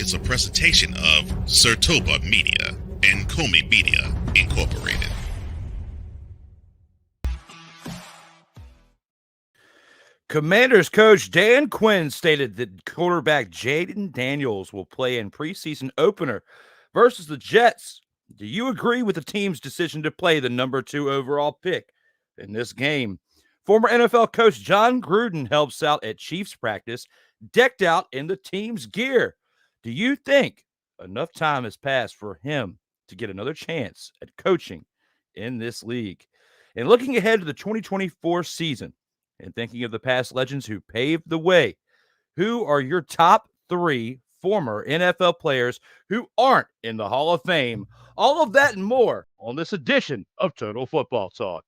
is a presentation of Sertoba Media and Comey Media Incorporated. Commanders coach Dan Quinn stated that quarterback Jayden Daniels will play in preseason opener versus the Jets. Do you agree with the team's decision to play the number 2 overall pick in this game? Former NFL coach Jon Gruden helps out at Chiefs practice, decked out in the team's gear. Do you think enough time has passed for him to get another chance at coaching in this league? And looking ahead to the 2024 season, and thinking of the past legends who paved the way, who are your top 3 former NFL players who aren't in the Hall of Fame? All of that and more on this edition of Total Football Talk.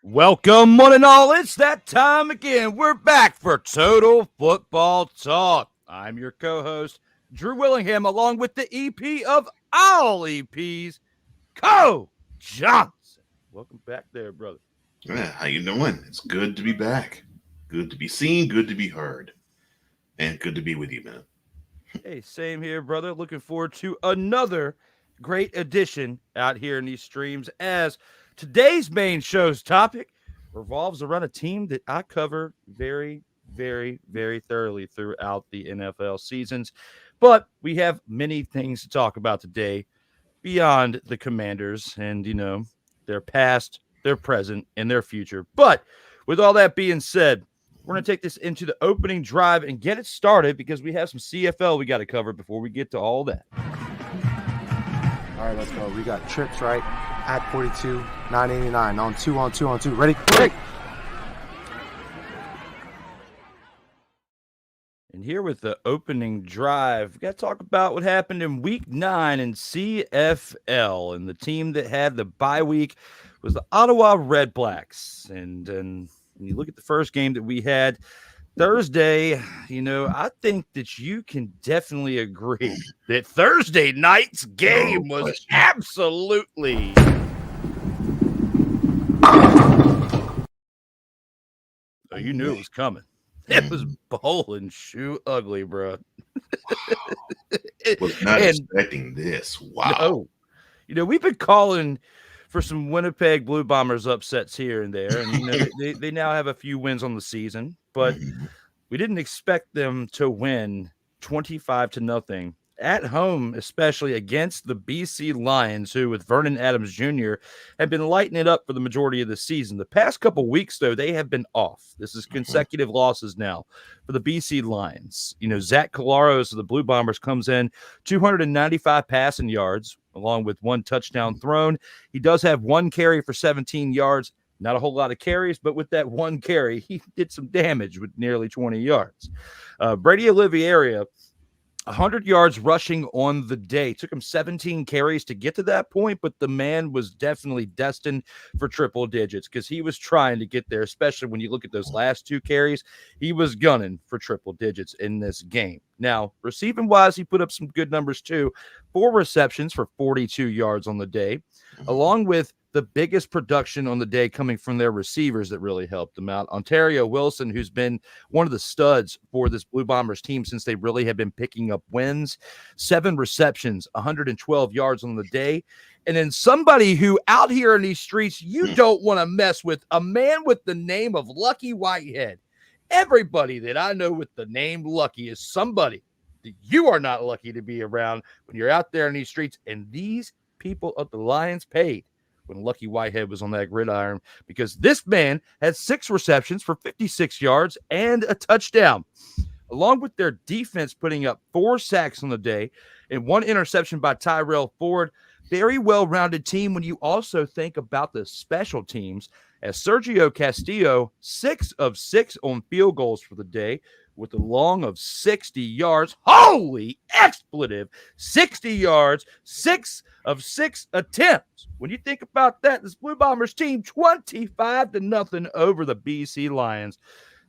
Welcome, one and all. It's that time again. We're back for Total Football Talk. I'm your co-host, Drew Willingham, along with the EP of all EPs, Co Johnson. Welcome back there, brother. Yeah, how you doing? It's good to be back. Good to be seen, good to be heard, and good to be with you, man. Hey, same here, brother. Looking forward to another great edition out here in these streams, as today's main show's topic revolves around a team that I cover very, very, very thoroughly throughout the NFL seasons. But we have many things to talk about today beyond the Commanders and, their past, their present, and their future. But with all that being said, we're going to take this into the opening drive and get it started because we have some CFL we got to cover before we get to all that. All right, let's go. We got trips, right? At 42, 989. On two. Ready? Break. And here with the opening drive, we got to talk about what happened in Week 9 in CFL. And the team that had the bye week was the Ottawa Red Blacks. And when you look at the first game that we had Thursday, I think that you can definitely agree that Thursday night's game was absolutely so you knew it was coming. It was bowling shoe ugly, bro. Was not expecting this. Wow. No. We've been calling for some Winnipeg Blue Bombers upsets here and there, and they now have a few wins on the season, but we didn't expect them to win 25-0 at home, especially against the BC Lions, who with Vernon Adams Jr. have been lighting it up for the majority of the season. The past couple weeks, though, they have been off. This is consecutive losses now for the BC Lions. Zach Collaros of the Blue Bombers comes in 295 passing yards, along with 1 touchdown thrown. He does have 1 carry for 17 yards. Not a whole lot of carries, but with that 1 carry, he did some damage with nearly 20 yards. Brady Oliveira, 100 yards rushing on the day. Took him 17 carries to get to that point, but the man was definitely destined for triple digits because he was trying to get there, especially when you look at those last 2 carries. He was gunning for triple digits in this game. Now, receiving-wise, he put up some good numbers too. 4 receptions for 42 yards on the day, along with the biggest production on the day coming from their receivers that really helped them out. Ontario Wilson, who's been one of the studs for this Blue Bombers team since they really have been picking up wins. 7 receptions, 112 yards on the day. And then somebody who out here in these streets you don't want to mess with, a man with the name of Lucky Whitehead. Everybody that I know with the name Lucky is somebody that you are not lucky to be around when you're out there in these streets. And these people of the Lions paid when Lucky Whitehead was on that gridiron, because this man had 6 receptions for 56 yards and a touchdown, along with their defense putting up 4 sacks on the day and 1 interception by Tyrell Ford. Very well-rounded team when you also think about the special teams, as Sergio Castillo, 6 of 6 on field goals for the day with a long of 60 yards. Holy expletive, 60 yards, 6 of 6 attempts. When you think about that, this Blue Bombers team 25-0 over the BC Lions.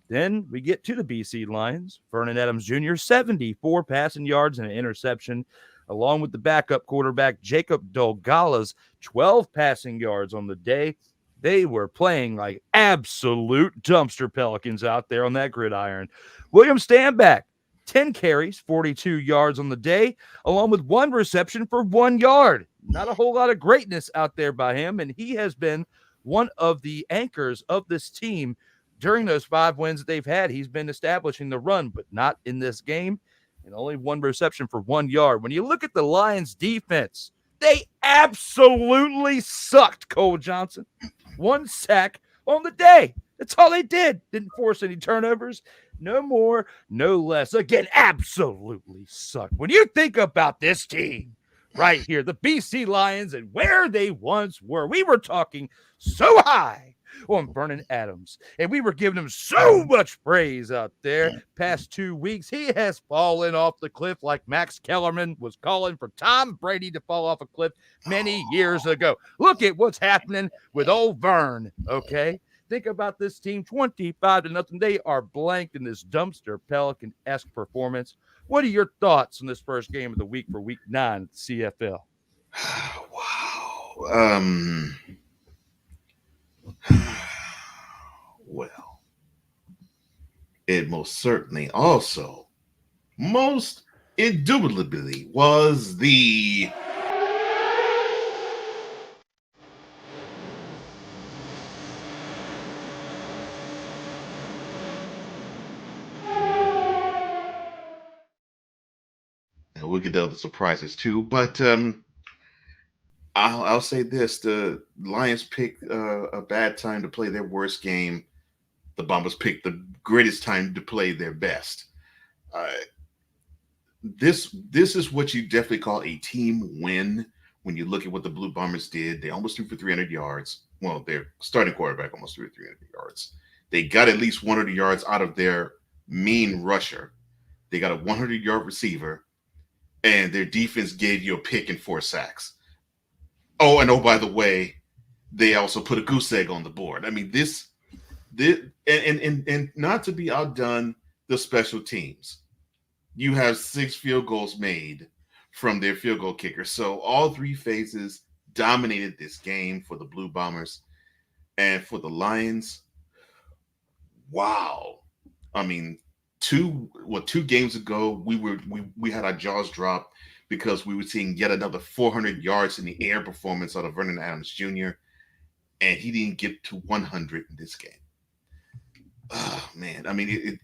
Then we get to the BC Lions. Vernon Adams Jr., 74 passing yards and an interception, along with the backup quarterback, Jacob Dolgala's 12 passing yards on the day. They were playing like absolute dumpster pelicans out there on that gridiron. William Stanback, 10 carries, 42 yards on the day, along with 1 reception for 1 yard. Not a whole lot of greatness out there by him, and he has been one of the anchors of this team during those 5 wins that they've had. He's been establishing the run, but not in this game, and only 1 reception for 1 yard. When you look at the Lions' defense, they absolutely sucked, Cole Johnson. 1 sack on the day. That's all they did. Didn't force any turnovers. No more, no less. Again, absolutely sucked. When you think about this team right here, the BC Lions, and where they once were, we were talking so high on Vernon Adams, and we were giving him so much praise out there. Past 2 weeks, he has fallen off the cliff like Max Kellerman was calling for Tom Brady to fall off a cliff many years ago. Look at what's happening with old Vern, okay? Think about this team, 25-0. They are blanked in this dumpster Pelican-esque performance. What are your thoughts on this first game of the week for Week 9 at the CFL? Wow. Well, it most certainly also, most indubitably, was the and we'll get to other surprises too, but I'll say this: the Lions picked a bad time to play their worst game. The Bombers picked the greatest time to play their best. This is what you definitely call a team win. When you look at what the Blue Bombers did, they almost threw for 300 yards. Well, their starting quarterback almost threw 300 yards. They got at least 100 yards out of their main rusher. They got a 100-yard receiver, and their defense gave you a pick and 4 sacks. Oh, and by the way, they also put a goose egg on the board. I mean, this and not to be outdone, the special teams. You have 6 field goals made from their field goal kicker. So all 3 phases dominated this game for the Blue Bombers. And for the Lions, wow. I mean, 2 games ago, we had our jaws drop because we were seeing yet another 400 yards in the air performance out of Vernon Adams Jr., and he didn't get to 100 in this game. Oh, man. I mean,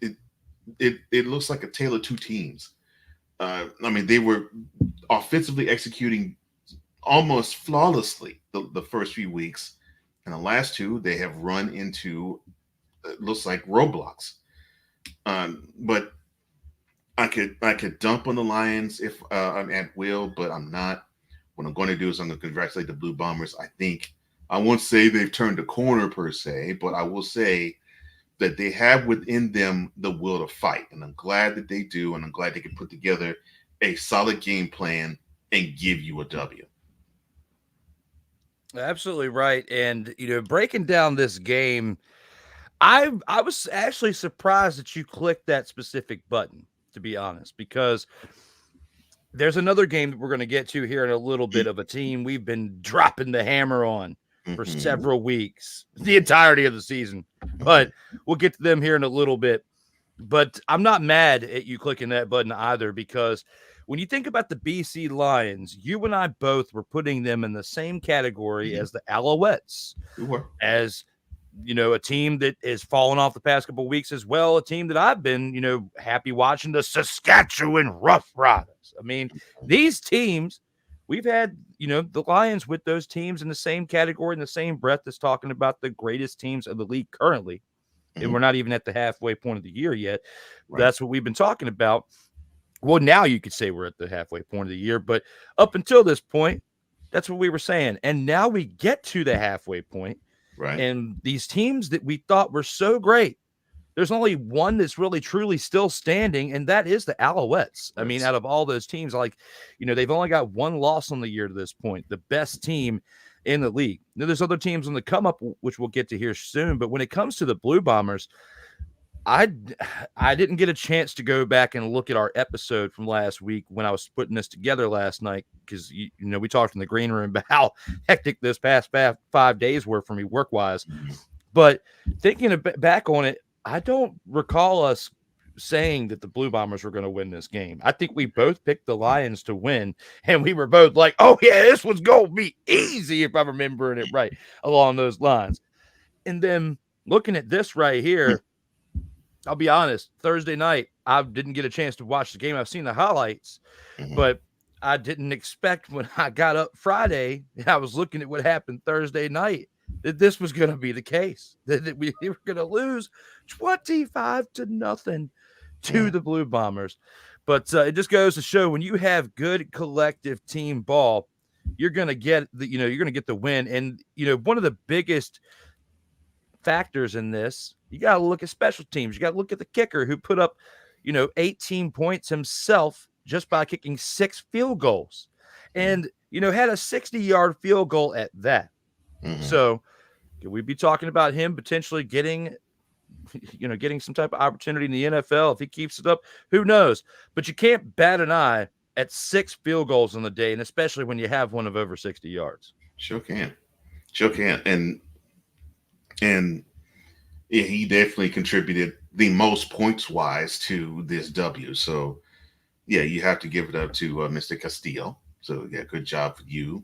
it looks like a tale of 2 teams. I mean, they were offensively executing almost flawlessly the first few weeks, and the last 2, they have run into, it looks like, roadblocks. But I could dump on the Lions if I'm at will, but I'm not. What I'm going to do is I'm going to congratulate the Blue Bombers. I think I won't say they've turned a corner per se, but I will say that they have within them the will to fight, and I'm glad that they do, and I'm glad they can put together a solid game plan and give you a W. Absolutely right. And breaking down this game, I was actually surprised that you clicked that specific button, to be honest, because there's another game that we're going to get to here in a little bit of a team we've been dropping the hammer on for several weeks, the entirety of the season, but we'll get to them here in a little bit. But I'm not mad at you clicking that button either, because when you think about the BC Lions, you and I both were putting them in the same category as the Alouettes, as a team that has fallen off the past couple of weeks as well. A team that I've been, happy watching, the Saskatchewan Roughriders. I mean, these teams, we've had, the Lions with those teams in the same category, in the same breath as talking about the greatest teams of the league currently. And we're not even at the halfway point of the year yet. Right. That's what we've been talking about. Well, now you could say we're at the halfway point of the year, but up until this point, that's what we were saying. And now we get to the halfway point, Right. and these teams that we thought were so great, there's only one that's really truly still standing, and that is the Alouettes. I mean, out of all those teams, they've only got one loss on the year to this point, the best team in the league. Now, there's other teams on the come up, which we'll get to here soon. But when it comes to the Blue Bombers, I didn't get a chance to go back and look at our episode from last week when I was putting this together last night, because we talked in the green room about how hectic this past 5 days were for me work-wise. But thinking back on it, I don't recall us saying that the Blue Bombers were going to win this game. I think we both picked the Lions to win, and we were both like, oh, yeah, this one's going to be easy, if I'm remembering it right, along those lines. And then looking at this right here, I'll be honest, Thursday night, I didn't get a chance to watch the game. I've seen the highlights, but I didn't expect when I got up Friday and I was looking at what happened Thursday night that this was going to be the case, that we were going to lose 25-0 to the Blue Bombers. But it just goes to show, when you have good collective team ball, you're going to get the win. And, one of the biggest factors in this, you got to look at special teams. You got to look at the kicker, who put up, 18 points himself just by kicking 6 field goals, and, had a 60-yard field goal at that. So could we be talking about him potentially getting some type of opportunity in the NFL if he keeps it up? Who knows? But you can't bat an eye at 6 field goals in the day, and especially when you have one of over 60 yards. Sure can. And yeah, he definitely contributed the most points-wise to this W. So, yeah, you have to give it up to Mr. Castillo. So, yeah, good job for you.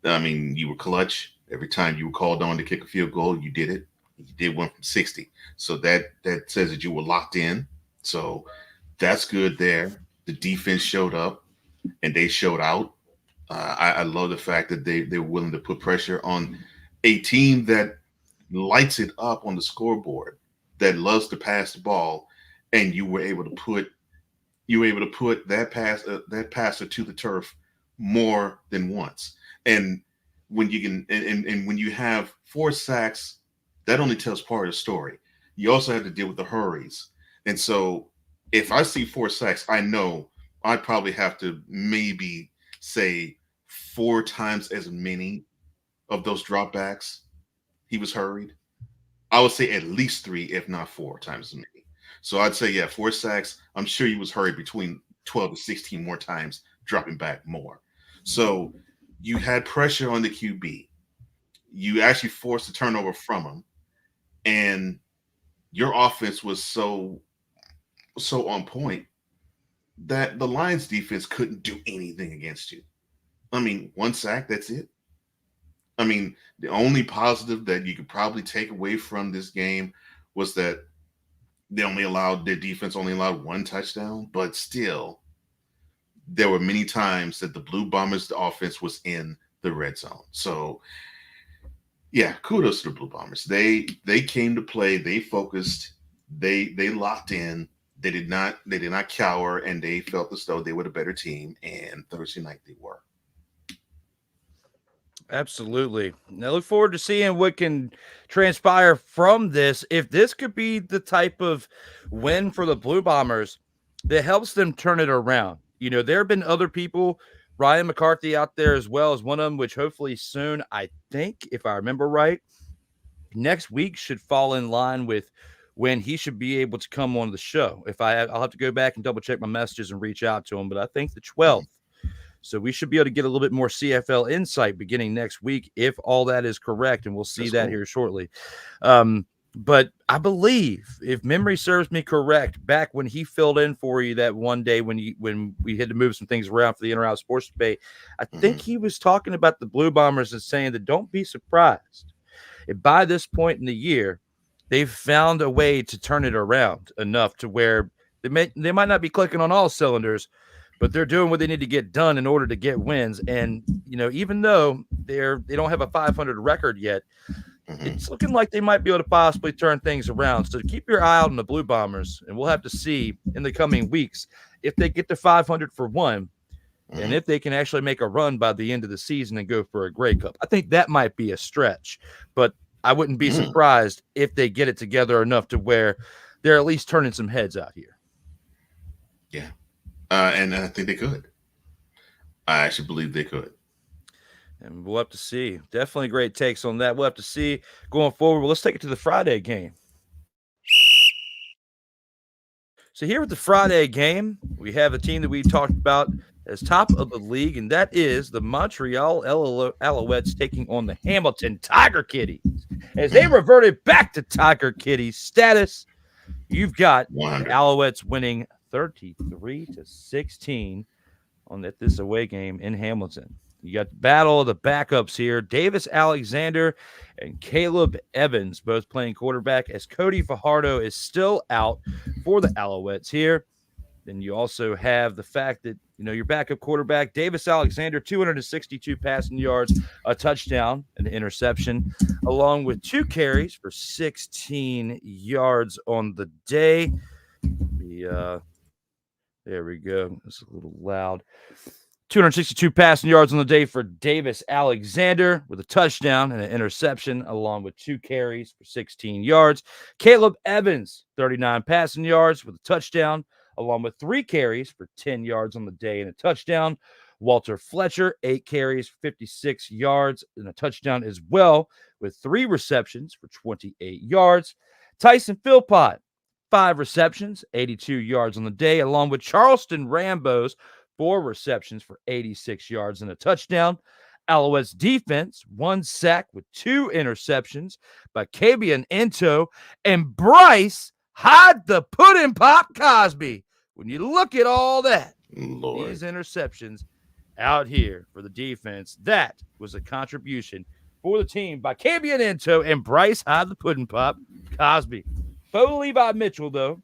I mean, you were clutch. Every time you were called on to kick a field goal, you did it. You did one from 60. So that says that you were locked in. So that's good there. The defense showed up, and they showed out. I love the fact that they're willing to put pressure on a team that lights it up on the scoreboard, that loves to pass the ball, and you were able to put that passer to the turf more than once. And when you can, and when you have 4 sacks, that only tells part of the story. You also have to deal with the hurries. And so if I see 4 sacks, I know I probably have to maybe say 4 times as many of those dropbacks he was hurried. I would say at least 3, if not 4 times as many. So I'd say, 4 sacks. I'm sure he was hurried between 12 to 16 more times, dropping back more. So you had pressure on the QB. You actually forced a turnover from him. And your offense was so on point that the Lions defense couldn't do anything against you. I mean, 1 sack, that's it. I mean, the only positive that you could probably take away from this game was that their defense only allowed 1 touchdown, but still, there were many times that the Blue Bombers' offense was in the red zone. So, yeah, kudos to the Blue Bombers. They came to play. They focused. They locked in. They did not cower, and they felt as though they were the better team. And Thursday night they were. Absolutely. Now, look forward to seeing what can transpire from this. If this could be the type of win for the Blue Bombers that helps them turn it around. There have been other people, Ryan McCarthy out there as well as one of them, which hopefully soon, I think, if I remember right, next week should fall in line with when he should be able to come on the show. I'll have to go back and double check my messages and reach out to him, but I think the 12th. So we should be able to get a little bit more CFL insight beginning next week, if all that is correct, and we'll see that here shortly. But I believe, if memory serves me correct, back when he filled in for you that one day when we had to move some things around for the In-N-Out Sports Debate, I think he was talking about the Blue Bombers and saying that don't be surprised if by this point in the year they've found a way to turn it around enough to where they might not be clicking on all cylinders, but they're doing what they need to get done in order to get wins. And even though they don't have a 500 record yet, it's looking like they might be able to possibly turn things around. So keep your eye out on the Blue Bombers, and we'll have to see in the coming weeks if they get to 500 for one, and if they can actually make a run by the end of the season and go for a Grey Cup. I think that might be a stretch, but I wouldn't be surprised if they get it together enough to where they're at least turning some heads out here. Yeah. And I think they could. I actually believe they could. And we'll have to see. Definitely great takes on that. We'll have to see going forward. Well, let's take it to the Friday game. So here with the Friday game, we have a team that we talked about as top of the league, and that is the Montreal Alouettes taking on the Hamilton Tiger Kitties. As they reverted back to Tiger Kitties status, you've got the Alouettes winning 33-16 on this away game in Hamilton. You got the battle of the backups here. Davis Alexander and Caleb Evans both playing quarterback as Cody Fajardo is still out for the Alouettes here. Then you also have the fact that, your backup quarterback, Davis Alexander, 262 passing yards, a touchdown, an interception, along with 2 carries for 16 yards on the day. There we go. It's a little loud. 262 passing yards on the day for Davis Alexander with a touchdown and an interception, along with 2 carries for 16 yards. Caleb Evans, 39 passing yards with a touchdown, along with 3 carries for 10 yards on the day and a touchdown. Walter Fletcher, 8 carries, 56 yards and a touchdown as well, with 3 receptions for 28 yards. Tyson Philpott, 5 receptions, 82 yards on the day, along with Charleston Rambo's 4 receptions for 86 yards and a touchdown. Alouettes defense, 1 sack with 2 interceptions by Kabian Ento and Bryce Hide the Puddin' Pop Cosby. When you look at all that, these interceptions out here for the defense, that was a contribution for the team by Kabian Ento and Bryce Hide the Puddin' Pop Cosby. Bo Levi Mitchell, though,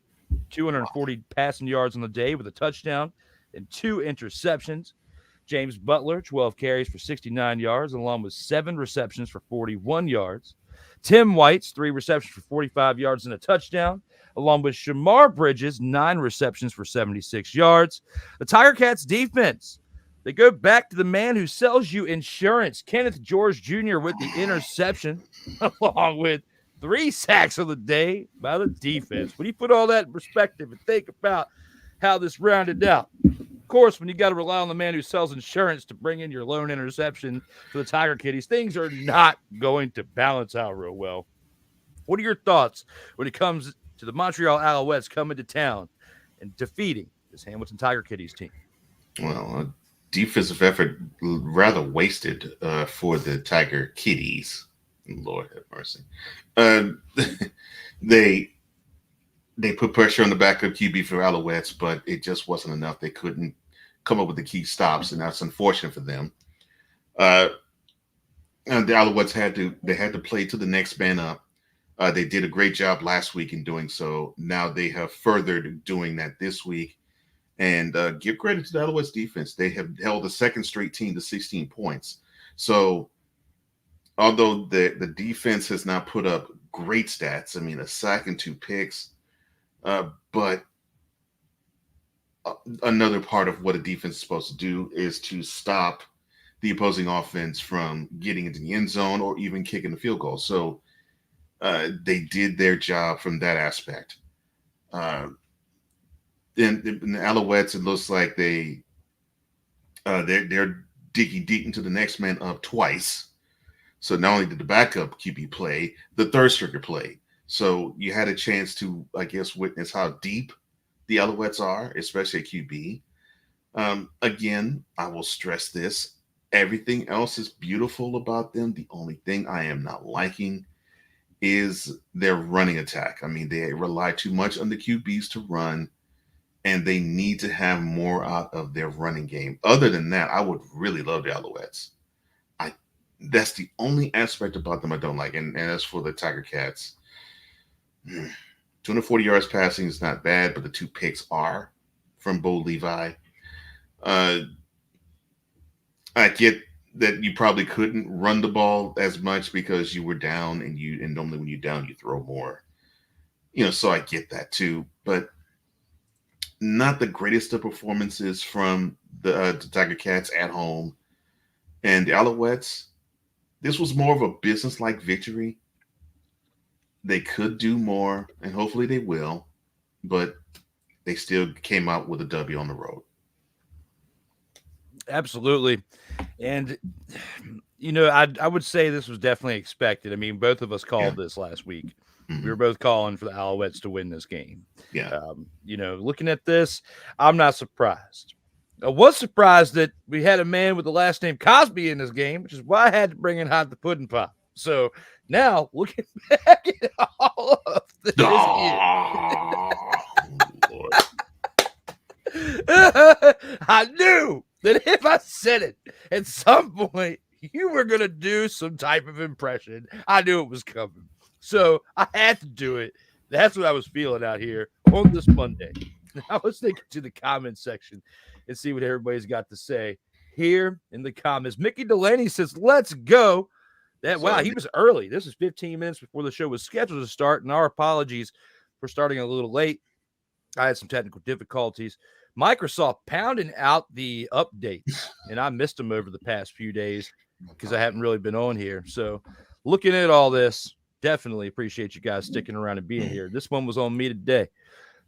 240 passing yards on the day with a touchdown and 2 interceptions. James Butler, 12 carries for 69 yards, along with 7 receptions for 41 yards. Tim White's 3 receptions for 45 yards and a touchdown, along with Shamar Bridges, 9 receptions for 76 yards. The Tiger Cats defense, they go back to the man who sells you insurance, Kenneth George Jr. with the interception, along with 3 sacks of the day by the defense. When you put all that in perspective and think about how this rounded out, of course, when you got to rely on the man who sells insurance to bring in your lone interception for the Tiger Kitties, things are not going to balance out real well. What are your thoughts when it comes to the Montreal Alouettes coming to town and defeating this Hamilton Tiger Kitties team? Well, a defensive effort rather wasted for the Tiger Kitties. Lord have mercy. They put pressure on the backup QB for Alouettes, but it just wasn't enough. They couldn't come up with the key stops, and that's unfortunate for them. And the Alouettes had to play to the next man up. They did a great job last week in doing so. Now they have furthered doing that this week. And give credit to the Alouettes defense. They have held the second straight team to 16 points. So although the defense has not put up great stats, I mean, a sack and 2 picks, but another part of what a defense is supposed to do is to stop the opposing offense from getting into the end zone or even kicking the field goal. So they did their job from that aspect. In the Alouettes, it looks like they're digging deep into the next man up twice. So not only did the backup QB play, the third stringer played. So you had a chance to, I guess, witness how deep the Alouettes are, especially at QB. Again, I will stress this. Everything else is beautiful about them. The only thing I am not liking is their running attack. I mean, they rely too much on the QBs to run, and they need to have more out of their running game. Other than that, I would really love the Alouettes. That's the only aspect about them I don't like. And as for the Tiger Cats, 240 yards passing is not bad, but the 2 picks are from Bo Levi. I get that you probably couldn't run the ball as much because you were down, and normally when you're down, you throw more. So I get that too, but not the greatest of performances from the Tiger Cats at home. And the Alouettes, this was more of a business-like victory. They could do more, and hopefully they will, but they still came out with a W on the road. Absolutely. And, I would say this was definitely expected. I mean, both of us called this last week. Mm-hmm. We were both calling for the Alouettes to win this game. Yeah. Looking at this, I'm not surprised. I was surprised that we had a man with the last name Cosby in this game, which is why I had to bring in Hot the Pudding Pop. So now, looking back at all of this, I knew that if I said it at some point, you were going to do some type of impression. I knew it was coming. So I had to do it. That's what I was feeling out here on this Monday. I was thinking to the comment section and see what everybody's got to say here in the comments. Mickey Delaney says, let's go. Wow, he was early. This is 15 minutes before the show was scheduled to start, and our apologies for starting a little late. I had some technical difficulties. Microsoft pounding out the updates, and I missed them over the past few days because I haven't really been on here. So looking at all this, definitely appreciate you guys sticking around and being here. This one was on me today.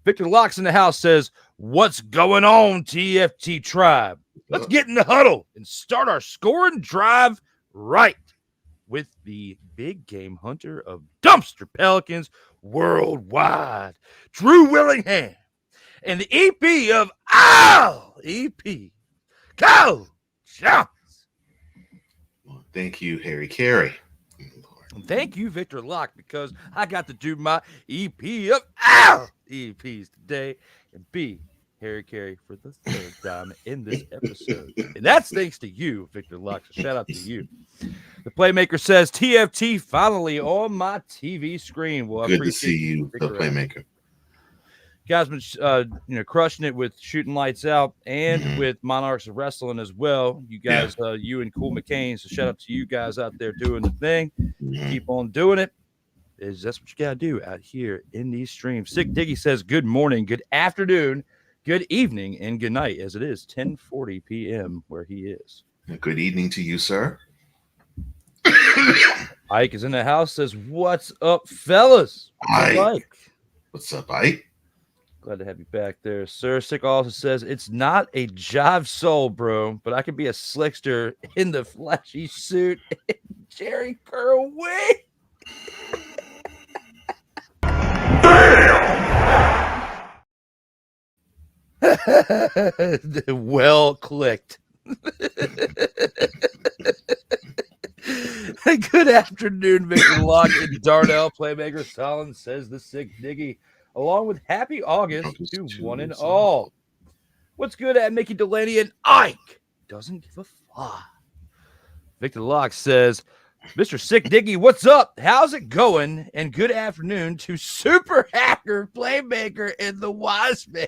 Victor Locks in the house says, what's going on, TFT Tribe? Let's get in the huddle and start our scoring drive right with the big game hunter of Dumpster Pelicans worldwide, Drew Willingham, and the EP of Owl EP, Go Jones. Well, thank you, Harry Carey. And thank you, Victor Locke, because I got to do my EP of Owl EPs today and be Harry Carey for the third time in this episode. And that's thanks to you, Victor Locke. So shout out to you. The Playmaker says, TFT finally on my TV screen. Well, good to see you, the Playmaker. Guys been crushing it with Shooting Lights Out and with Monarchs of Wrestling as well. You guys, you and Cool McCain. So shout out to you guys out there doing the thing. Keep on doing it. That's what you gotta do out here in these streams. Sick Diggy says, good morning, good afternoon, good evening, and good night, as it is 10:40 p.m. where he is. Good evening to you, sir. Ike is in the house, says, what's up, fellas? Ike. What's up, Ike? Glad to have you back there, sir. Sick also says, it's not a jive soul, bro, but I could be a slickster in the flashy suit and Jerry Curl wig. Well clicked. Good afternoon, Victor Locke and Darnell. Playmaker Solon says the Sick Diggy, along with happy August to one and all. What's good at Mickey Delaney and Ike? Doesn't give a fuck. Victor Locke says, Mr. Sick Diggy, what's up? How's it going? And good afternoon to Super Hacker, Playmaker, and the Wise Man.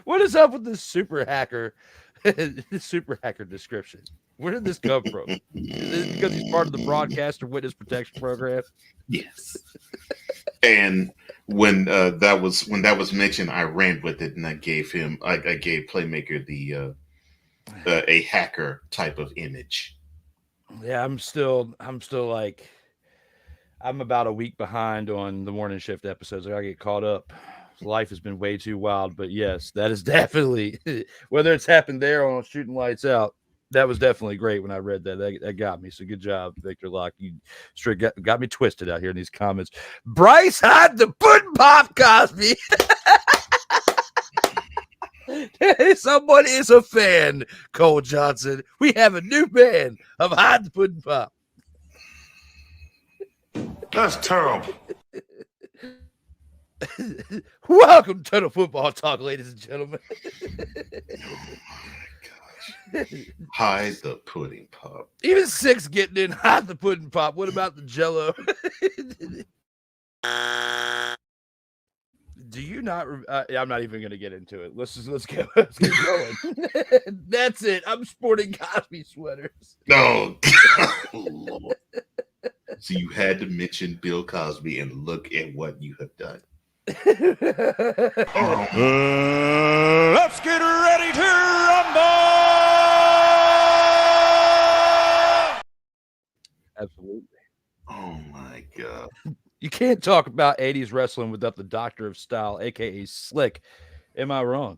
What is up with this Super Hacker? This Super Hacker description. Where did this come from? Is it because he's part of the Broadcaster Witness Protection Program? Yes. And when that was mentioned, I ran with it, and I gave Playmaker the a hacker type of image. Yeah, I'm still like, I'm about a week behind on the morning shift episodes. I gotta get caught up. Life has been way too wild, but yes, that is definitely, whether it's happened there or on Shooting Lights Out, that was definitely great when I read that. That got me. So good job, Victor Locke. You straight got me twisted out here in these comments. Bryce Hyde, the Pudding Pop Cosby. Someone is a fan, Cole Johnson. We have a new fan of Hyde the Pudding Pop. That's terrible. Welcome to the Football Talk, ladies and gentlemen. Hide the Pudding Pop. Even Six getting in, hide the Pudding Pop. What about the Jello? Do you not? I'm not even going to get into it. Let's go. Let's get going. That's it. I'm sporting Cosby sweaters. No, Lord. So you had to mention Bill Cosby, and look at what you have done. Let's get ready to rumble! Absolutely. Oh my God. You can't talk about 80s wrestling without the Doctor of Style, aka Slick. Am I wrong?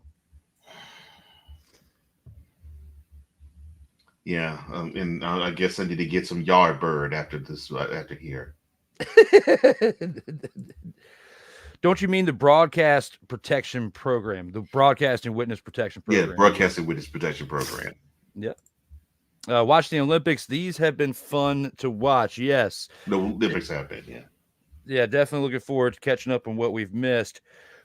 Yeah, and I guess I need to get some Yardbird after this. After here. Don't you mean the broadcast protection program, the broadcasting witness protection program? Yeah, broadcasting witness protection program. Yeah. Watching the Olympics, these have been fun to watch. Yes. The Olympics have been, yeah. Yeah, definitely looking forward to catching up on what we've missed.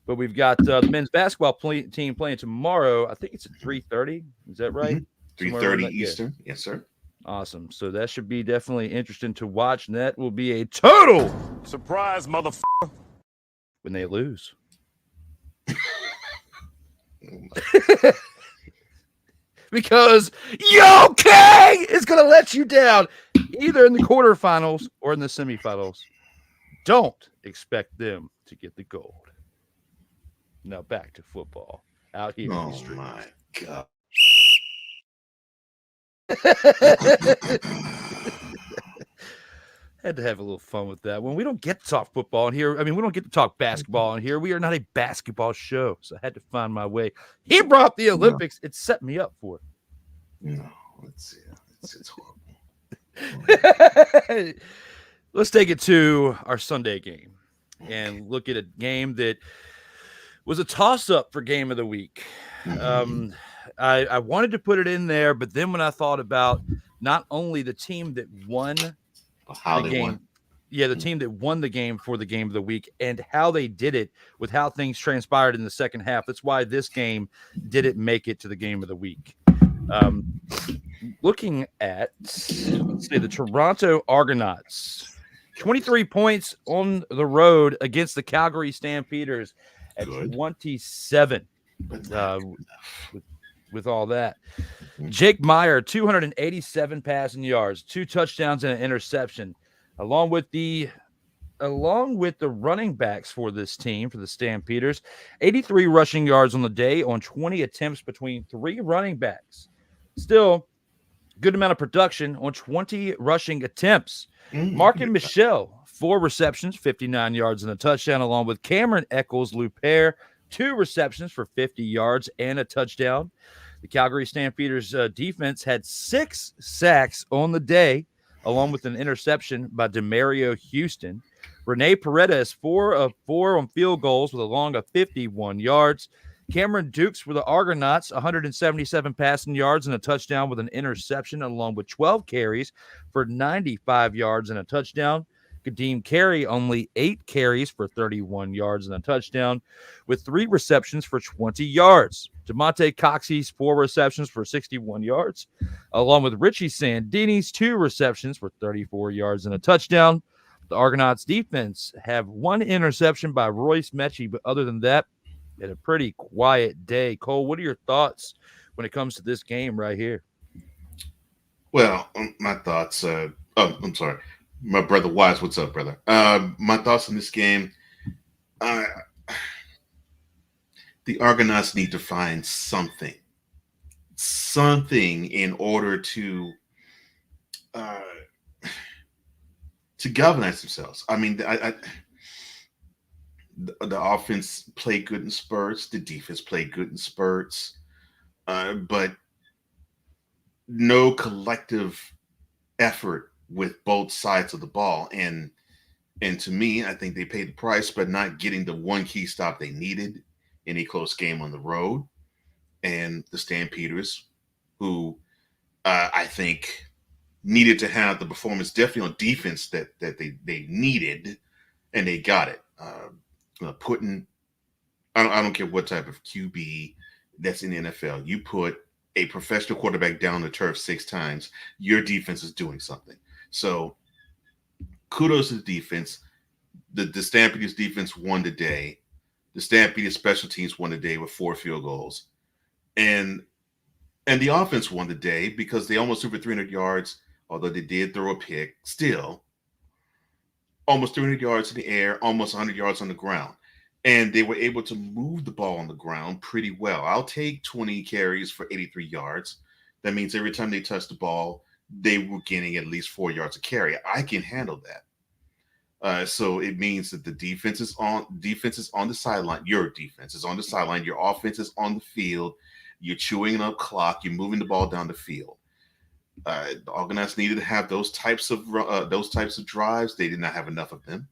But we've got the men's basketball team playing tomorrow. I think it's at 3:30. Is that right? 3:30 Eastern. Yes, sir. Awesome. So that should be definitely interesting to watch. And that will be a total Surprise, motherfucker! when they lose. Because Yo King is going to let you down either in the quarterfinals or in the semifinals. Don't expect them to get the gold. Now back to football out here. Oh my God. Had to have a little fun with that one. We don't get to talk football in here. I mean, we don't get to talk basketball in here. We are not a basketball show, so I had to find my way. He brought the Olympics. It set me up for it. No, it's horrible. Let's take it to our Sunday game and look at a game that was a toss-up for game of the week. I wanted to put it in there, but then when I thought about not only the team that won the game, the team that won the game for the game of the week and how they did it with how things transpired in the second half. That's why this game didn't make it to the game of the week. Looking at, let's see, the Toronto Argonauts. 23 points on the road against the Calgary Stampeders at 27 with all that. Jake Meyer, 287 passing yards, 2 touchdowns and an interception, along with the running backs for this team, for the Stampeders, 83 rushing yards on the day on 20 attempts between 3 running backs. Still, good amount of production on 20 rushing attempts. Mark and Michelle, 4 receptions, 59 yards and a touchdown, along with Cameron Eccles-Luper, 2 receptions for 50 yards and a touchdown. The Calgary Stampeders defense had 6 sacks on the day, along with an interception by Demario Houston. Rene Paredes, 4 of 4 on field goals with a long of 51 yards. Cameron Dukes for the Argonauts, 177 passing yards and a touchdown with an interception, along with 12 carries for 95 yards and a touchdown. Kadeem Carey, only 8 carries for 31 yards and a touchdown, with 3 receptions for 20 yards. DeMonte Coxey's 4 receptions for 61 yards, along with Richie Sandini's 2 receptions for 34 yards and a touchdown. The Argonauts defense have 1 interception by Royce Mechie, but other than that, had a pretty quiet day. Cole, what are your thoughts when it comes to this game right here? Well, my thoughts. I'm sorry. My brother Wise, what's up, brother? My thoughts on this game. The Argonauts need to find something in order to galvanize themselves. I mean, the offense played good in spurts. The defense played good in spurts, but no collective effort with both sides of the ball. And to me, I think they paid the price by not getting the one key stop they needed in a close game on the road. And the Stampeders, who I think needed to have the performance definitely on defense that they needed, and they got it. Putting, I don't care what type of QB that's in the NFL, you put a professional quarterback down the turf 6 times, your defense is doing something. So kudos to the defense. The Stampeders defense won the day. The Stampede special teams won the day with 4 field goals. And the offense won the day because they almost threw for 300 yards, although they did throw a pick. Still, almost 300 yards in the air, almost 100 yards on the ground. And they were able to move the ball on the ground pretty well. I'll take 20 carries for 83 yards. That means every time they touched the ball, they were getting at least 4 yards a carry. I can handle that. So it means that the defense is on the sideline. Your defense is on the sideline. Your offense is on the field. You're chewing up clock. You're moving the ball down the field. The Argonauts needed to have those types of drives. They did not have enough of them.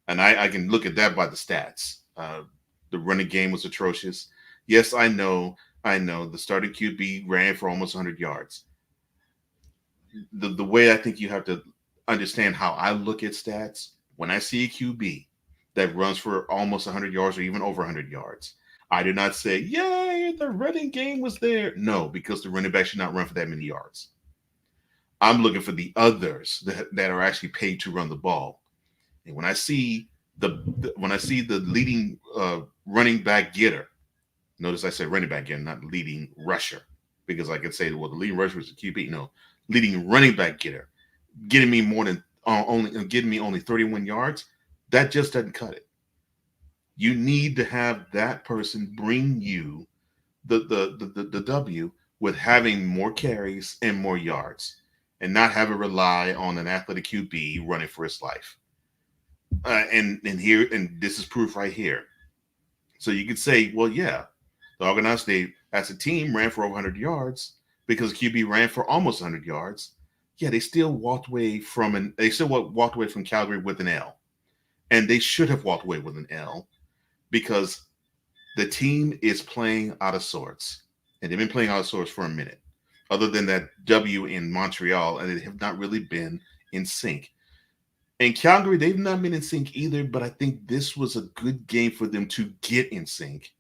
And I can look at that by the stats. The running game was atrocious. Yes, I know. The starting QB ran for almost 100 yards. The way I think you have to understand how I look at stats, when I see a QB that runs for almost 100 yards or even over 100 yards, I do not say, yay, the running game was there. No, because the running back should not run for that many yards. I'm looking for the others that are actually paid to run the ball. And when I see the leading running back getter, notice I said running back getter, not leading rusher, because I could say, well, the leading rusher is the QB. No, leading running back getter, getting me only 31 yards. That just doesn't cut it. You need to have that person bring you the W with having more carries and more yards, and not have it rely on an athletic QB running for his life. And this is proof right here. So you could say, well, yeah, the Argonauts, they as a team ran for over 100 yards because QB ran for almost 100 yards. Yeah, they still walked away from Calgary with an L, and they should have walked away with an L because the team is playing out of sorts, and they've been playing out of sorts for a minute. Other than that W in Montreal, and they have not really been in sync. In Calgary, they've not been in sync either, but I think this was a good game for them to get in sync.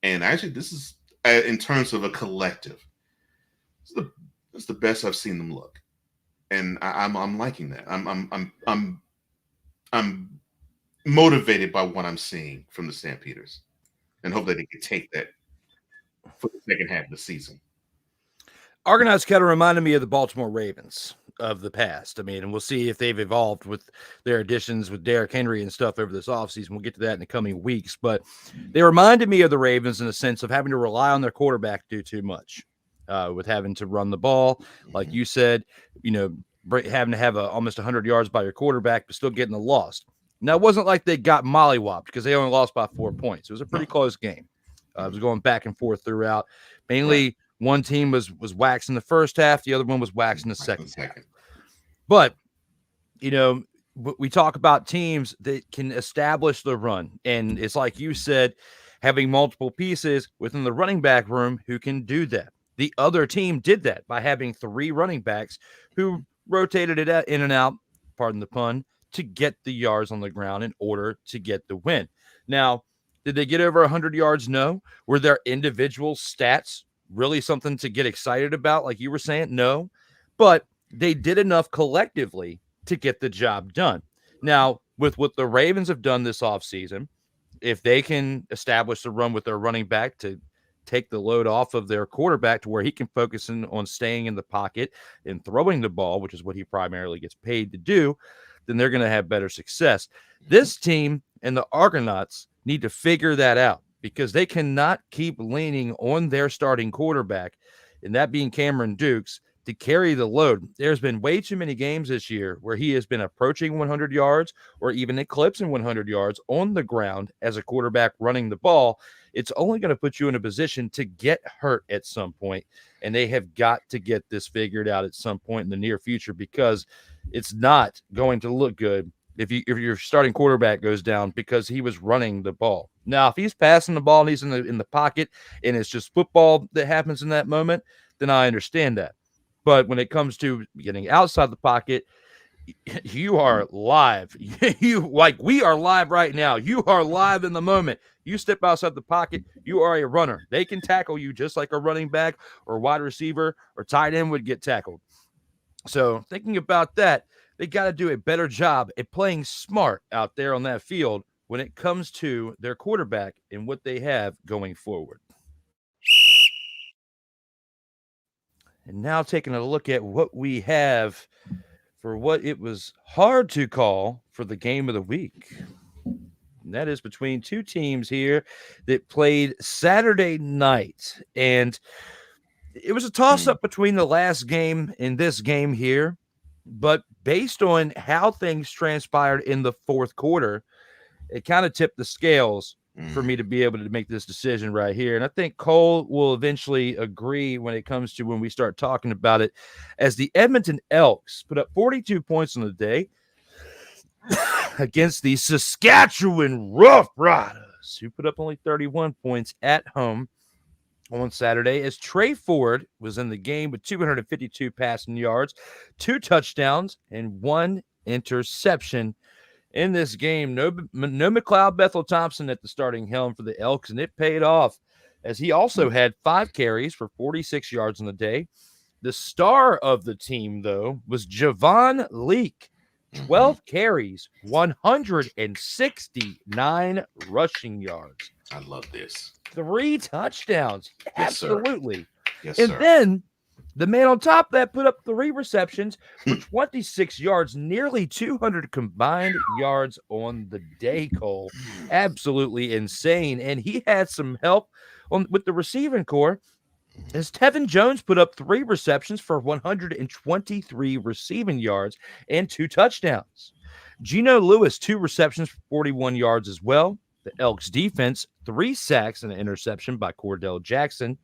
And actually, this is, in terms of a collective, it's the best I've seen them look, and I'm liking that. I'm motivated by what I'm seeing from the Stampeders, and hope that they can take that for the second half of the season. Argonauts kind of reminded me of the Baltimore Ravens of the past. I mean, and we'll see if they've evolved with their additions with Derrick Henry and stuff over this offseason. We'll get to that in the coming weeks. But they reminded me of the Ravens in the sense of having to rely on their quarterback to do too much, with having to run the ball. Like you said, having to have almost 100 yards by your quarterback, but still getting the loss. Now, it wasn't like they got mollywopped because they only lost by 4 points. It was a pretty close game. It was going back and forth throughout. Mainly, one team was waxing the first half. The other one was waxing the second half. But, we talk about teams that can establish the run. And it's like you said, having multiple pieces within the running back room who can do that. The other team did that by having 3 running backs who rotated it in and out, pardon the pun, to get the yards on the ground in order to get the win. Now, did they get over 100 yards? No. Were their individual stats really something to get excited about, like you were saying? No. But they did enough collectively to get the job done. Now, with what the Ravens have done this offseason, if they can establish the run with their running back to take the load off of their quarterback to where he can focus on staying in the pocket and throwing the ball, which is what he primarily gets paid to do, then they're going to have better success. This team and the Argonauts need to figure that out because they cannot keep leaning on their starting quarterback, and that being Cameron Dukes, to carry the load. There's been way too many games this year where he has been approaching 100 yards or even eclipsing 100 yards on the ground as a quarterback running the ball. It's only going to put you in a position to get hurt at some point, and they have got to get this figured out at some point in the near future because it's not going to look good if your starting quarterback goes down because he was running the ball. Now, if he's passing the ball and he's in the pocket and it's just football that happens in that moment, then I understand that. But when it comes to getting outside the pocket, you are live. We are live right now. You are live in the moment. You step outside the pocket, you are a runner. They can tackle you just like a running back or wide receiver or tight end would get tackled. So thinking about that, they got to do a better job at playing smart out there on that field when it comes to their quarterback and what they have going forward. And now taking a look at what we have for what it was hard to call for the game of the week. And that is between two teams here that played Saturday night. And it was a toss-up between the last game and this game here. But based on how things transpired in the fourth quarter, it kind of tipped the scales for me to be able to make this decision right here. And I think Cole will eventually agree when it comes to when we start talking about it, as the Edmonton Elks put up 42 points on the day against the Saskatchewan Roughriders, who put up only 31 points at home on Saturday, as Trey Ford was in the game with 252 passing yards, 2 touchdowns, and 1 interception. In this game, no McLeod Bethel-Thompson at the starting helm for the Elks, and it paid off, as he also had 5 carries for 46 yards on the day. The star of the team, though, was Javon Leake. 12 carries, 169 rushing yards. I love this. 3 touchdowns. Yes, sir. Absolutely. Yes, And sir. then the man on top of that put up 3 receptions for 26 yards, nearly 200 combined yards on the day, Cole. Absolutely insane. And he had some help with the receiving core, as Tevin Jones put up 3 receptions for 123 receiving yards and 2 touchdowns. Geno Lewis, 2 receptions for 41 yards as well. The Elks defense, 3 sacks and an interception by Cordell Jackson.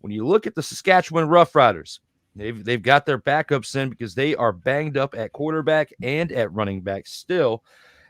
When you look at the Saskatchewan Roughriders, they've got their backups in because they are banged up at quarterback and at running back still,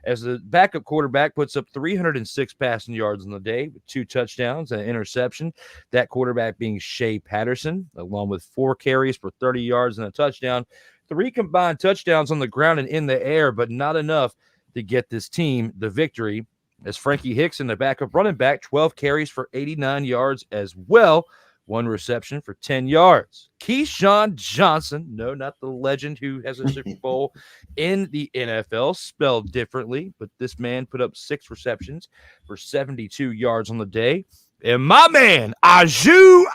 as the backup quarterback puts up 306 passing yards on the day with 2 touchdowns and an interception. That quarterback being Shea Patterson, along with 4 carries for 30 yards and a touchdown. 3 combined touchdowns on the ground and in the air, but not enough to get this team the victory, as Frankie Hickson, the backup running back, 12 carries for 89 yards as well. 1 reception for 10 yards. Keyshawn Johnson, no, not the legend who has a Super Bowl in the NFL, spelled differently, but this man put up 6 receptions for 72 yards on the day. And my man, Aju,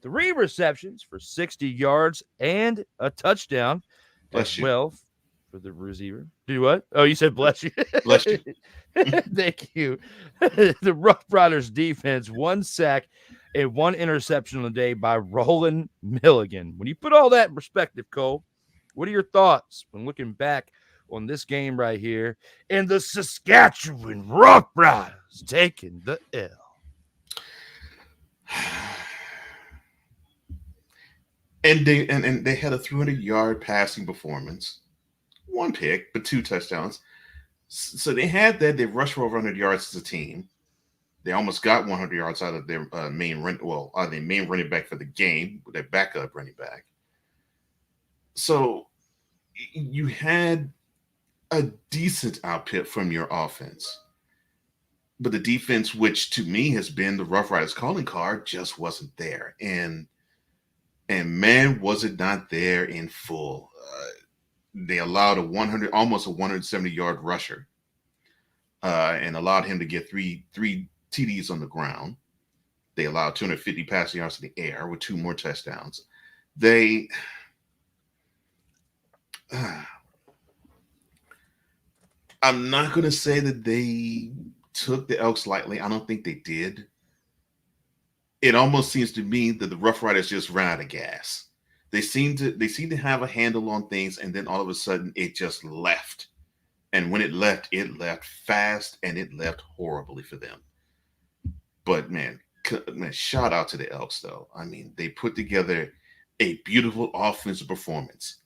3 receptions for 60 yards and a touchdown Bless as you. well for the receiver. Do what? Oh, you said bless you. Bless you. Thank you. The Rough Riders defense, 1 sack and 1 interception on the day by Roland Milligan. When you put all that in perspective, Cole, what are your thoughts when looking back on this game right here and the Saskatchewan Rough Riders taking the L? And they had a 300-yard passing performance, 1 pick, but 2 touchdowns. So they had that. They rushed for over 100 yards as a team. They almost got 100 yards out of their main running back for the game, with their backup running back. So you had a decent output from your offense. But the defense, which to me has been the Rough Riders calling card, just wasn't there. And man, was it not there in full. They allowed almost a 170-yard rusher, and allowed him to get three TDs on the ground. They allowed 250 passing yards in the air with 2 more touchdowns. I'm not going to say that they took the Elks lightly. I don't think they did. It almost seems to me that the Rough Riders just ran out of gas. They seem to have a handle on things, and then all of a sudden it just left. And when it left fast, and it left horribly for them. But man, shout out to the Elks, though. I mean, they put together a beautiful offensive performance.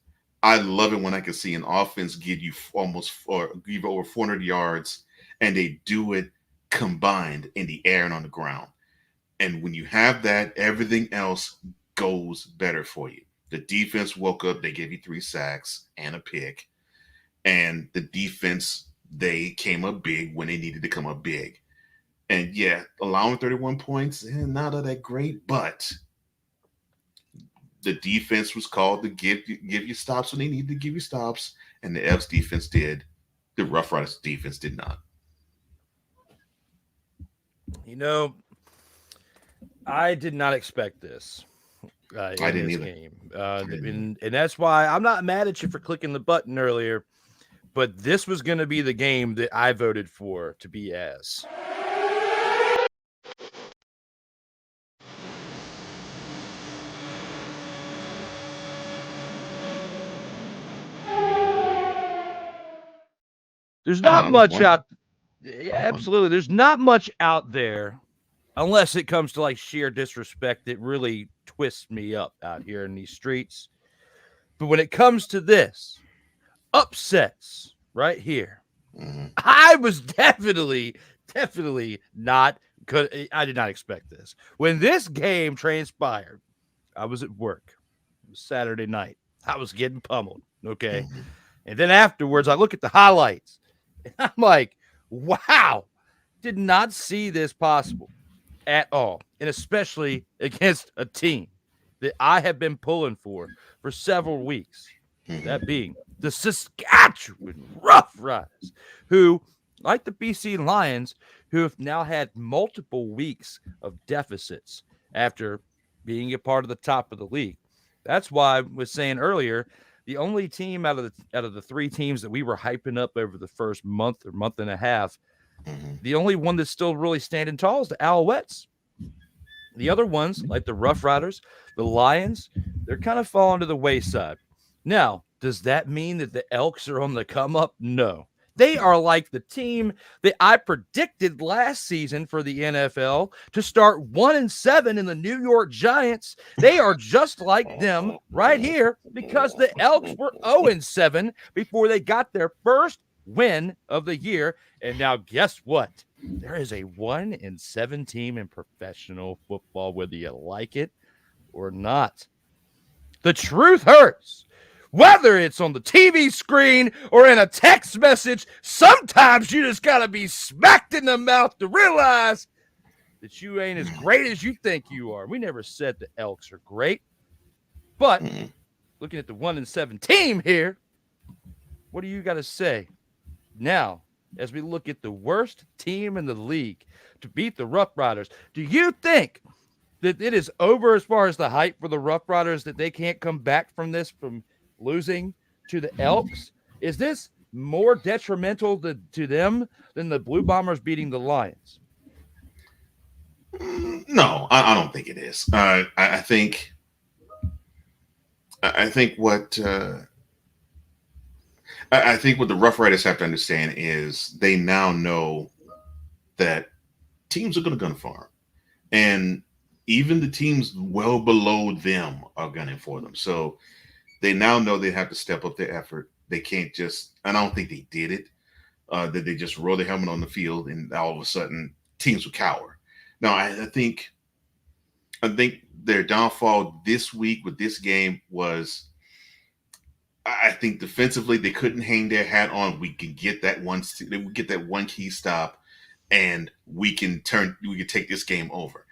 I love it when I can see an offense give you over 400 yards, and they do it combined in the air and on the ground. And when you have that, everything else goes better for you. The defense woke up. They gave you 3 sacks and a pick. And the defense, they came up big when they needed to come up big. And yeah, allowing 31 points, not all that great, but the defense was called to give you stops when they needed to give you stops, and the Elks defense did. The Rough Riders defense did not. I did not expect this. I didn't either. Game. And that's why I'm not mad at you for clicking the button earlier, but this was going to be the game that I voted for to be as. There's not much out. Yeah, absolutely. There's not much out there unless it comes to like sheer disrespect that really twists me up out here in these streets. But when it comes to this, upsets right here, I was definitely not good. I did not expect this. When this game transpired, I was at work. It was Saturday night. I was getting pummeled. Okay. And then afterwards, I look at the highlights and I'm like, wow, did not see this possible at all. And especially against a team that I have been pulling for several weeks. That being the Saskatchewan Roughriders, who, like the BC Lions, who have now had multiple weeks of deficits after being a part of the top of the league. That's why I was saying earlier, the only team out of the three teams that we were hyping up over the first month or month and a half, the only one that's still really standing tall is the Alouettes. The other ones, like the Roughriders, the Lions, they're kind of falling to the wayside. Now, does that mean that the Elks are on the come up? No. They are like the team that I predicted last season for the NFL to start 1-7 in the New York Giants. They are just like them right here because the Elks were 0-7 before they got their first win of the year. And now guess what? There is a 1-7 team in professional football, whether you like it or not. The truth hurts. Whether it's on the TV screen or in a text message, sometimes you just got to be smacked in the mouth to realize that you ain't as great as you think you are. We never said the Elks are great. But looking at the 1-7 team here, what do you got to say? Now, as we look at the worst team in the league to beat the Roughriders, do you think that it is over as far as the hype for the Roughriders, that they can't come back from this, from losing to the Elks? Is this more detrimental to them than the Blue Bombers beating the Lions? No, I don't think it is. I think what the Rough Riders have to understand is they now know that teams are going to gun for them, and even the teams well below them are gunning for them. So they now know they have to step up their effort. They can't just, and I don't think they did it, that they just roll their helmet on the field and all of a sudden teams will cower. No, I think their downfall this week with this game was, I think defensively they couldn't hang their hat on. We can get that one key stop, and we can take this game over.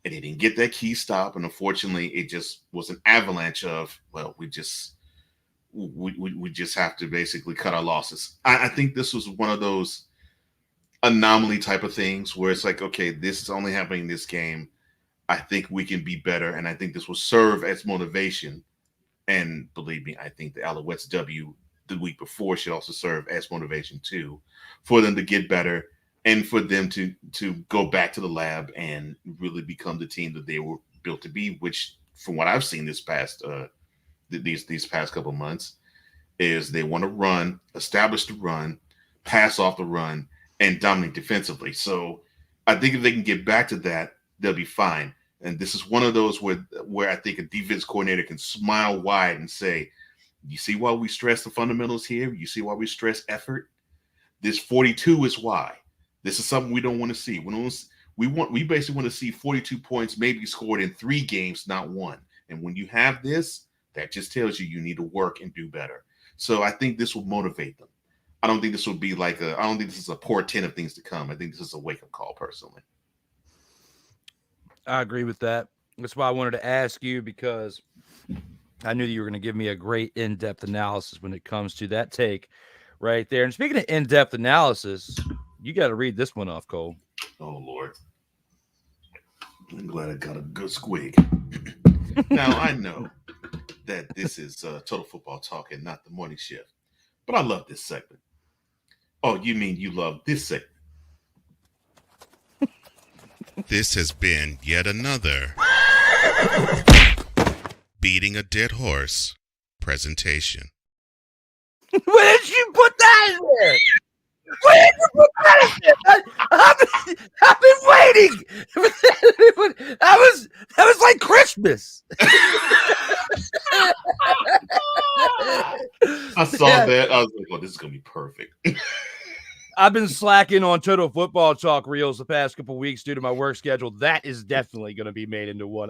And they didn't get that key stop, and unfortunately, it just was an avalanche of, well, we just have to basically cut our losses. I think this was one of those anomaly type of things where it's like, okay, this is only happening in this game. I think we can be better, and I think this will serve as motivation. And believe me, I think the Alouettes W the week before should also serve as motivation too, for them to get better and for them to go back to the lab and really become the team that they were built to be, which from what I've seen these past couple months is they want to run, establish the run, pass off the run, and dominate defensively. So I think if they can get back to that, they'll be fine. And this is one of those where I think a defense coordinator can smile wide and say, you see why we stress the fundamentals here? You see why we stress effort? This 42 is why. This is something we don't want to see. We basically want to see 42 points maybe scored in 3 games, not 1. And when you have this, that just tells you need to work and do better. So I think this will motivate them. I don't think this will be I don't think this is a portent of things to come. I think this is a wake-up call personally. I agree with that. That's why I wanted to ask you, because I knew that you were going to give me a great in-depth analysis when it comes to that take right there. And speaking of in-depth analysis, you got to read this one off, Cole. Oh, Lord. I'm glad I got a good squig. Now, I know that this is Total Football Talk and not the morning shift, but I love this segment. Oh, you mean you love this segment? This has been yet another Beating a Dead Horse presentation. Where did you put that in there? Where did you put that in there? I've been waiting. That was like Christmas. I saw that. I was like, "Oh, this is gonna be perfect." I've been slacking on Total Football Talk reels the past couple weeks due to my work schedule. That is definitely going to be made into one.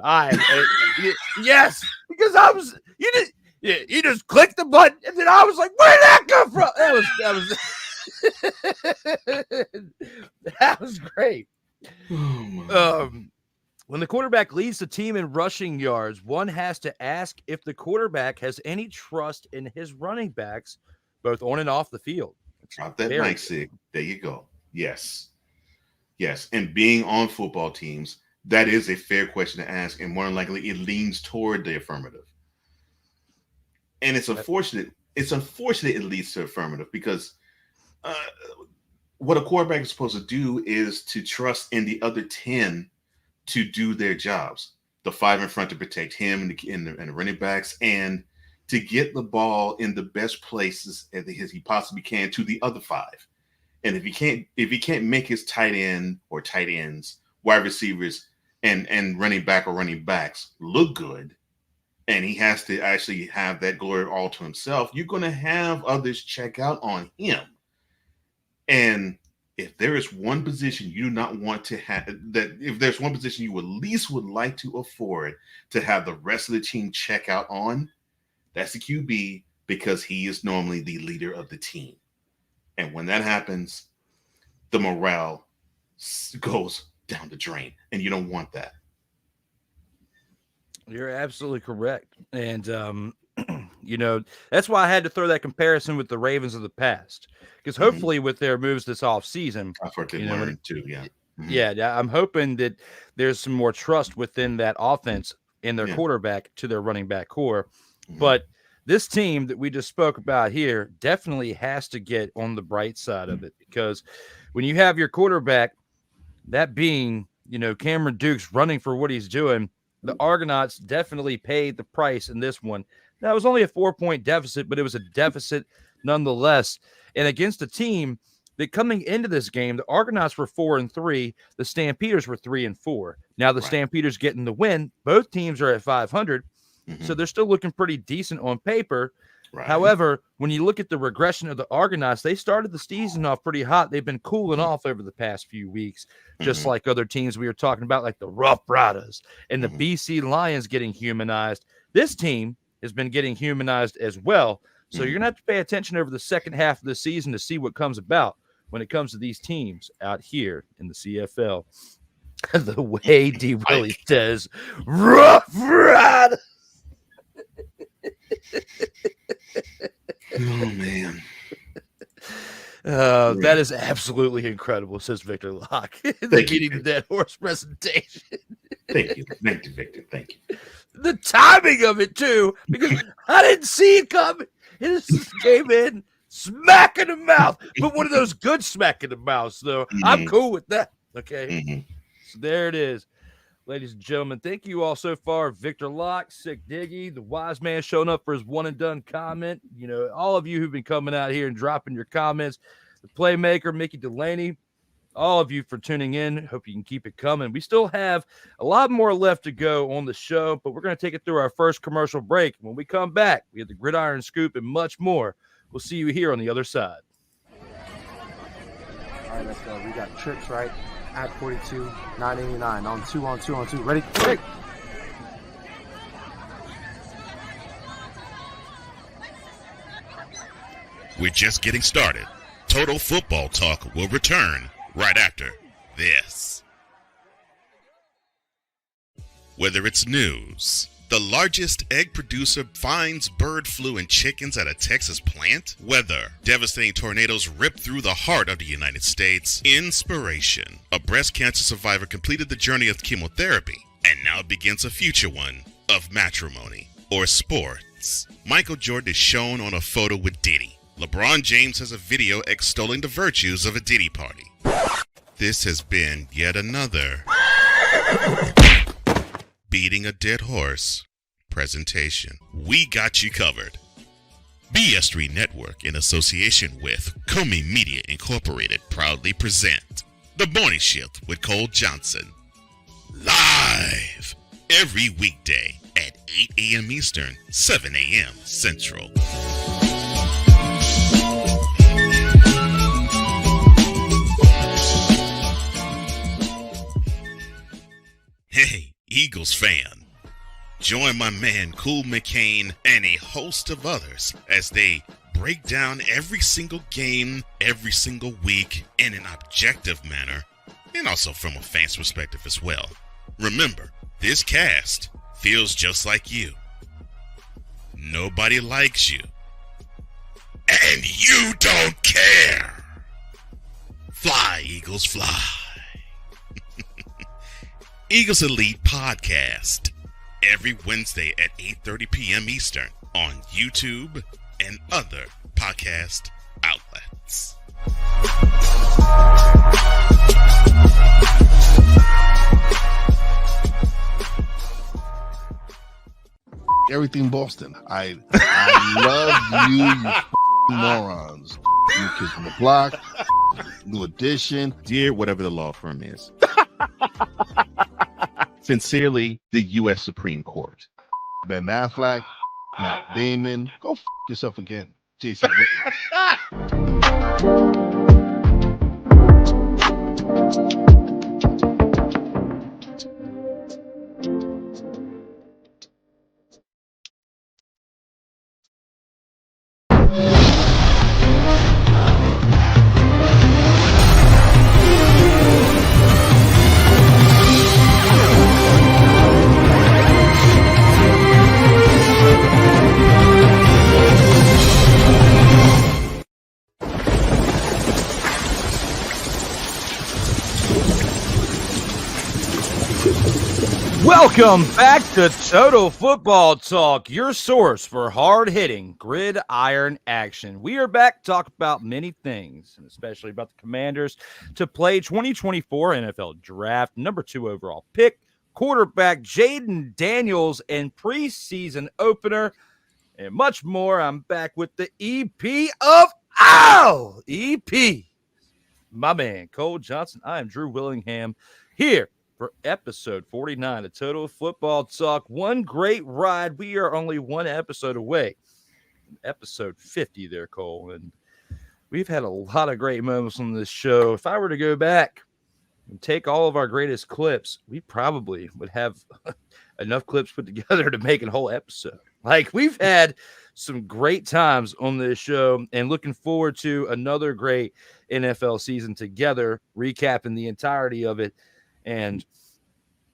Yes, because you just clicked the button, and then I was like, "Where did that come from?" That was great. When the quarterback leads the team in rushing yards, one has to ask if the quarterback has any trust in his running backs, both on and off the field. Drop that mic, Sig. There you go. Yes. And being on football teams, that is a fair question to ask, and more than likely it leans toward the affirmative. And it's unfortunate. It's unfortunate it leads to affirmative because what a quarterback is supposed to do is to trust in the other 10 to do their jobs. The 5 in front to protect him and the running backs, and to get the ball in the best places as he possibly can to the other 5. And if he can't make his tight end or tight ends, wide receivers, and running back or running backs look good, and he has to actually have that glory all to himself, you're going to have others check out on him. And if there is one position you do not want to have, that if there's one position you at least would like to afford to have the rest of the team check out on, that's the QB, because he is normally the leader of the team. And when that happens, the morale goes down the drain, and you don't want that. You're absolutely correct. And, that's why I had to throw that comparison with the Ravens of the past, because hopefully with their moves this offseason, I've heard they learned too, yeah. Mm-hmm. Yeah, I'm hoping that there's some more trust within that offense in their quarterback to their running back core. But this team that we just spoke about here definitely has to get on the bright side of it, because when you have your quarterback, that being, Cameron Dukes, running for what he's doing, the Argonauts definitely paid the price in this one. Now, it was only a 4-point deficit, but it was a deficit nonetheless. And against a team that coming into this game, the Argonauts were 4-3, the Stampeders were 3-4. Now the Stampeders getting the win. Both teams are at 500. So they're still looking pretty decent on paper. Right. However, when you look at the regression of the Argonauts, they started the season off pretty hot. They've been cooling off over the past few weeks, just like other teams we were talking about, like the Roughriders and the BC Lions getting humanized. This team has been getting humanized as well. So you're going to have to pay attention over the second half of the season to see what comes about when it comes to these teams out here in the CFL. The way D. Willie says, Roughriders. Oh man, that is absolutely incredible, says Victor Locke. The Beating the Dead Horse presentation. Thank you, Victor. Thank you. The timing of it too, because I didn't see it coming. It just came in smack in the mouth, but one of those good smack in the mouth. So I'm cool with that. Okay, so there it is. Ladies and gentlemen, thank you all so far. Victor Locke, Sick Diggy, the wise man showing up for his one and done comment. All of you who've been coming out here and dropping your comments, the playmaker, Mickey Delaney, all of you for tuning in. Hope you can keep it coming. We still have a lot more left to go on the show, but we're going to take it through our first commercial break. When we come back, we have the Gridiron Scoop and much more. We'll see you here on the other side. All right, let's go. We got trips, right? At 42, 989 on 2. Ready? Quick! We're just getting started. Total Football Talk will return right after this. Whether it's news, The largest egg producer finds bird flu in chickens at a Texas plant. Weather. Devastating tornadoes rip through the heart of the United States. Inspiration. A breast cancer survivor completed the journey of chemotherapy and now begins a future one of matrimony or sports. Michael Jordan is shown on a photo with Diddy. LeBron James has a video extolling the virtues of a Diddy party. This has been yet another Beating a Dead Horse presentation. We got you covered. BS3 Network, in association with Comey Media Incorporated, proudly present The Morning Shift with Cole Johnson. Live every weekday at 8 a.m. Eastern, 7 a.m. Central. Hey, Eagles fan. Join my man Cool McCain and a host of others as they break down every single game, every single week in an objective manner, and also from a fan's perspective as well. Remember, this cast feels just like you. Nobody likes you. And you don't care. Fly, Eagles, fly. Eagles Elite Podcast. Every Wednesday at 8:30 p.m. Eastern on YouTube and other podcast outlets. Everything Boston. I love you, you morons. New Kids on the Block, New Edition. Dear whatever the law firm is. Sincerely, the U.S. Supreme Court. Ben Affleck, Matt Damon. Go yourself again, Jason. Welcome back to Total Football Talk, your source for hard-hitting gridiron action. We are back to talk about many things, and especially about the Commanders to play 2024 NFL Draft, number 2 overall pick, quarterback Jayden Daniels, and preseason opener, and much more. I'm back with the EP of EP, my man, Cole Johnson. I am Drew Willingham here for episode 49 of Total Football Talk. One great ride. We are only one episode away from episode 50 there, Cole. And we've had a lot of great moments on this show. If I were to go back and take all of our greatest clips, we probably would have enough clips put together to make a whole episode. Like, we've had some great times on this show and looking forward to another great NFL season together, recapping the entirety of it. And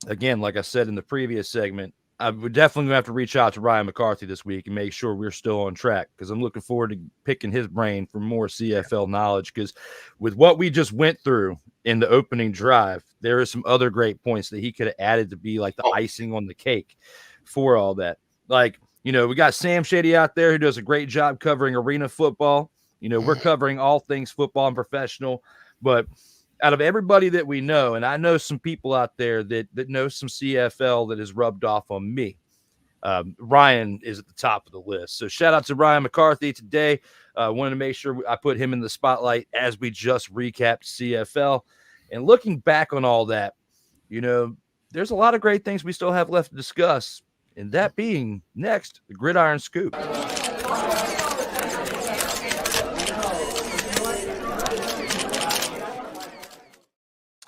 again, like I said in the previous segment, I would definitely have to reach out to Ryan McCarthy this week and make sure we're still on track, because I'm looking forward to picking his brain for more CFL knowledge, because with what we just went through in the opening drive, there are some other great points that he could have added to be like the icing on the cake for all that. Like, you know, we got Sam Shady out there who does a great job covering arena football. You know, we're covering all things football and professional, but out of everybody that we know, and I know some people out there that know some CFL that has rubbed off on me, Ryan is at the top of the list. So shout out to Ryan McCarthy today. Wanted to make sure I put him in the spotlight as we just recapped CFL. And looking back on all that, you know, there's a lot of great things we still have left to discuss, and that being next, the Gridiron Scoop.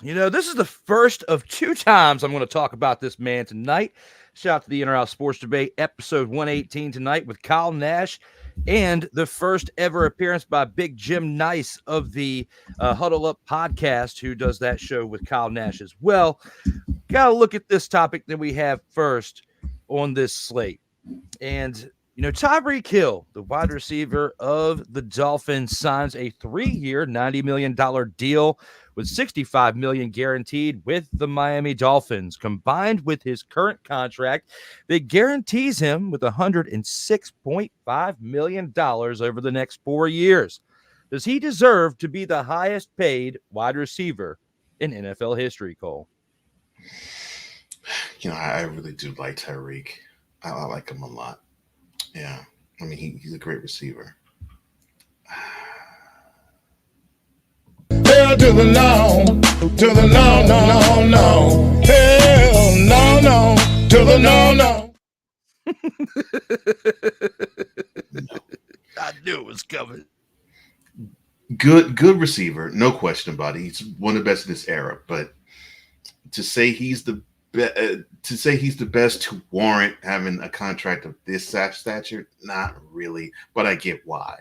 You know, this is the first of 2 times I'm going to talk about this man tonight. Shout out to the In or Out Sports Debate, episode 118 tonight with Kyle Nash, and the first ever appearance by Big Jim Nice of the Huddle Up podcast, who does that show with Kyle Nash as well. Got to look at this topic that we have first. on this slate. And, Tyreek Hill, the wide receiver of the Dolphins, signs a 3-year, $90 million deal with $65 million guaranteed with the Miami Dolphins, combined with his current contract that guarantees him with $106.5 million over the next 4 years. Does he deserve to be the highest paid wide receiver in NFL history, Cole? I really do like Tyreek. I like him a lot. Yeah. I mean, he's a great receiver. Hell to the no, to the no, no, no, no. Hell no, no, to the no, no. I knew it was coming. Good receiver, no question about it. He's one of the best in this era. But to say he's the best to warrant having a contract of this stature, not really. But I get why.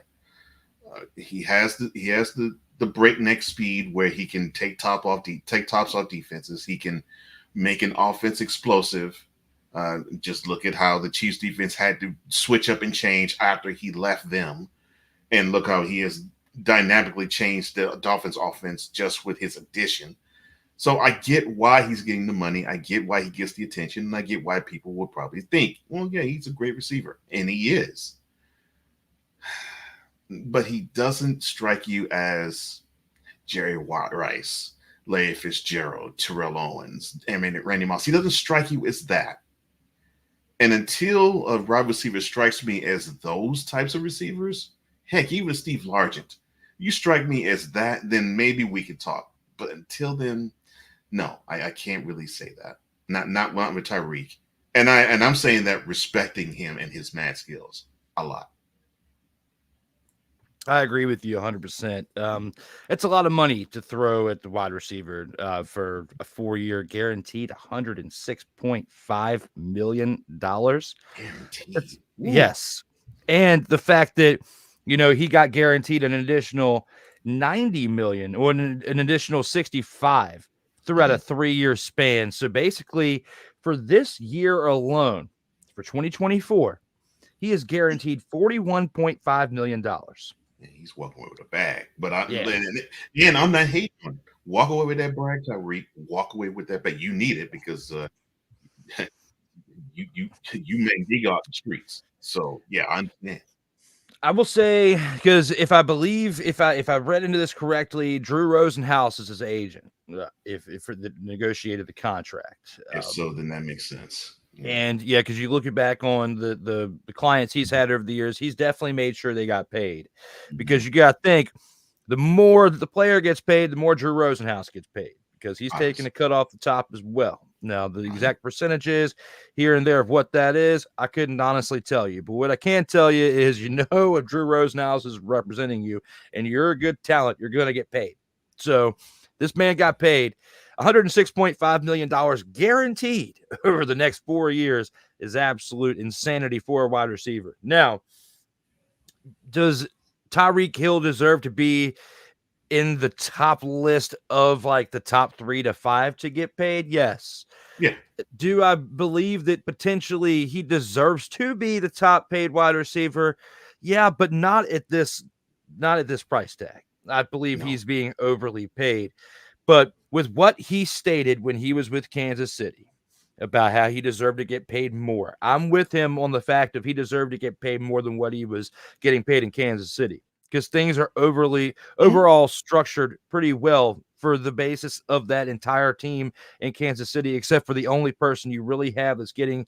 He has the breakneck speed where he can take tops off defenses. He can make an offense explosive. Just look at how the Chiefs defense had to switch up and change after he left them, and look how he has dynamically changed the Dolphins offense just with his addition. So I get why he's getting the money. I get why he gets the attention, and I get why people will probably think, well, yeah, he's a great receiver, and he is. But he doesn't strike you as Jerry Rice, Larry Fitzgerald, Terrell Owens, Randy Moss. He doesn't strike you as that. And until a wide receiver strikes me as those types of receivers, heck, even Steve Largent, you strike me as that, then maybe we could talk. But until then, no, I can't really say that. Not with Tyreek. And I'm saying that respecting him and his mad skills a lot. I agree with you 100%. It's a lot of money to throw at the wide receiver for a 4-year guaranteed $106.5 million. Guaranteed. Yes. And the fact that, he got guaranteed an additional $90 million or an additional $65 throughout a 3-year span. So basically for this year alone, for 2024, he is guaranteed $41.5 million. He's walking away with a bag, but and I'm not hating on him. Walk away with that bag, Tyreek. Walk away with that bag. You need it because you may dig out the streets. So yeah, I understand. I will say, because if I read into this correctly, Drew Rosenhaus is his agent. If negotiated the contract, So then that makes sense. And yeah, because you look back on the clients he's had over the years, he's definitely made sure they got paid. Because you got to think, the more the player gets paid, the more Drew Rosenhaus gets paid, because he's taking a cut off the top as well. Now, the exact percentages here and there of what that is, I couldn't honestly tell you. But what I can tell you is, if Drew Rosenhaus is representing you and you're a good talent, you're going to get paid. So this man got paid $106.5 million guaranteed over the next 4 years. Is absolute insanity for a wide receiver. Now, does Tyreek Hill deserve to be in the top list of like the top 3 to 5 to get paid? Yes. Yeah. Do I believe that potentially he deserves to be the top paid wide receiver? Yeah, but not at this price tag. I believe he's being overly paid. But with what he stated when he was with Kansas City about how he deserved to get paid more, I'm with him on the fact of he deserved to get paid more than what he was getting paid in Kansas City, because things are overall structured pretty well for the basis of that entire team in Kansas City, except for the only person you really have that's getting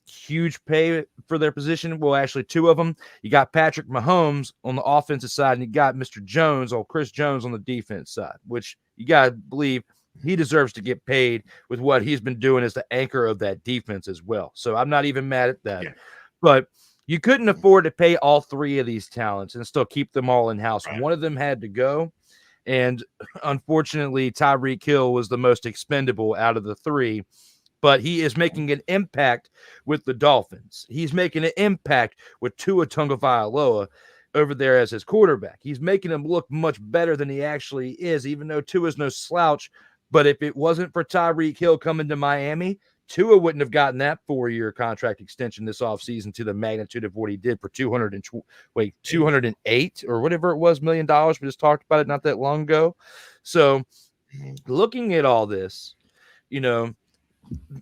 huge pay for their position. Well, actually 2 of them. You got Patrick Mahomes on the offensive side, and you got Mr. Jones, or Chris Jones, on the defense side, which you got to believe he deserves to get paid with what he's been doing as the anchor of that defense as well. So I'm not even mad at that. Yeah. But you couldn't afford to pay all 3 of these talents and still keep them all in-house. Right. One of them had to go. And unfortunately, Tyreek Hill was the most expendable out of the 3. But he is making an impact with the Dolphins. He's making an impact with Tua Tagovailoa over there as his quarterback. He's making him look much better than he actually is, even though Tua's no slouch. But if it wasn't for Tyreek Hill coming to Miami, Tua wouldn't have gotten that 4-year contract extension this offseason to the magnitude of what he did for 208 or whatever it was $1 million. We just talked about it not that long ago. So looking at all this, you know,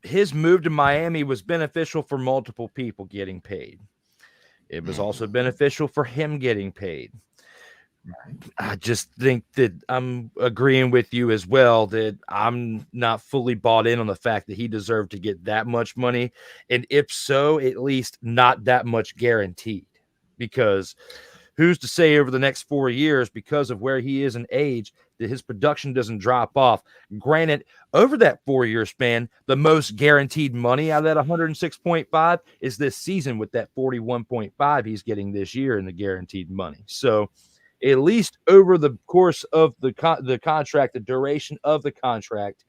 his move to Miami was beneficial for multiple people getting paid. It was also beneficial for him getting paid. I just think that I'm agreeing with you as well that I'm not fully bought in on the fact that he deserved to get that much money. And if so, at least not that much guaranteed, because who's to say over the next 4 years, because of where he is in age, that his production doesn't drop off. Granted, over that 4-year span, the most guaranteed money out of that 106.5 is this season with that 41.5 he's getting this year in the guaranteed money. So at least over the course of the contract, the duration of the contract,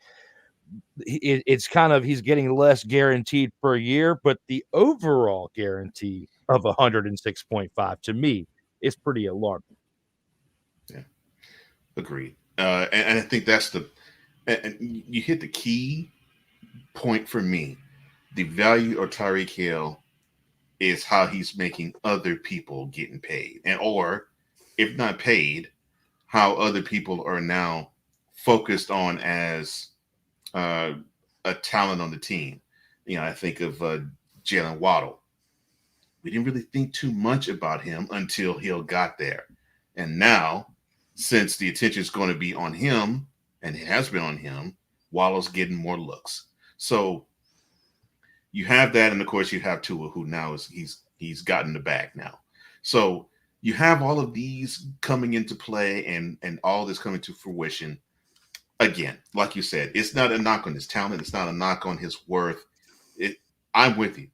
it's kind of he's getting less guaranteed per year, but the overall guarantee of 106.5 to me is pretty alarming. Yeah, agreed. And I think that's and you hit the key point for me. The value of Tyreek Hill is how he's making other people getting paid, or if not paid, how other people are now focused on as a talent on the team. You know, I think of Jalen Waddle. We didn't really think too much about him until Hill got there. And now, since the attention is going to be on him, and it has been on him, Waddle's getting more looks. So you have that, and of course you have Tua, who now he's gotten the bag now. So you have all of these coming into play and all this coming to fruition. Again, like you said, it's not a knock on his talent. It's not a knock on his worth. I'm with you.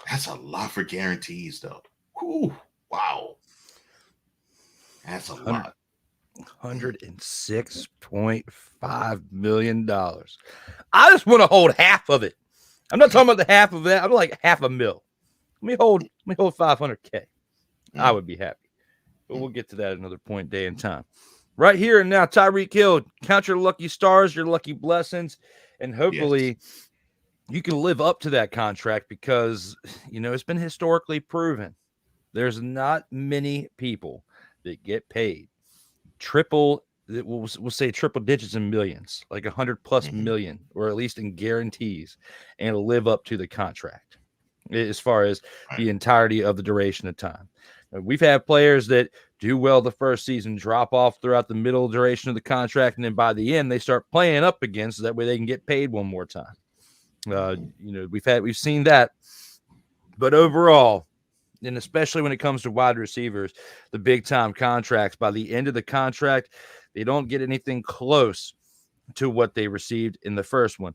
That's a lot for guarantees, though. Whew, wow. That's a lot. $106.5 million. I just want to hold half of it. I'm not talking about the half of that. I'm like $500,000. Let me hold $500K. I would be happy. But we'll get to that at another point, day and time. Right here and now, Tyreek Hill, count your lucky stars, your lucky blessings, and hopefully you can live up to that contract because, you know, it's been historically proven. There's not many people that get paid we'll say triple digits in millions, like 100+ million, or at least in guarantees, and live up to the contract as far as the entirety of the duration of time. We've had players that do well the first season, drop off throughout the middle duration of the contract, and then by the end they start playing up again so that way they can get paid one more time. You know, we've seen that, but overall, and especially when it comes to wide receivers, the big time contracts, by the end of the contract, they don't get anything close to what they received in the first one.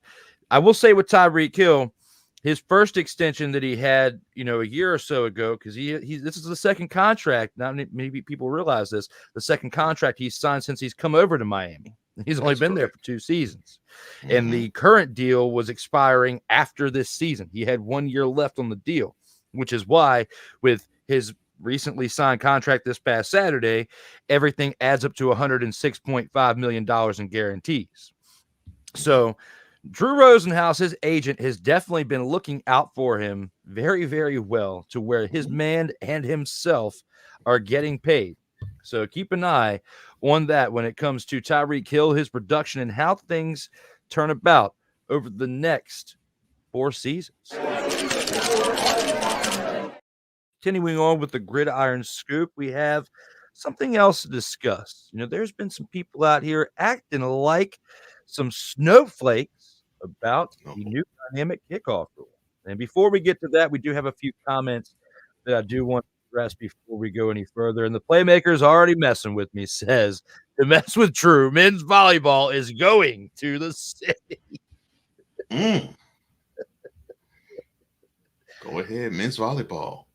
I will say with Tyreek Hill, his first extension that he had, you know, a year or so ago, because this is the second contract. Not maybe people realize this, the second contract he's signed since he's come over to Miami. He's only been there for 2 seasons. And the current deal was expiring after this season. He had 1 year left on the deal, which is why with his recently signed contract this past Saturday, everything adds up to $106.5 million in guarantees. So Drew Rosenhaus, his agent, has definitely been looking out for him very, very well to where his man and himself are getting paid. So keep an eye on that when it comes to Tyreek Hill, his production, and how things turn about over the next 4 seasons. Continuing on with the Gridiron Scoop, we have something else to discuss. You know, there's been some people out here acting like some snowflakes about the new dynamic kickoff rule. And before we get to that, we do have a few comments that I do want to address before we go any further. And the Playmaker's already messing with me, says, to mess with Drew, men's volleyball is going to the city. Go ahead, men's volleyball.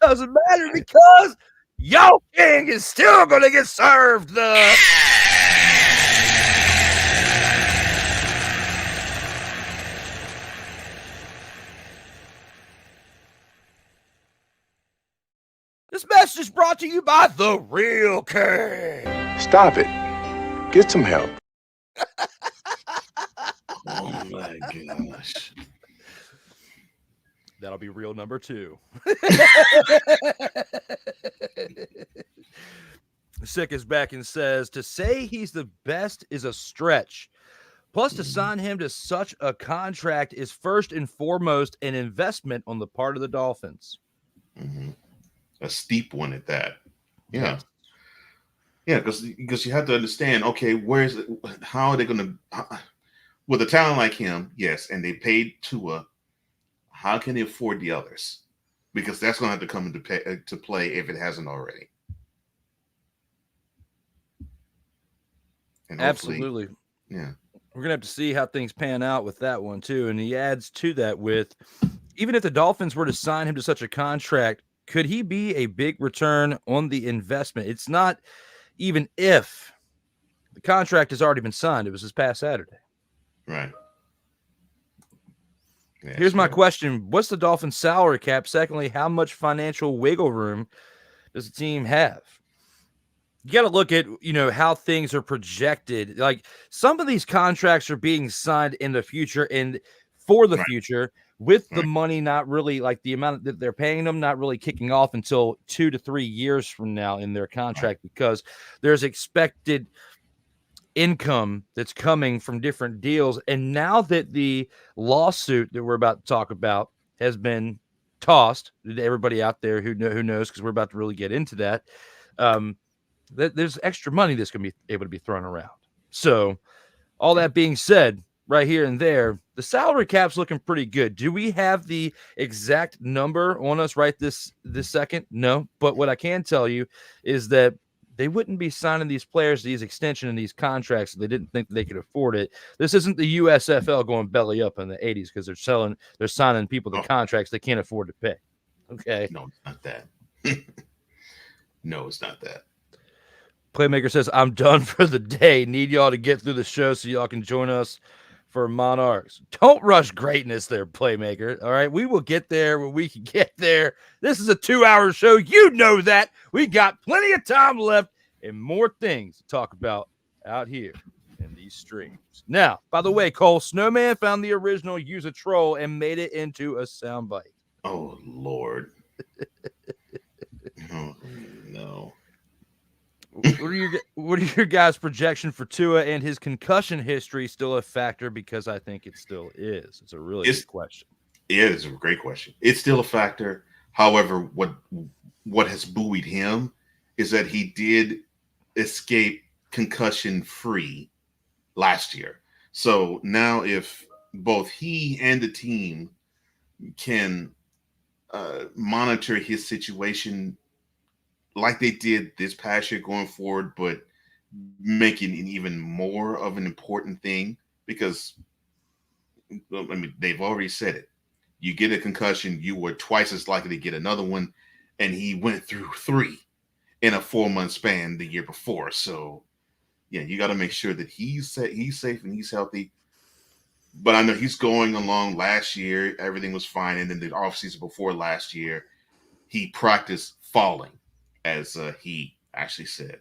Doesn't matter because Yo King is still going to get served the... This message is brought to you by The Real King. Stop it. Get some help. my gosh. That'll be real number 2. Sick is back and says, to say he's the best is a stretch. Plus, to sign him to such a contract is first and foremost an investment on the part of the Dolphins. Mm-hmm. A steep one at that. Yeah. Yeah, because you have to understand, okay, how are they going to, with a talent like him, yes, and they paid Tua, how can they afford the others? Because that's going to have to come into play if it hasn't already. And absolutely. Yeah. We're going to have to see how things pan out with that one, too. And he adds to that with, even if the Dolphins were to sign him to such a contract, could he be a big return on the investment? It's not even if the contract has already been signed. It was this past Saturday. Right. Yeah, here's my question. What's the Dolphins salary cap? Secondly, how much financial wiggle room does the team have? You got to look at, how things are projected. Like, some of these contracts are being signed in the future and for the future, with the money not really, like the amount that they're paying them, not really kicking off until 2 to 3 years from now in their contract, because there's expected income that's coming from different deals. And now that the lawsuit that we're about to talk about has been tossed to everybody out there who knows, because we're about to really get into that, there's extra money that's going to be able to be thrown around. So all that being said, right here and there, the salary cap's looking pretty good. Do we have the exact number on us right this second? No. But what I can tell you is that they wouldn't be signing these players, these extension and these contracts, if they didn't think they could afford it. This isn't the USFL going belly up in the 80s because they're signing people to contracts they can't afford to pay. Okay. No, it's not that. No, it's not that. Playmaker says, I'm done for the day. Need y'all to get through the show so y'all can join us for Monarchs. Don't rush greatness there, Playmaker. All right, we will get there when we can get there. This is a 2-hour show. You know that. We got plenty of time left and more things to talk about out here in these streams. Now, by the way, Cole, Snowman found the original Use a Troll and made it into a soundbite. Oh, Lord. Oh, no. What are your guys' projection for Tua, and his concussion history still a factor? Because I think it still is. It's a really good question. It is a great question. It's still a factor. However, what has buoyed him is that he did escape concussion free last year. So now if both he and the team can monitor his situation like they did this past year going forward, but making it even more of an important thing, because they've already said it. You get a concussion, you were twice as likely to get another one, and he went through 3 in a 4-month span the year before. So, yeah, you got to make sure that he's safe and he's healthy. But I know he's going along. Last year, everything was fine, and then the offseason before last year, he practiced falling. As he actually said,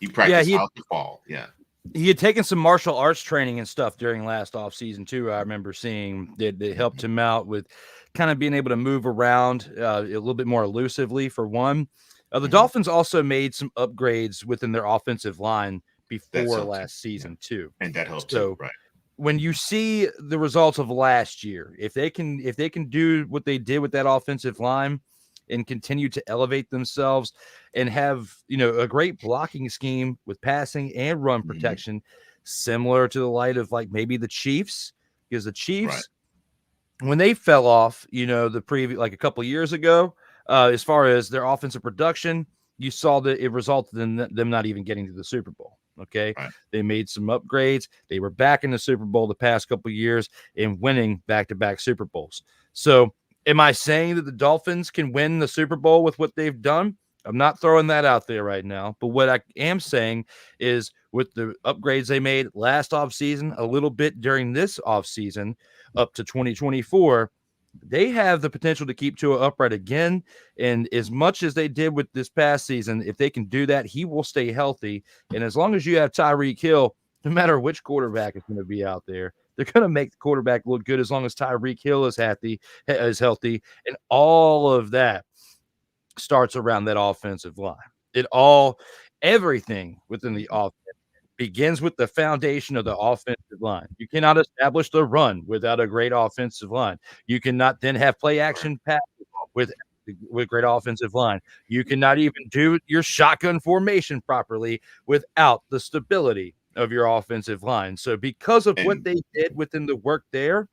he practiced how to fall. Yeah, he had taken some martial arts training and stuff during last offseason too. I remember seeing that helped him out with kind of being able to move around a little bit more elusively. For one, the Dolphins also made some upgrades within their offensive line before last season too, and that helped too. Right. When you see the results of last year, if they can do what they did with that offensive line and continue to elevate themselves and have, a great blocking scheme with passing and run protection, similar to the light of like maybe the Chiefs, because the Chiefs, when they fell off, the previous, like a couple of years ago, as far as their offensive production, you saw that it resulted in them not even getting to the Super Bowl. Okay. Right. They made some upgrades. They were back in the Super Bowl the past couple of years and winning back-to-back Super Bowls. So, am I saying that the Dolphins can win the Super Bowl with what they've done? I'm not throwing that out there right now. But what I am saying is with the upgrades they made last offseason, a little bit during this offseason up to 2024, they have the potential to keep Tua upright again. And as much as they did with this past season, if they can do that, he will stay healthy. And as long as you have Tyreek Hill, no matter which quarterback is going to be out there, they're going to make the quarterback look good as long as Tyreek Hill is healthy, and all of that starts around that offensive line. Everything within the offense begins with the foundation of the offensive line. You cannot establish the run without a great offensive line. You cannot then have play action passes with great offensive line. You cannot even do your shotgun formation properly without the stability of your offensive line. So because of what they did within the work there,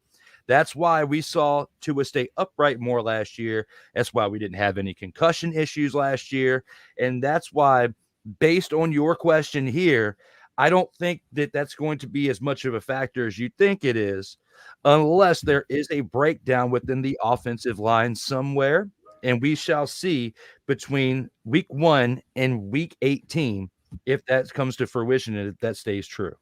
that's why we saw Tua stay upright more last year. That's why we didn't have any concussion issues last year. And that's why, based on your question here, I don't think that that's going to be as much of a factor as you think it is, unless there is a breakdown within the offensive line somewhere. And we shall see between week 1 and week 18 if that comes to fruition and if that stays true.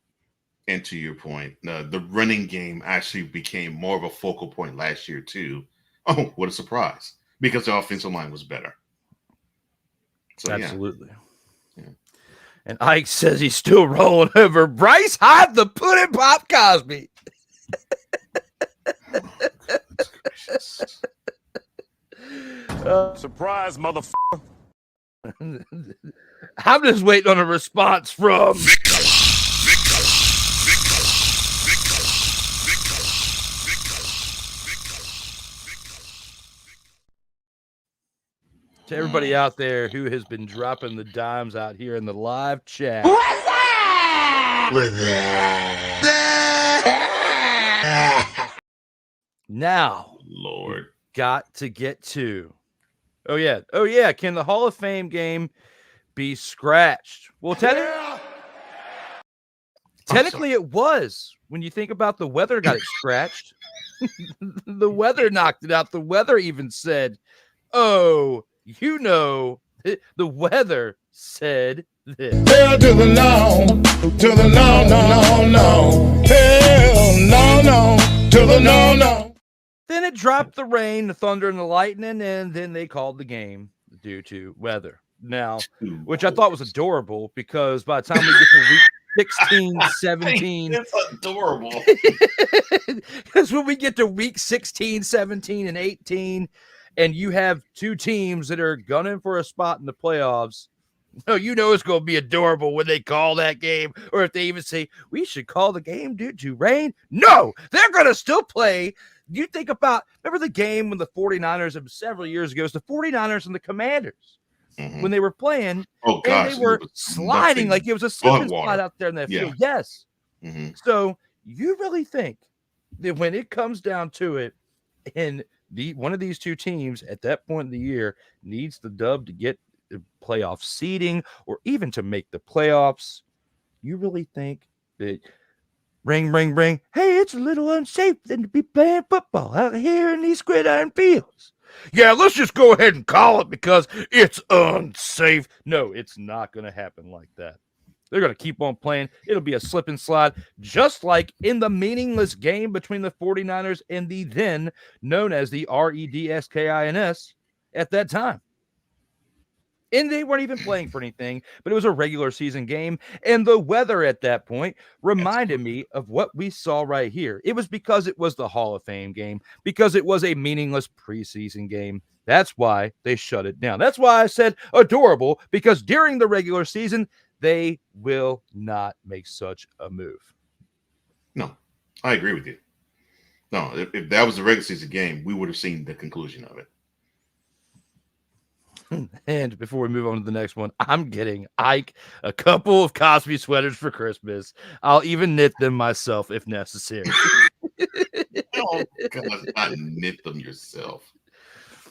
And to your point, the running game actually became more of a focal point last year too. Oh, what a surprise. Because the offensive line was better. So, absolutely. Yeah. And Ike says he's still rolling over Bryce Hyde, the pudding pop Cosby. Surprise, motherfucker. I'm just waiting on a response from to everybody out there who has been dropping the dimes out here in the live chat. Now, Lord, got to get to. Oh yeah. Can the Hall of Fame game be scratched? Well, technically it was. When you think about the weather got it scratched. The weather knocked it out. The weather even said, "Oh, you know, the weather said this." Hell to the no, to the no, no, no. Hell no, to the no. Then it dropped the rain, the thunder, and the lightning, and then they called the game due to weather. Now, which I thought was adorable because by the time we get to week 16, 17. It's adorable. Because when we get to week 16, 17, and 18, and you have two teams that are gunning for a spot in the playoffs, it's going to be adorable when they call that game, or if they even say, we should call the game due to rain. No, they're going to still play. You think about, remember the game when the 49ers, several years ago, it was the 49ers and the Commanders. Mm-hmm. When they were playing, and they were sliding like it was a slip and slide out there in that field. Yes. Mm-hmm. So you really think that when it comes down to it, and one of these two teams at that point in the year needs the dub to get the playoff seeding or even to make the playoffs, you really think that ring, hey, it's a little unsafe than to be playing football out here in these gridiron fields? Yeah, let's just go ahead and call it because it's unsafe. No, it's not going to happen like that. They're going to keep on playing. It'll be a slip and slide, just like in the meaningless game between the 49ers and the then known as the Redskins at that time. And they weren't even playing for anything, but it was a regular season game. And the weather at that point reminded me of what we saw right here. It was because it was the Hall of Fame game, because it was a meaningless preseason game. That's why they shut it down. That's why I said adorable, because during the regular season, they will not make such a move. No, I agree with you. No, if that was the regular season game, we would have seen the conclusion of it. And before we move on to the next one, I'm getting Ike a couple of Cosby sweaters for Christmas. I'll even knit them myself if necessary. Oh, gosh, not knit them yourself.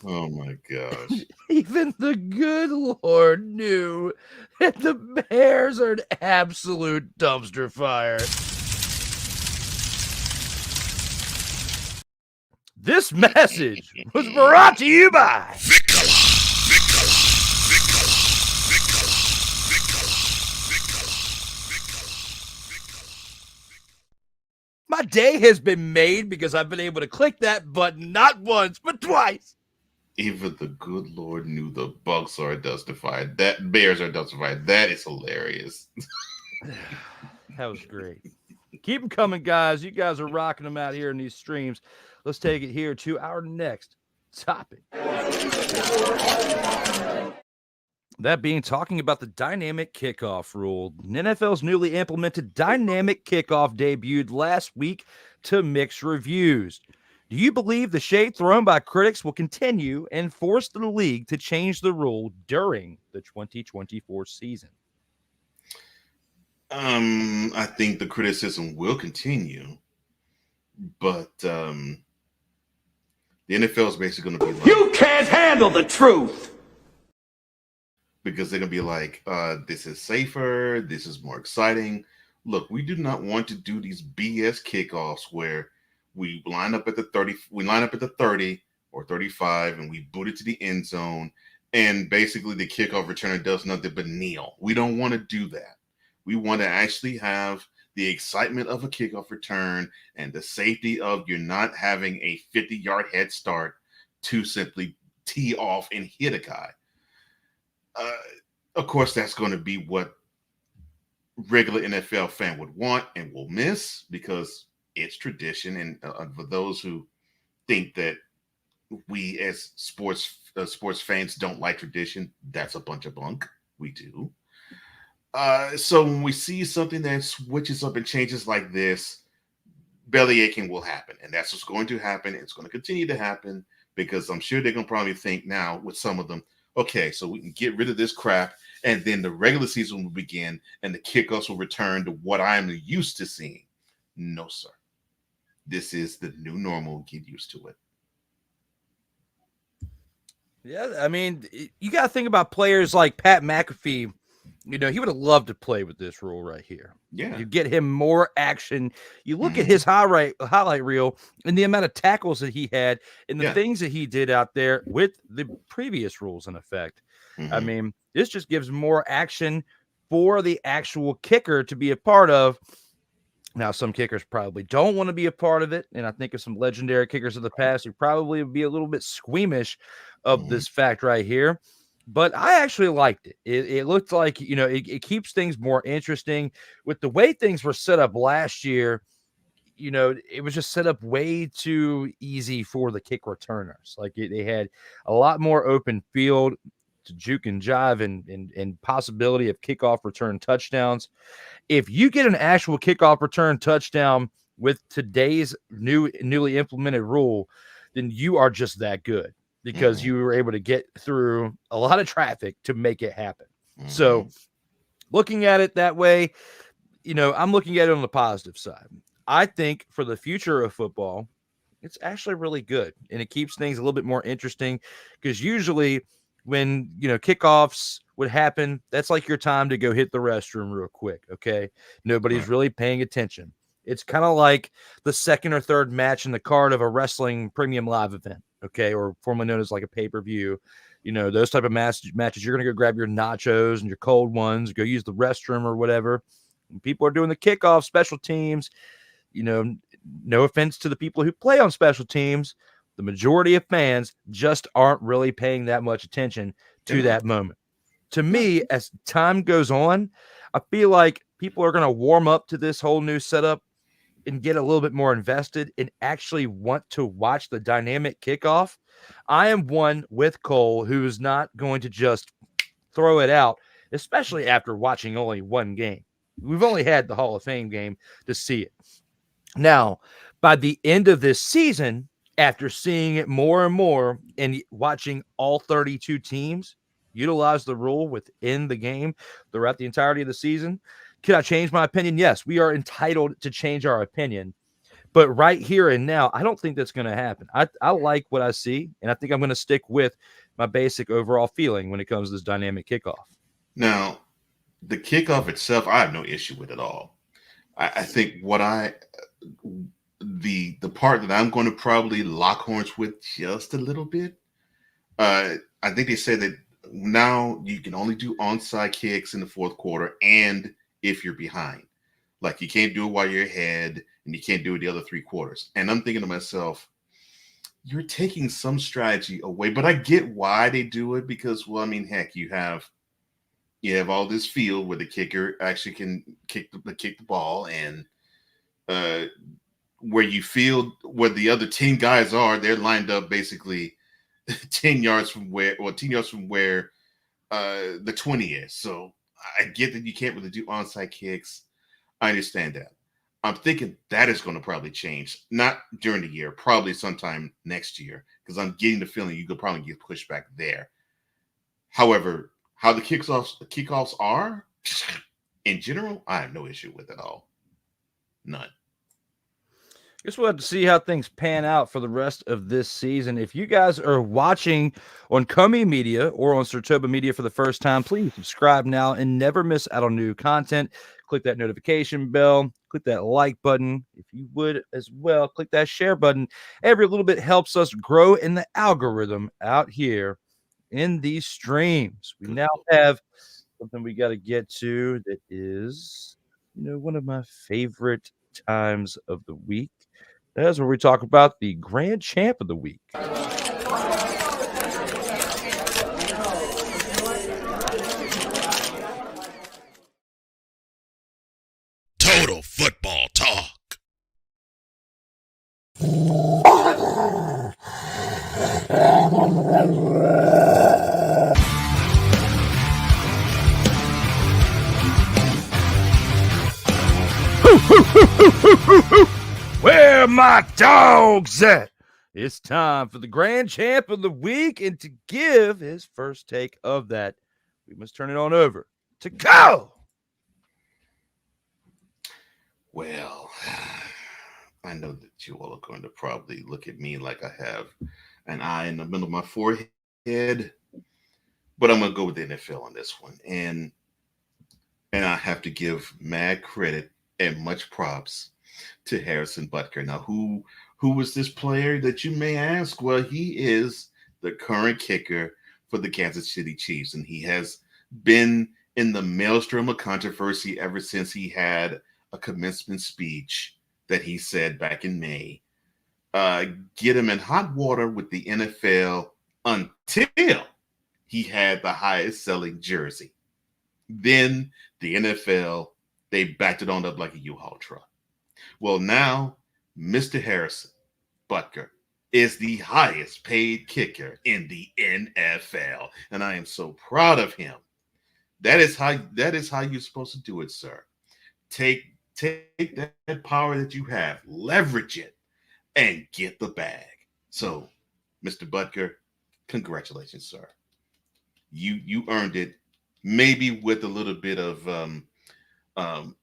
Oh, my gosh. Even the good Lord knew that the Bears are an absolute dumpster fire. This message was brought to you by My day has been made because I've been able to click that button not once, but twice. Even the good Lord knew the Bucks are justified. That Bears are justified. That is hilarious. That was great. Keep them coming, guys. You guys are rocking them out here in these streams. Let's take it here to our next topic. That being talking about the dynamic kickoff rule. NFL's newly implemented dynamic kickoff debuted last week to mixed reviews. Do you believe the shade thrown by critics will continue and force the league to change the rule during the 2024 season? I think the criticism will continue, but the NFL is basically going to be like, you can't handle the truth. Because they're going to be like, this is safer, this is more exciting. Look, we do not want to do these BS kickoffs where we line up at the 30 or 35 and we boot it to the end zone, and basically the kickoff returner does nothing but kneel. We don't want to do that. We want to actually have the excitement of a kickoff return and the safety of you're not having a 50-yard head start to simply tee off and hit a guy. Of course, that's going to be what regular NFL fan would want and will miss because it's tradition. And for those who think that we as sports fans don't like tradition, that's a bunch of bunk. We do. So when we see something that switches up and changes like this, belly aching will happen. And that's what's going to happen. It's going to continue to happen because I'm sure they're going to probably think now with some of them, okay, so we can get rid of this crap and then the regular season will begin and the kickoffs will return to what I'm used to seeing. No, sir. This is the new normal. Get used to it. Yeah, I mean, you got to think about players like Pat McAfee. You know, he would have loved to play with this rule right here. Yeah. You get him more action. You look at his highlight reel and the amount of tackles that he had and the things that he did out there with the previous rules in effect. I mean, this just gives more action for the actual kicker to be a part of. Now, some kickers probably don't want to be a part of it. And I think of some legendary kickers of the past who probably would be a little bit squeamish of this fact right here. But I actually liked it. It looked like, you know, it keeps things more interesting. With the way things were set up last year, you know, it was just set up way too easy for the kick returners. Like they had a lot more open field to juke and jive and possibility of kickoff return touchdowns. If you get an actual kickoff return touchdown with today's newly implemented rule, then you are just that good. Because you were able to get through a lot of traffic to make it happen. So looking at it that way, you know, I'm looking at it on the positive side. I think for the future of football, it's actually really good. And it keeps things a little bit more interesting because usually when, you know, kickoffs would happen, that's like your time to go hit the restroom real quick. Okay. Nobody's really paying attention. It's kind of like the second or third match in the card of a wrestling premium live event. Okay, or formerly known as like a pay-per-view, you know, those type of matches, you're going to go grab your nachos and your cold ones, go use the restroom or whatever. When people are doing the kickoff special teams, you know, no offense to the people who play on special teams, the majority of fans just aren't really paying that much attention to that moment. To me, as time goes on, I feel like people are going to warm up to this whole new setup and get a little bit more invested and actually want to watch the dynamic kickoff. I am one with Cole who is not going to just throw it out, especially after watching only one game. We've only had the Hall of Fame game to see it. Now, by the end of this season, after seeing it more and more and watching all 32 teams utilize the rule within the game throughout the entirety of the season, could I change my opinion? Yes, we are entitled to change our opinion. But right here and now, I don't think that's going to happen. I like what I see, and I think I'm going to stick with my basic overall feeling when it comes to this dynamic kickoff. Now, the kickoff itself, I have no issue with at all. I think the part that I'm going to probably lock horns with just a little bit, I think they said that now you can only do onside kicks in the fourth quarter and if you're behind. Like you can't do it while you're ahead and you can't do it the other three quarters. And I'm thinking to myself, you're taking some strategy away, but I get why they do it because, well, I mean, heck, you have You have all this field where the kicker actually can kick the ball, and where you feel where the other 10 guys are, they're lined up basically 10 yards from where the 20 is. So I get that you can't really do onside kicks. I understand that. I'm thinking that is going to probably change, not during the year, probably sometime next year, because I'm getting the feeling you could probably get pushback there. However, how the kickoffs are in general, I have no issue with it at all. None. Guess we'll have to see how things pan out for the rest of this season. If you guys are watching on Comey Media or on Sartoba Media for the first time, please subscribe now and never miss out on new content. Click that notification bell. Click that like button. If you would as well, click that share button. Every little bit helps us grow in the algorithm out here in these streams. We now have something we got to get to that is, one of my favorite times of the week. That's where we talk about the grand champ of the week. Total football talk. Where my dogs at? It's time for the grand champ of the week, and to give his first take of that, we must turn it on over to Go. Well, I know that you all are going to probably look at me like I have an eye in the middle of my forehead, but I'm going to go with the NFL on this one. And I have to give mad credit and much props to Harrison Butker. Now, who was this player that you may ask? Well, he is the current kicker for the Kansas City Chiefs, and he has been in the maelstrom of controversy ever since he had a commencement speech that he said back in May. Get him in hot water with the NFL until he had the highest selling jersey. Then the NFL, they backed it on up like a U-Haul truck. Well, now Mr. Harrison Butker is the highest paid kicker in the NFL, and I am so proud of him. That is how you're supposed to do it, sir. Take that power that you have, leverage it, and get the bag. So, Mr. Butker, congratulations, sir. You earned it, maybe with a little bit of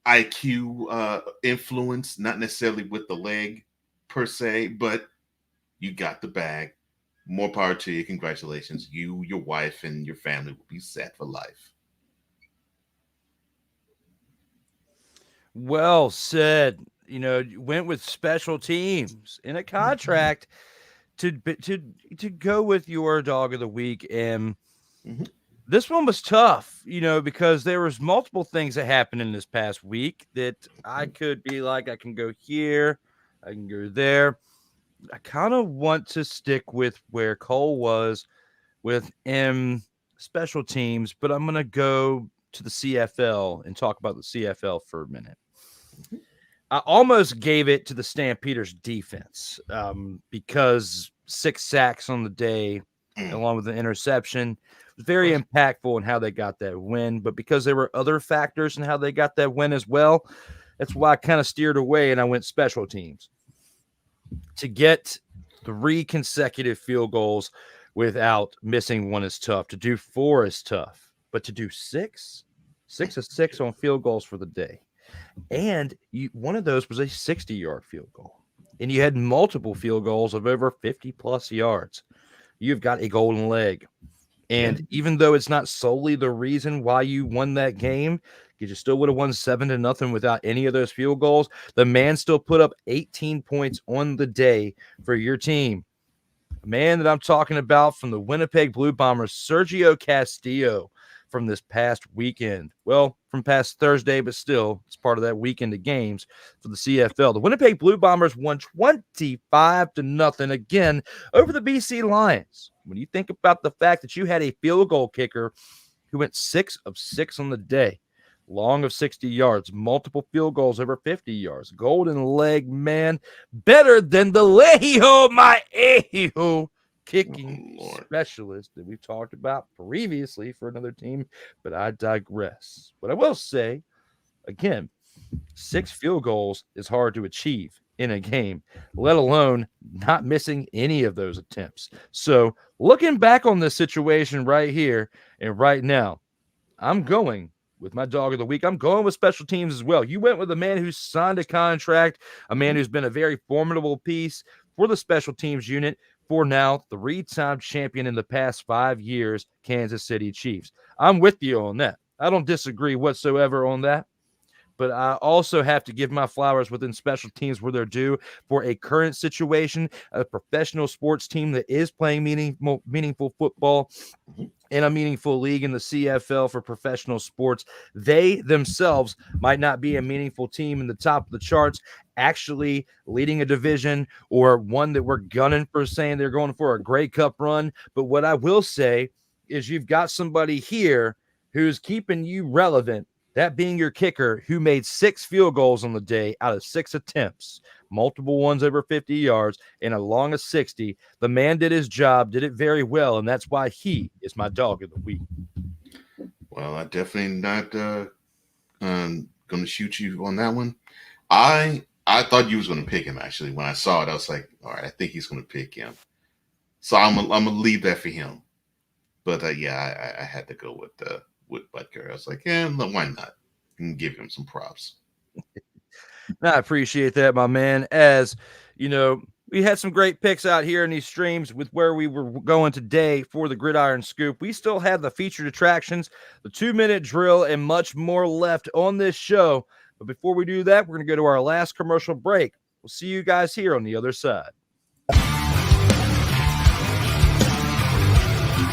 IQ influence, not necessarily with the leg per se, but you got the bag. More power to you. Congratulations. You, your wife, and your family will be set for life. Well said. You went with special teams in a contract to go with your dog of the week, and this one was tough, because there was multiple things that happened in this past week that I could be like, I can go here, I can go there. I kind of want to stick with where Cole was with special teams, but I'm going to go to the CFL and talk about the CFL for a minute. I almost gave it to the Stampeders defense because 6 sacks on the day, along with an interception, was very impactful in how they got that win. But because there were other factors in how they got that win as well, that's why I kind of steered away and I went special teams. To get 3 consecutive field goals without missing one is tough. To do 4 is tough. But to do 6 of 6 on field goals for the day. And one of those was a 60-yard field goal. And you had multiple field goals of over 50-plus yards. You've got a golden leg. And even though it's not solely the reason why you won that game, because you still would have won 7-0 without any of those field goals, the man still put up 18 points on the day for your team. The man that I'm talking about from the Winnipeg Blue Bombers, Sergio Castillo, from this past weekend. Well, from past Thursday, but still, it's part of that weekend of games for the CFL. The Winnipeg Blue Bombers won 25-0 again over the BC Lions. When you think about the fact that you had a field goal kicker who went 6 of 6 on the day, long of 60 yards, multiple field goals over 50 yards, golden leg man, better than the Lejo Maejo kicking specialist that we've talked about previously for another team, but I digress. What I will say, again, 6 field goals is hard to achieve in a game, let alone not missing any of those attempts. So looking back on this situation right here and right now, I'm going with my dog of the week. I'm going with special teams as well. You went with a man who's signed a contract, a man who's been a very formidable piece for the special teams unit for now 3-time champion in the past 5 years, Kansas City Chiefs. I'm with you on that. I don't disagree whatsoever on that. But I also have to give my flowers within special teams where they're due for a current situation, a professional sports team that is playing meaningful football in a meaningful league in the CFL for professional sports. They themselves might not be a meaningful team in the top of the charts, actually leading a division or one that we're gunning for, saying they're going for a Grey Cup run. But what I will say is you've got somebody here who's keeping you relevant, that being your kicker, who made 6 field goals on the day out of 6 attempts, multiple ones over 50 yards, and a long of 60. The man did his job, did it very well, and that's why he is my dog of the week. Well, I definitely not going to shoot you on that one. I thought you was going to pick him, actually. When I saw it, I was like, all right, I think he's going to pick him. So I'm going to leave that for him. But, yeah, I had to go with Butker. I was like, yeah, no, why not? And give him some props. I appreciate that, my man. As you know, we had some great picks out here in these streams with where we were going today for the Gridiron Scoop. We still have the featured attractions, the 2-minute drill, and much more left on this show. But before we do that, we're going to go to our last commercial break. We'll see you guys here on the other side.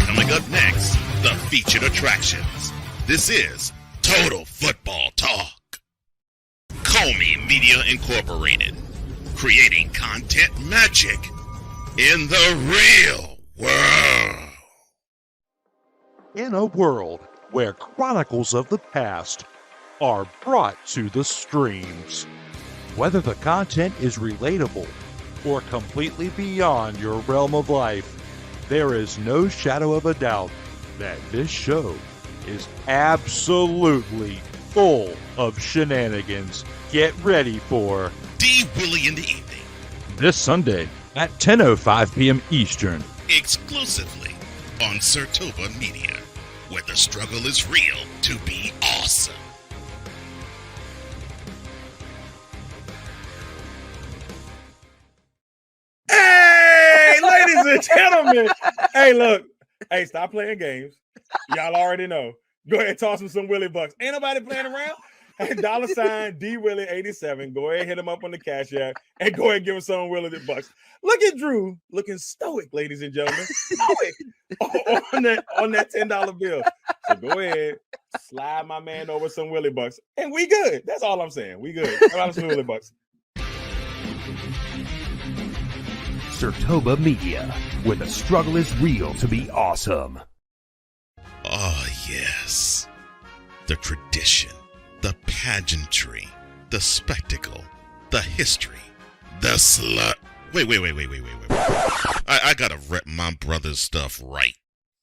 Coming up next, the featured attractions. This is Total Football Talk. Comey Media Incorporated, creating content magic in the real world. In a world where chronicles of the past are brought to the streams, whether the content is relatable or completely beyond your realm of life, there is no shadow of a doubt that this show is absolutely full of shenanigans. Get ready for D. Willie in the evening, this Sunday at 10:05 p.m. Eastern, exclusively on Sertoba Media, where the struggle is real to be awesome. Hey, ladies and gentlemen. Hey, look. Hey, stop playing games. Y'all already know. Go ahead and toss him some Willie bucks. Ain't nobody playing around. Hey, $ D Willie 87. Go ahead and hit him up on the Cash App and go ahead and give him some Willie the bucks. Look at Drew looking stoic, ladies and gentlemen. Stoic on that $10 bill. So go ahead, slide my man over some Willie bucks, and we good. That's all I'm saying. We good. Some Willie bucks. Sertoba Media, where the struggle is real to be awesome. Oh, yes. The tradition, the pageantry, the spectacle, the history, the slut. Wait. I gotta rep my brother's stuff right.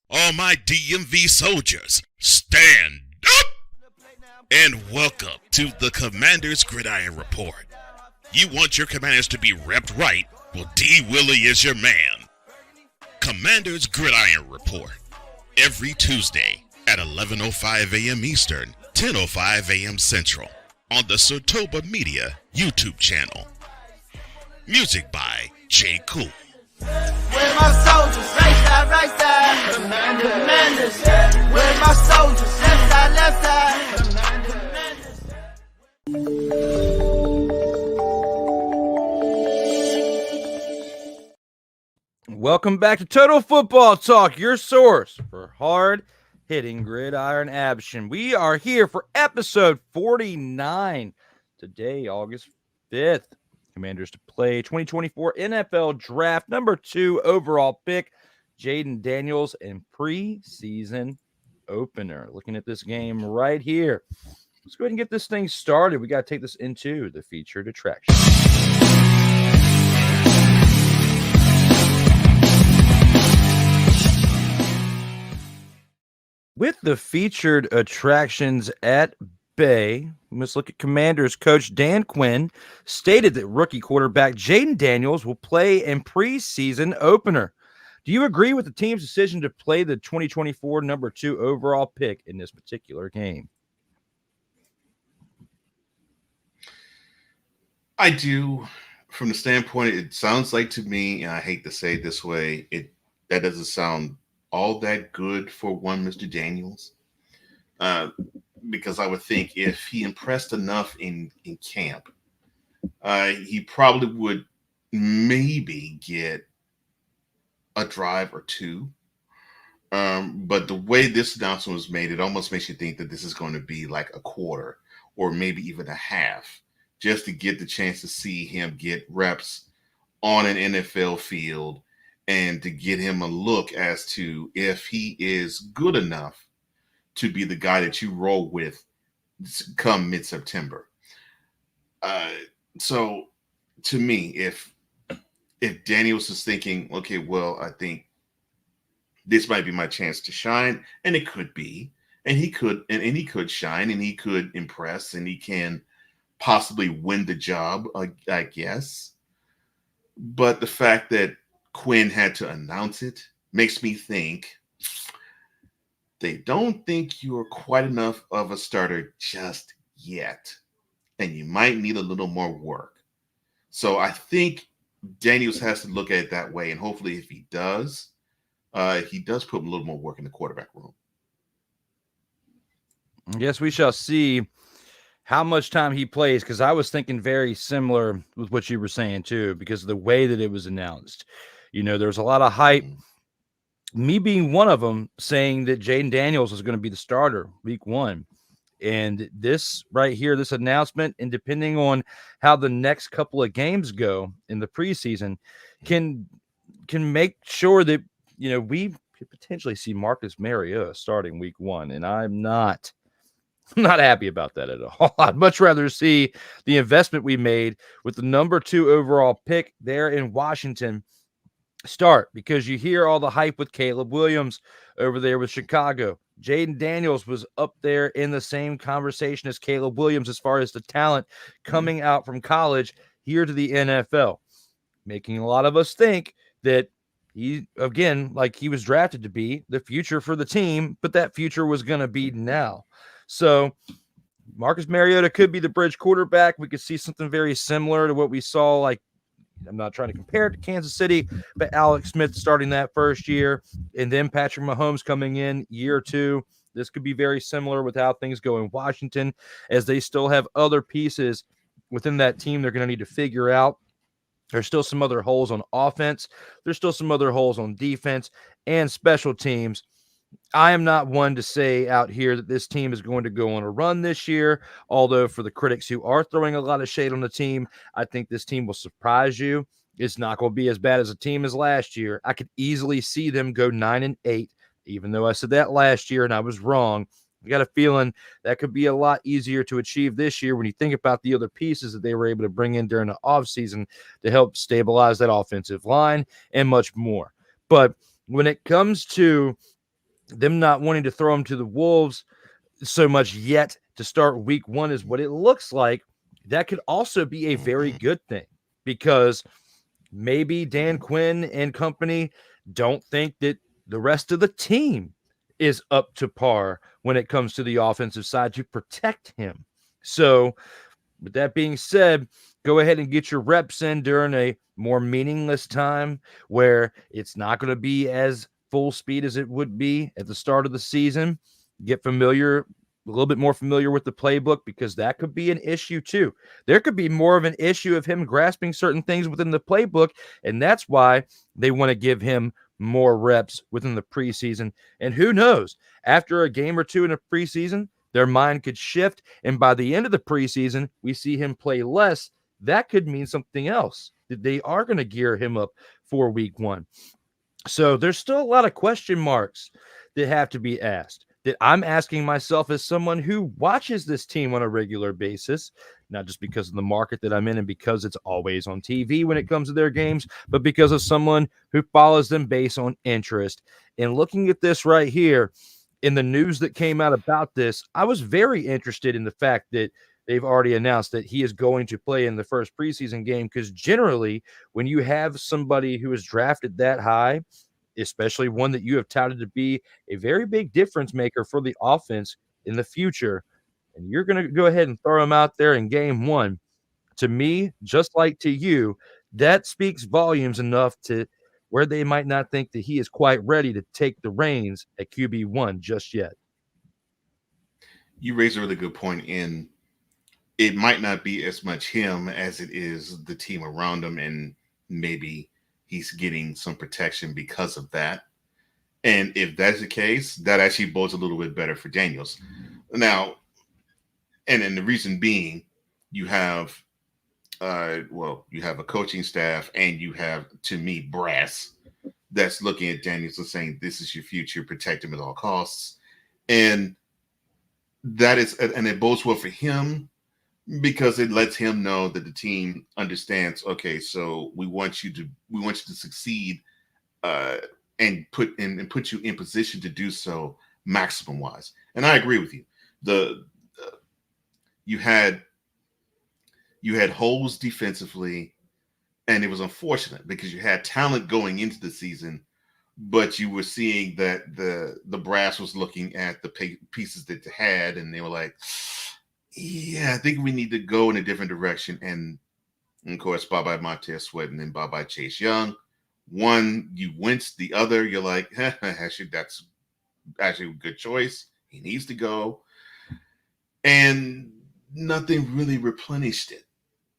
All my DMV soldiers, stand up! And welcome to the Commander's Gridiron Report. You want your commanders to be repped right? Well, D. Willie is your man. Commander's Gridiron Report. Every Tuesday at 11:05 a.m. Eastern, 10:05 a.m. Central on the Sertoba Media YouTube channel. Music by J. Cool. Where my soldiers, right side, commanders. Where my soldiers, left side, commanders. Welcome back to Total Football Talk, your source for hard-hitting gridiron action. We are here for episode 49 today, August 5th. Commanders to play 2024 NFL Draft, number 2 overall pick, Jayden Daniels, and preseason opener. Looking at this game right here. Let's go ahead and get this thing started. We got to take this into the featured attraction. With the featured attractions at bay, we must look at Commanders coach Dan Quinn stated that rookie quarterback Jayden Daniels will play in preseason opener. Do you agree with the team's decision to play the 2024 number 2 overall pick in this particular game? I do. From the standpoint, it sounds like to me, and I hate to say it this way, that doesn't sound all that good for one Mr. Daniels. Because I would think if he impressed enough in camp, he probably would maybe get a drive or two. But the way this announcement was made, it almost makes you think that this is going to be like a quarter or maybe even a half, just to get the chance to see him get reps on an NFL field and to get him a look as to if he is good enough to be the guy that you roll with come mid-September. So to me, if Daniels is thinking, okay, well, I think this might be my chance to shine, and it could be, and he could shine, and he could impress, and he can possibly win the job, I guess. But the fact that Quinn had to announce it makes me think they don't think you're quite enough of a starter just yet, and you might need a little more work. So I think Daniels has to look at it that way, and hopefully if he does put a little more work in the quarterback room. I guess we shall see how much time he plays, because I was thinking very similar with what you were saying too, because of the way that it was announced. You know, there's a lot of hype. Me being one of them, saying that Jayden Daniels was going to be the starter week 1. And this right here, this announcement, and depending on how the next couple of games go in the preseason, can make sure that, you know, we could potentially see Marcus Mariota starting week 1. And I'm not happy about that at all. I'd much rather see the investment we made with the number 2 overall pick there in Washington start, because you hear all the hype with Caleb Williams over there with Chicago. Jayden Daniels was up there in the same conversation as Caleb Williams as far as the talent coming out from college here to the NFL, making a lot of us think that he, again, like he was drafted to be the future for the team, but that future was going to be now. So Marcus Mariota could be the bridge quarterback. We could see something very similar to what we saw, like, I'm not trying to compare it to Kansas City, but Alex Smith starting that first year, and then Patrick Mahomes coming in year 2. This could be very similar with how things go in Washington, as they still have other pieces within that team they're going to need to figure out. There's still some other holes on offense. There's still some other holes on defense and special teams. I am not one to say out here that this team is going to go on a run this year, although for the critics who are throwing a lot of shade on the team, I think this team will surprise you. It's not going to be as bad as a team as last year. I could easily see them go 9-8, even though I said that last year and I was wrong. I got a feeling that could be a lot easier to achieve this year when you think about the other pieces that they were able to bring in during the offseason to help stabilize that offensive line and much more. But when it comes to them not wanting to throw them to the wolves so much yet to start week 1 is what it looks like, that could also be a very good thing, because maybe Dan Quinn and company don't think that the rest of the team is up to par when it comes to the offensive side to protect him. So with that being said, go ahead and get your reps in during a more meaningless time where it's not going to be as full speed as it would be at the start of the season. Get familiar, a little bit more familiar with the playbook, because that could be an issue too. There could be more of an issue of him grasping certain things within the playbook, and that's why they want to give him more reps within the preseason. And who knows, after a game or two in a preseason, their mind could shift, and by the end of the preseason, we see him play less. That could mean something else, that they are going to gear him up for week 1. So there's still a lot of question marks that have to be asked. that I'm asking myself as someone who watches this team on a regular basis, not just because of the market that I'm in and because it's always on TV when it comes to their games, but because of someone who follows them based on interest. And looking at this right here, in the news that came out about this, I was very interested in the fact that they've already announced that he is going to play in the first preseason game, because generally when you have somebody who is drafted that high, especially one that you have touted to be a very big difference maker for the offense in the future, and you're going to go ahead and throw him out there in game one, to me, just like to you, that speaks volumes enough to where they might not think that he is quite ready to take the reins at QB1 just yet. You raise a really good point in it might not be as much him as it is the team around him, and maybe he's getting some protection because of that. And if that's the case, that actually bodes a little bit better for Daniels. Now, and then the reason being, you have you have a coaching staff, and you have, to me, brass that's looking at Daniels and saying, this is your future, protect him at all costs. And that is, and it bodes well for him, because it lets him know that the team understands, okay, so we want you to succeed, and put you in position to do so maximum wise. And I agree with you. You had holes defensively, and it was unfortunate because you had talent going into the season, but you were seeing that the brass was looking at the pieces that they had, and they were like, yeah, I think we need to go in a different direction. And of course, bye-bye Montez Sweat, and then bye-bye Chase Young. One, you wince. The other, you're like, actually, that's actually a good choice. He needs to go. And nothing really replenished it.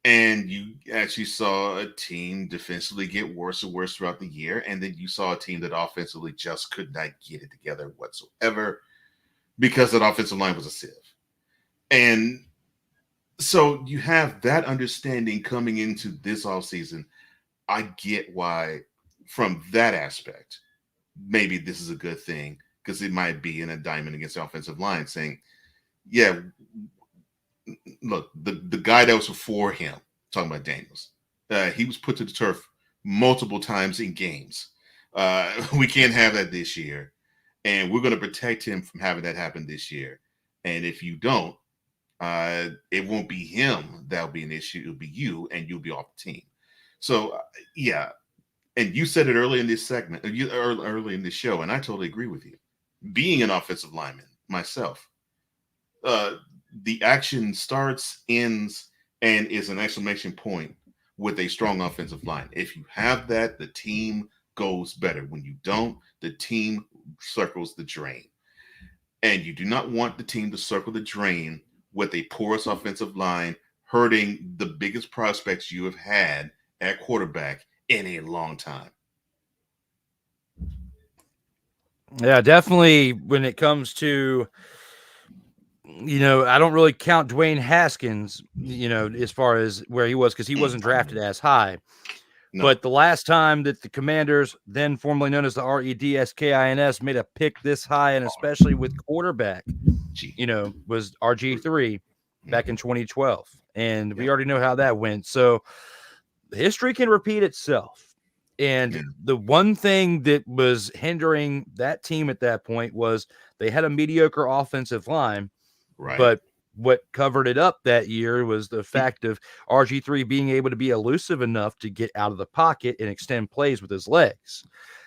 And you actually saw a team defensively get worse and worse throughout the year. And then you saw a team that offensively just could not get it together whatsoever, because that offensive line was a sieve. And so you have that understanding coming into this offseason. I get why, from that aspect, maybe this is a good thing, because it might be an indictment against the offensive line saying, yeah, look, the guy that was before him, talking about Daniels, he was put to the turf multiple times in games. We can't have that this year, and we're going to protect him from having that happen this year. And if you don't, it won't be him that'll be an issue. It'll be you, and you'll be off the team. So, yeah. And you said it early in this segment, early in this show, and I totally agree with you. Being an offensive lineman myself, the action starts, ends, and is an exclamation point with a strong offensive line. If you have that, the team goes better. When you don't, the team circles the drain. And you do not want the team to circle the drain with a porous offensive line, hurting the biggest prospects you have had at quarterback in a long time. Yeah, definitely. When it comes to, I don't really count Dwayne Haskins, as far as where he was, because he wasn't drafted as high. No. But the last time that the Commanders, then formerly known as the REDSKINS, made a pick this high, and especially with quarterback, was RG3 back in 2012. And we already know how that went. So history can repeat itself. And the one thing that was hindering that team at that point was they had a mediocre offensive line. Right. But what covered it up that year was the fact of RG3 being able to be elusive enough to get out of the pocket and extend plays with his legs.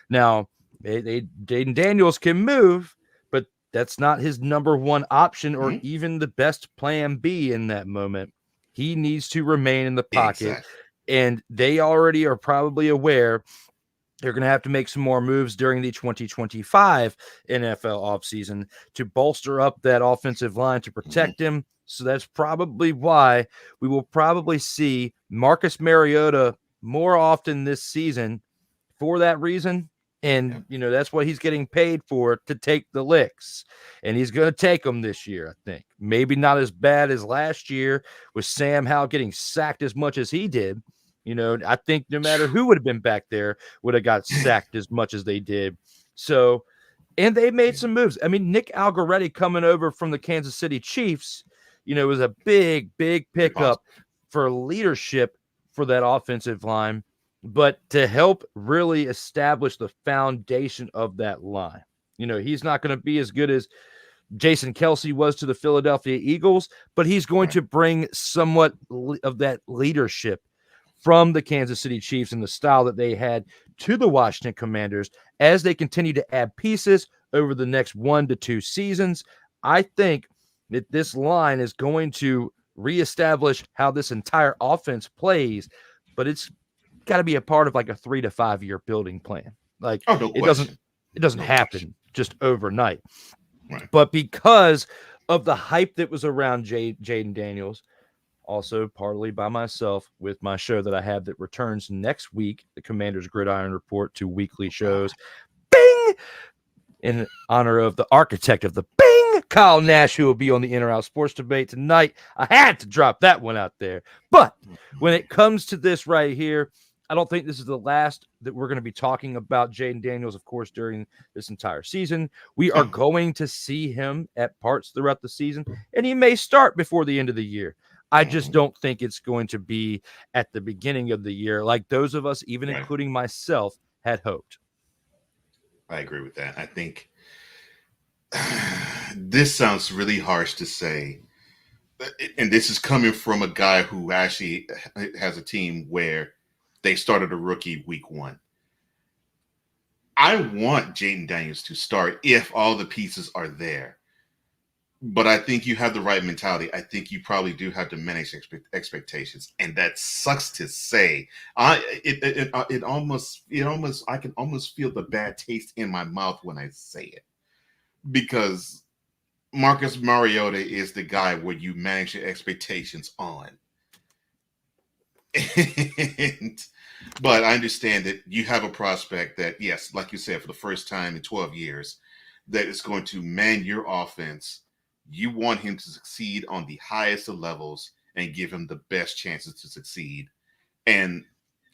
Now, Jayden Daniels can move, but that's not his number one option or even the best plan B in that moment. He needs to remain in the pocket. Exactly. And they already are probably aware they're going to have to make some more moves during the 2025 NFL offseason to bolster up that offensive line to protect him. So that's probably why we will probably see Marcus Mariota more often this season for that reason. And, that's what he's getting paid for, to take the licks. And he's going to take them this year, I think. Maybe not as bad as last year with Sam Howell getting sacked as much as he did. I think no matter who would have been back there would have got sacked as much as they did. So And they made some moves. I mean, Nick Algoretti coming over from the Kansas City Chiefs, was a big pickup for leadership for that offensive line, but to help really establish the foundation of that line. He's not going to be as good as Jason Kelce was to the Philadelphia Eagles, but he's going to bring somewhat of that leadership from the Kansas City Chiefs and the style that they had to the Washington Commanders as they continue to add pieces over the next 1 to 2 seasons. I think that this line is going to reestablish how this entire offense plays, but it's got to be a part of like a 3 to 5 year building plan. Like it doesn't happen just overnight. Right. But because of the hype that was around Jayden Daniels, also partly by myself with my show that I have that returns next week, the Commander's Gridiron Report, 2 weekly shows. Bing! In honor of the architect of the Bing, Kyle Nash, who will be on the In or Out Sports Debate tonight. I had to drop that one out there. But when it comes to this right here, I don't think this is the last that we're going to be talking about Jayden Daniels, of course, during this entire season. We are going to see him at parts throughout the season, and he may start before the end of the year. I just don't think it's going to be at the beginning of the year like those of us, even including myself, had hoped. I agree with that. I think this sounds really harsh to say, and this is coming from a guy who actually has a team where they started a rookie week 1. I want Jayden Daniels to start if all the pieces are there. But I think you have the right mentality. I think you probably do have to manage expectations, and that sucks to say. I can almost feel the bad taste in my mouth when I say it, because Marcus Mariota is the guy where you manage your expectations on. But I understand that you have a prospect that, yes, like you said, for the first time in 12 years, that is going to man your offense. You want him to succeed on the highest of levels and give him the best chances to succeed. And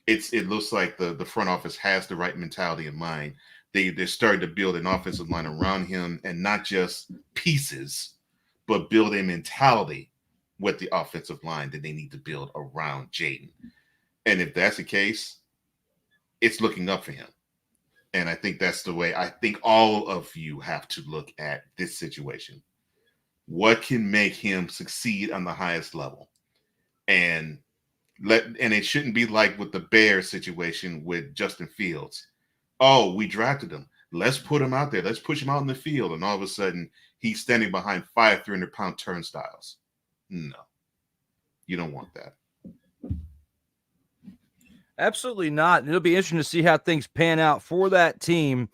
it looks like the front office has the right mentality in mind. They're starting to build an offensive line around him, and not just pieces, but build a mentality with the offensive line that they need to build around Jayden. And if that's the case, it's looking up for him. And I think that's the way I think all of you have to look at this situation. What can make him succeed on the highest level? And it shouldn't be like with the Bears situation with Justin Fields. Oh, we drafted him. Let's put him out there. Let's push him out in the field. And all of a sudden, he's standing behind 5 300-pound turnstiles. No, you don't want that. Absolutely not. And it'll be interesting to see how things pan out for that team,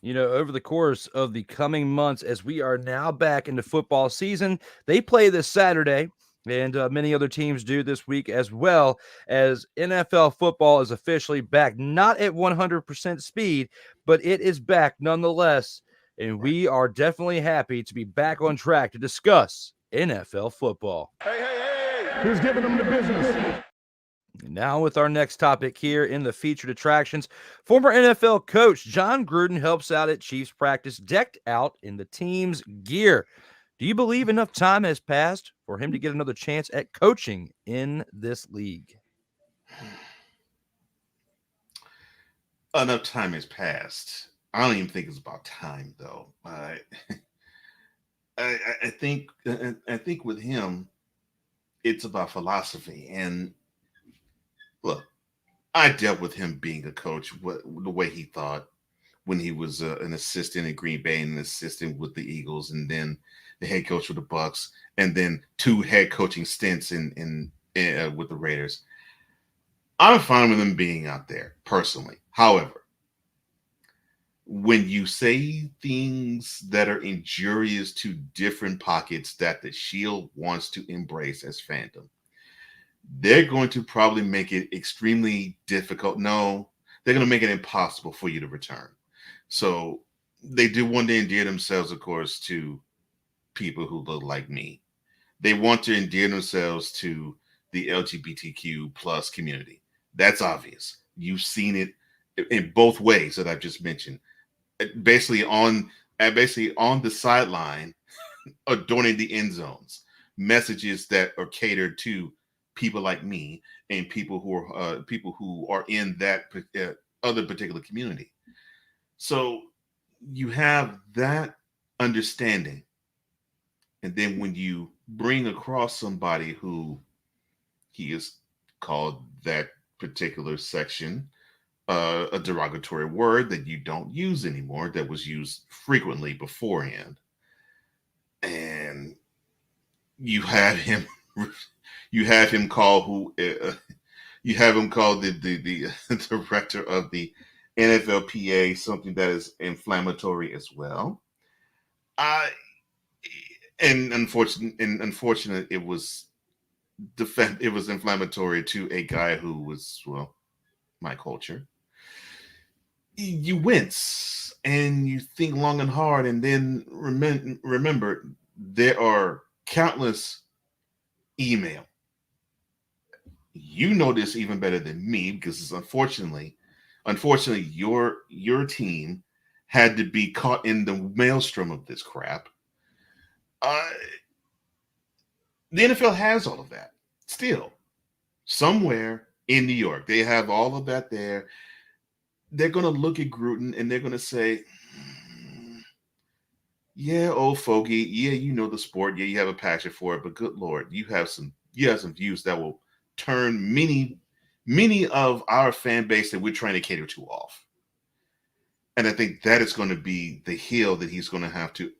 over the course of the coming months as we are now back into football season. They play this Saturday, and many other teams do this week, as well as NFL football is officially back, not at 100% speed, but it is back nonetheless. And we are definitely happy to be back on track to discuss NFL football. Hey, who's giving them the business? Now with our next topic here in the featured attractions, former NFL coach Jon Gruden helps out at Chiefs practice decked out in the team's gear. Do you believe enough time has passed for him to get another chance at coaching in this league? Enough time has passed. I don't even think it's about time, though. I think with him, it's about philosophy. And look, I dealt with him being a coach, the way he thought when he was an assistant in Green Bay and an assistant with the Eagles, and then the head coach with the Bucks, and then 2 head coaching stints in with the Raiders. I'm fine with him being out there personally. However, when you say things that are injurious to different pockets that the Shield wants to embrace as fandom, they're going to probably make it extremely difficult. No, they're going to make it impossible for you to return. So they do want to endear themselves, of course, to people who look like me. They want to endear themselves to the LGBTQ plus community. That's obvious. You've seen it in both ways that I've just mentioned. Basically on and basically on the sideline, adorning the end zones, messages that are catered to people like me and people who are in that other particular community. So you have that understanding, and then when you bring across somebody who he is called that particular section a derogatory word that you don't use anymore, that was used frequently beforehand, and you have him call the director of the NFLPA something that is inflammatory as well. And unfortunate, it was inflammatory to a guy who was, well, my culture. You wince and you think long and hard, and then remember there are countless email. You know this even better than me, because it's unfortunately your team had to be caught in the maelstrom of this crap. The NFL has all of that still somewhere in New York. They have all of that there. They're going to look at Gruden and they're going to say, yeah, old fogey. Yeah, you know the sport. Yeah, you have a passion for it. But good Lord, you have some views that will turn many of our fan base that we're trying to cater to off. And I think that is going to be the hill that he's going to have to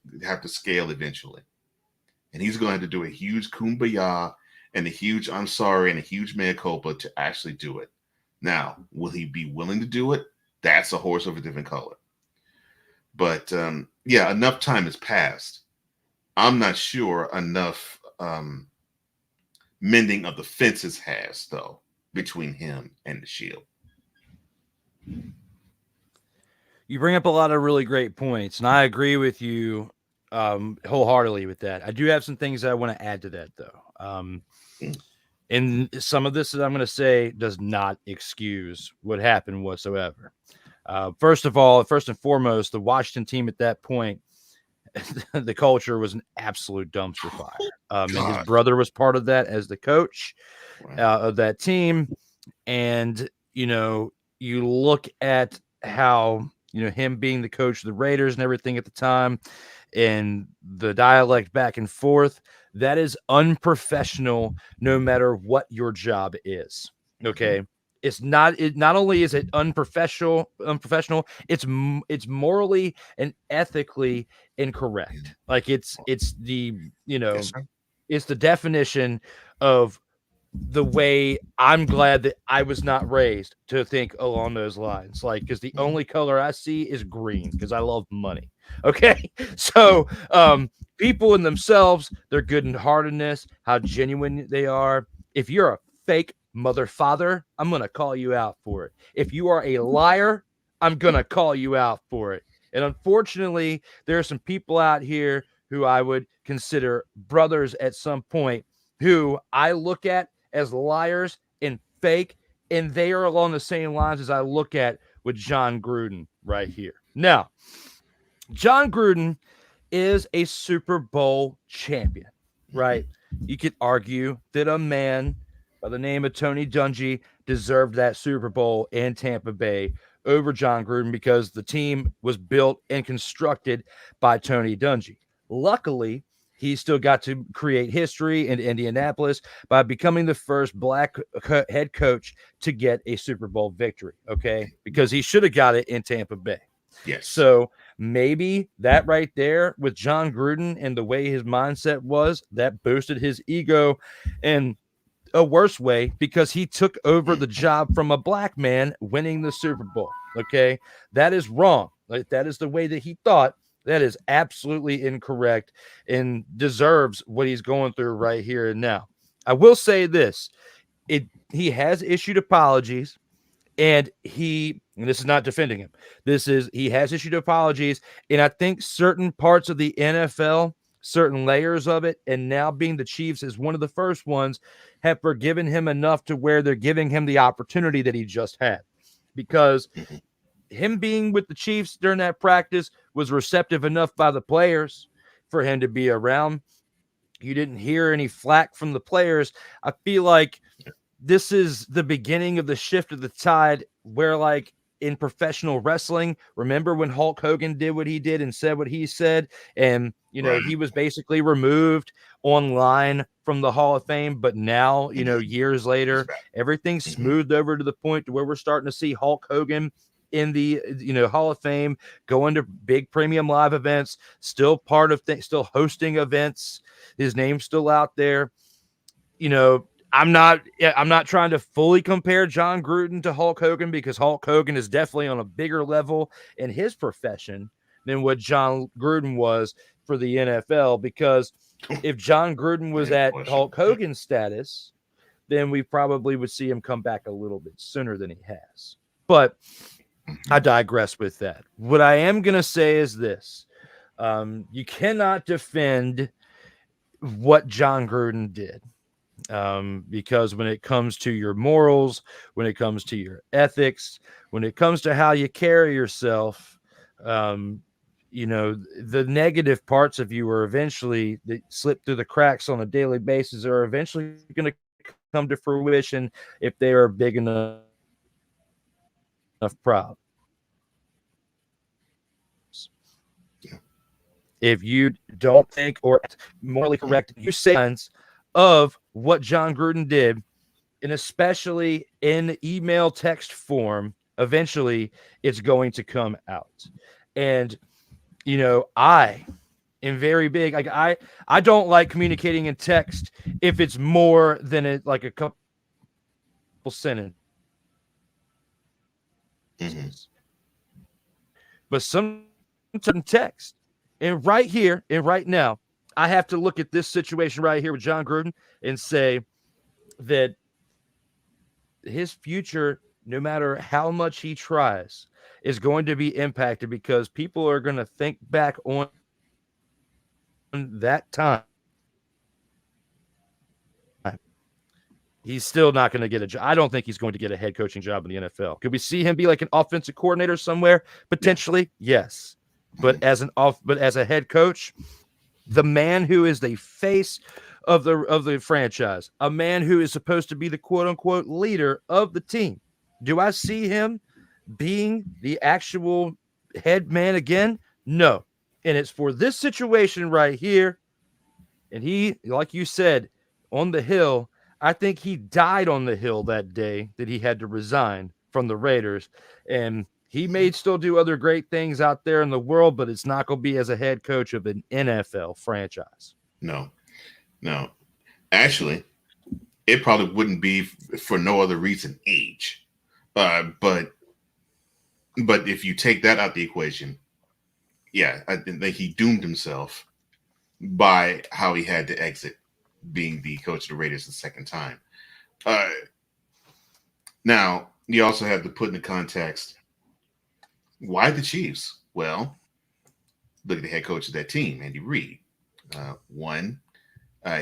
scale eventually. And he's going to have to do a huge kumbaya and a huge I'm sorry and a huge mea culpa to actually do it. Now, will he be willing to do it? That's a horse of a different color. But yeah, enough time has passed. I'm not sure enough mending of the fences has, though, between him and the Shield. You bring up a lot of really great points, and I agree with you wholeheartedly with that. I do have some things that I want to add to that, though. And some of this that I'm going to say does not excuse what happened whatsoever. First and foremost, the Washington team at that point, the culture was an absolute dumpster fire. And his brother was part of that as the coach of that team. And, you look at how, him being the coach of the Raiders and everything at the time, and the dialect back and forth, that is unprofessional no matter what your job is. Okay. It's not only is it unprofessional, it's morally and ethically incorrect. Like it's the, it's the definition of the way I'm glad that I was not raised to think along those lines. Like, because the only color I see is green because I love money. Okay. So people in themselves, their good and heartedness, how genuine they are. If you're a fake mother father, I'm going to call you out for it. If you are a liar, I'm going to call you out for it. And unfortunately, there are some people out here who I would consider brothers at some point who I look at as liars and fake, and they are along the same lines as I look at with Jon Gruden right here. Now, Jon Gruden is a Super Bowl champion, right? You could argue that a man by the name of Tony Dungy deserved that Super Bowl in Tampa Bay over Jon Gruden because the team was built and constructed by Tony Dungy. Luckily, he still got to create history in Indianapolis by becoming the first black head coach to get a Super Bowl victory, okay? Because he should have got it in Tampa Bay. Yes. So maybe that right there with Jon Gruden and the way his mindset was, that boosted his ego in a worse way because he took over the job from a black man winning the Super Bowl, okay? That is wrong. Like, that is the way that he thought. That is absolutely incorrect and deserves what he's going through right here and now. I will say this. He has issued apologies, and this is not defending him. He has issued apologies, and I think certain parts of the NFL, certain layers of it, and now being the Chiefs is one of the first ones, have forgiven him enough to where they're giving him the opportunity that he just had. Because him being with the Chiefs during that practice was receptive enough by the players for him to be around. You didn't hear any flack from the players. I feel like this is the beginning of the shift of the tide where, like, in professional wrestling, remember when Hulk Hogan did what he did and said what he said? And, you know, he was basically removed online from the Hall of Fame. But now, you know, years later, everything's smoothed over to the point to where we're starting to see Hulk Hogan in the, you know, Hall of Fame, going to big premium live events, still part of things, still hosting events. His name's still out there. You know, I'm not trying to fully compare Jon Gruden to Hulk Hogan, because Hulk Hogan is definitely on a bigger level in his profession than what Jon Gruden was for the NFL. Because if Jon Gruden was at Hulk Hogan's status, then we probably would see him come back a little bit sooner than he has. But I digress with that. What I am going to say is this. You cannot defend what Jon Gruden did. Because when it comes to your morals, when it comes to your ethics, when it comes to how you carry yourself, you know, the negative parts of you are eventually, that slip through the cracks on a daily basis, are eventually going to come to fruition if they are big enough problem. If you don't think or morally correct, you say of what Jon Gruden did, and especially in email text form, eventually it's going to come out. And, you know, I am very big. Like, I don't like communicating in text if it's more than like a couple sentences. But some certain text, and right here and right now, I have to look at this situation right here with Jon Gruden and say that his future, no matter how much he tries, is going to be impacted, because people are going to think back on that time. He's still not going to get a job. I don't think he's going to get a head coaching job in the NFL. Could we see him be like an offensive coordinator somewhere? Potentially, yes. But as a head coach, the man who is the face of the franchise, a man who is supposed to be the quote unquote leader of the team, do I see him being the actual head man again? No. And it's for this situation right here. And he, like you said, on the Hill, I think he died on the Hill that day that he had to resign from the Raiders. And he may still do other great things out there in the world, but it's not going to be as a head coach of an NFL franchise. No. Actually, it probably wouldn't be for no other reason, age. But if you take that out the equation, yeah, I think he doomed himself by how he had to exit being the coach of the Raiders the second time. Now, you also have to put in the context, why the Chiefs? Well, look at the head coach of that team, Andy Reid.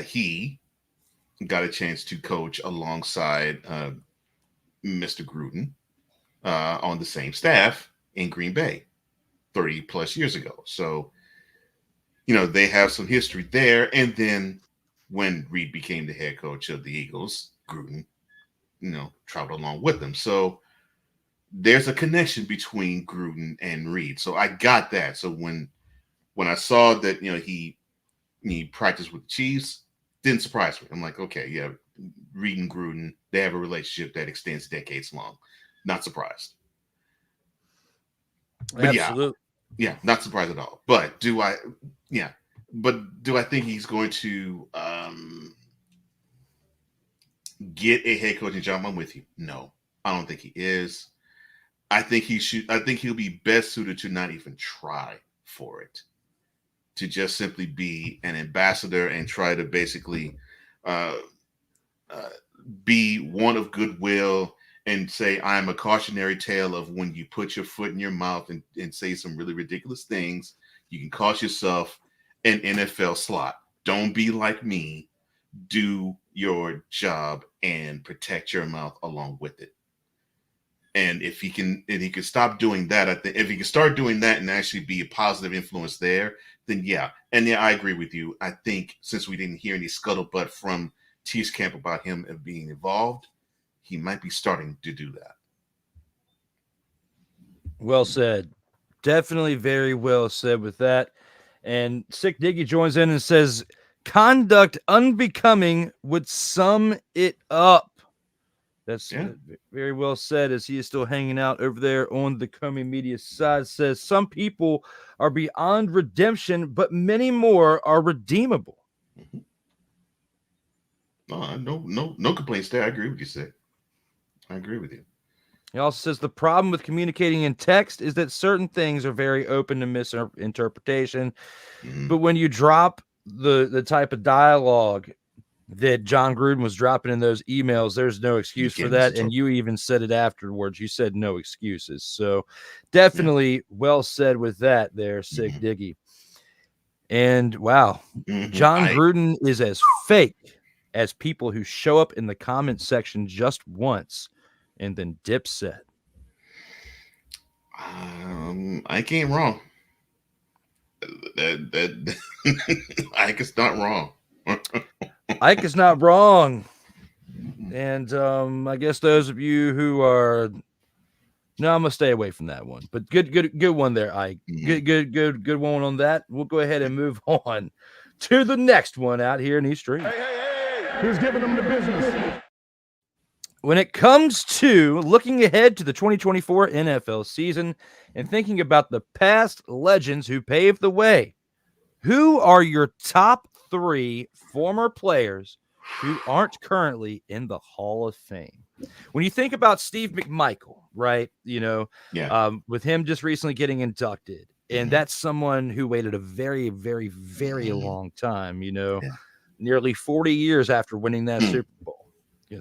He got a chance to coach alongside Mr. Gruden on the same staff in Green Bay 30 plus years ago. So, you know, they have some history there. And then when Reid became the head coach of the Eagles, Gruden, you know, traveled along with them. So there's a connection between Gruden and Reid. So I got that. So when I saw that, you know, he practiced with the Chiefs, didn't surprise me. I'm like, okay, yeah, Reid and Gruden, they have a relationship that extends decades long. Not surprised. But absolutely. Yeah, not surprised at all. But do I think he's going to get a head coaching job? I'm with you. No, I don't think he is. I think he'll be best suited to not even try for it, to just simply be an ambassador and try to basically be one of goodwill and say, I'm a cautionary tale of when you put your foot in your mouth and say some really ridiculous things, you can cost yourself an NFL slot. Don't be like me. Do your job and protect your mouth along with it. And if he can stop doing that, I think if he can start doing that and actually be a positive influence there, then yeah. And yeah, I agree with you. I think since we didn't hear any scuttlebutt from Chiefs camp about him being involved, he might be starting to do that. Well said. Definitely very well said with that. And Sick Diggy joins in and says, conduct unbecoming would sum it up. That's very well said, as he is still hanging out over there on the Comey Media side. Says some people are beyond redemption, but many more are redeemable. No complaints there. I agree with you, Sid. I agree with you. He also says the problem with communicating in text is that certain things are very open to misinterpretation. But when you drop the type of dialogue that Jon Gruden was dropping in those emails, there's no excuse for that. And you even said it afterwards. You said no excuses. So definitely well said with that there, Sig Diggy. And wow, Jon Gruden is as fake as people who show up in the comment section just once and then dipset. Ike ain't wrong. That Ike is not wrong. Ike is not wrong. And I guess those of you who are I'm gonna stay away from that one. But good one there, Ike. Good one on that. We'll go ahead and move on to the next one out here in East Street. Hey. Who's giving them the business? When it comes to looking ahead to the 2024 NFL season and thinking about the past legends who paved the way, who are your top 3 former players who aren't currently in the Hall of Fame? When you think about Steve McMichael, right? With him just recently getting inducted, and that's someone who waited a very, very, very long time, nearly 40 years after winning that Super Bowl.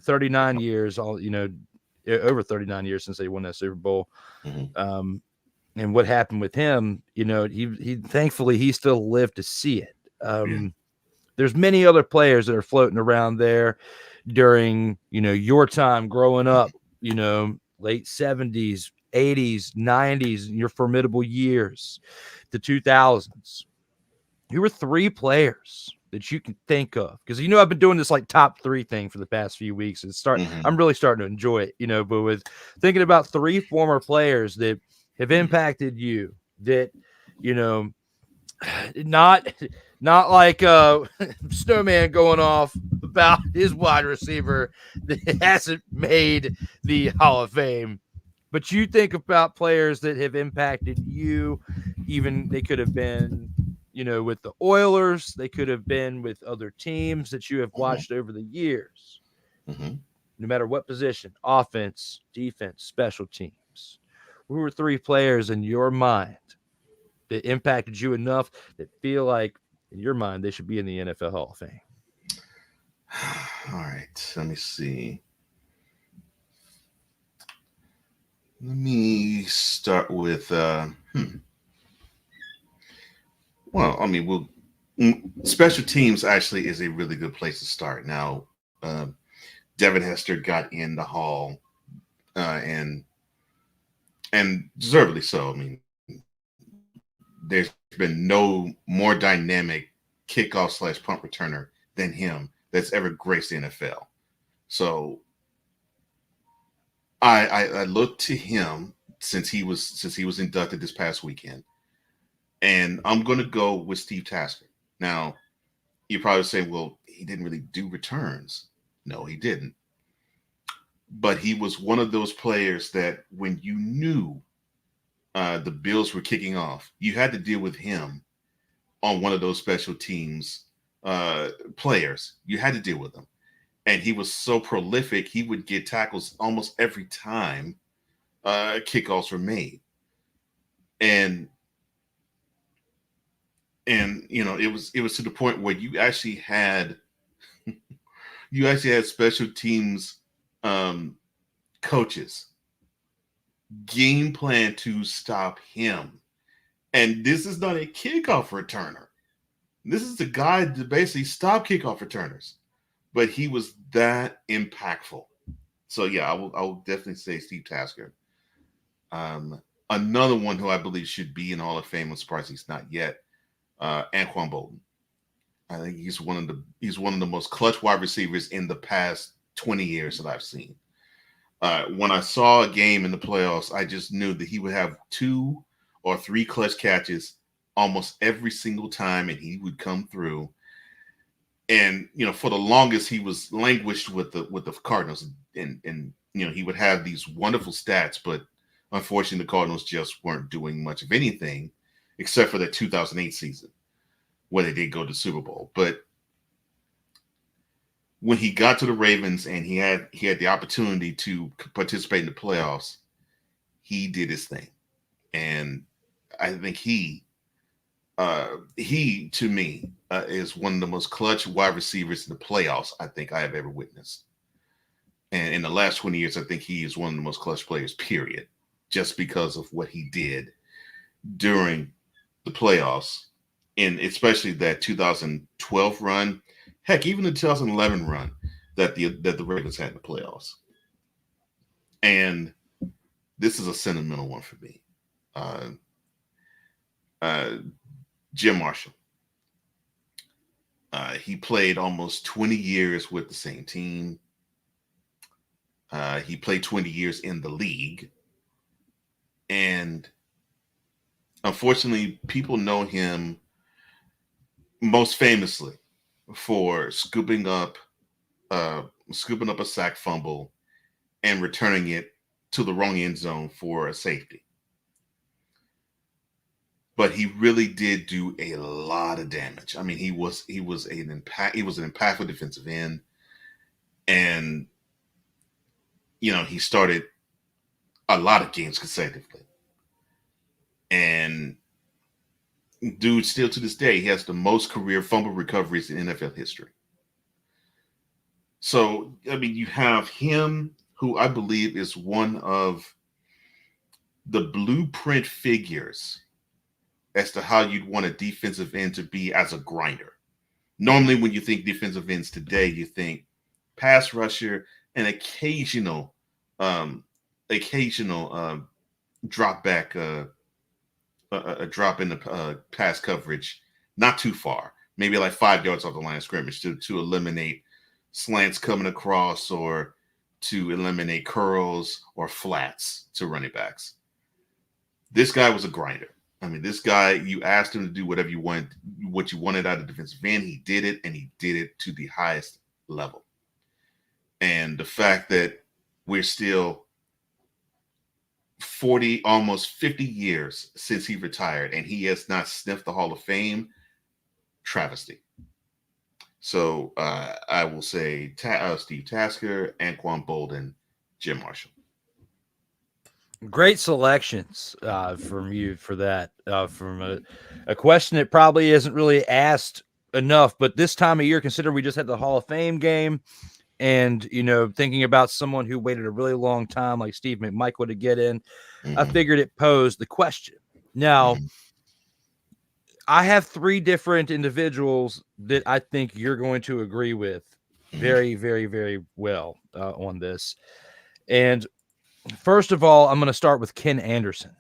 39 years, over 39 years since they won that Super Bowl. And what happened with him, he thankfully he still lived to see it. There's many other players that are floating around there during, your time growing up, late 70s, 80s, 90s, your formidable years, the 2000s. Who were 3 players that you can think of? Because I've been doing this like top 3 thing for the past few weeks. I'm really starting to enjoy it, but with thinking about 3 former players that have impacted you, that not like Snowman going off about his wide receiver that hasn't made the Hall of Fame, but you think about players that have impacted you. Even they could have been with the Oilers, they could have been with other teams that you have watched over the years, no matter what position, offense, defense, special teams. Who were 3 players in your mind that impacted you enough that feel like, in your mind, they should be in the NFL Hall of Fame? All right, let me see. Let me start with special teams actually is a really good place to start. Now, Devin Hester got in the Hall, and deservedly so. There's been no more dynamic kickoff / punt returner than him that's ever graced the NFL. So I look to him since he was inducted this past weekend. And I'm going to go with Steve Tasker. Now, you probably say, well, he didn't really do returns. No, he didn't. But he was one of those players that when you knew the Bills were kicking off, you had to deal with him on one of those special teams players. You had to deal with him. And he was so prolific, he would get tackles almost every time kickoffs were made. And it was to the point where you actually had special teams coaches game plan to stop him. And this is not a kickoff returner. This is the guy to basically stop kickoff returners. But he was that impactful. So yeah, I will definitely say Steve Tasker Another one who I believe should be in Hall of Fame, I'm surprised he's not yet, Anquan Bolden. I think he's one of the most clutch wide receivers in the past 20 years that I've seen. When I saw a game in the playoffs, I just knew that he would have 2 or 3 clutch catches almost every single time, and he would come through. And for the longest, he was languished with the Cardinals, and he would have these wonderful stats, but unfortunately, the Cardinals just weren't doing much of anything except for that 2008 season where they did go to the Super Bowl. But when he got to the Ravens and he had the opportunity to participate in the playoffs, he did his thing. And I think he to me is one of the most clutch wide receivers in the playoffs I think I have ever witnessed. And in the last 20 years, I think he is one of the most clutch players, period, just because of what he did during the playoffs, and especially that 2012 run. Heck, even the 2011 run that the Ravens had in the playoffs. And this is a sentimental one for me. Jim Marshall. He played almost 20 years with the same team. He played 20 years in the league. And unfortunately, people know him most famously for scooping up a sack fumble and returning it to the wrong end zone for a safety. But he really did do a lot of damage. I mean, he was an impactful defensive end, and he started a lot of games consecutively. And dude, still to this day, he has the most career fumble recoveries in NFL history. So, I mean, you have him, who I believe is one of the blueprint figures as to how you'd want a defensive end to be as a grinder. Normally, when you think defensive ends today, you think pass rusher and occasional drop back, a drop in the pass coverage, not too far, maybe like 5 yards off the line of scrimmage to eliminate slants coming across or to eliminate curls or flats to running backs. This guy was a grinder. I mean, this guy, you asked him to do whatever you wanted out of defensive end. He did it, and he did it to the highest level. And the fact that we're still almost 50 years since he retired, and he has not sniffed the Hall of Fame, travesty. So I will say Steve Tasker, Anquan Bolden, Jim Marshall. Great selections from you for that. From a question that probably isn't really asked enough, but this time of year, consider we just had the Hall of Fame game, and thinking about someone who waited a really long time, like Steve McMichael, to get in, I figured it posed the question. Now, I have 3 different individuals that I think you're going to agree with very, very, very well on this, and first of all, I'm going to start with Ken Anderson,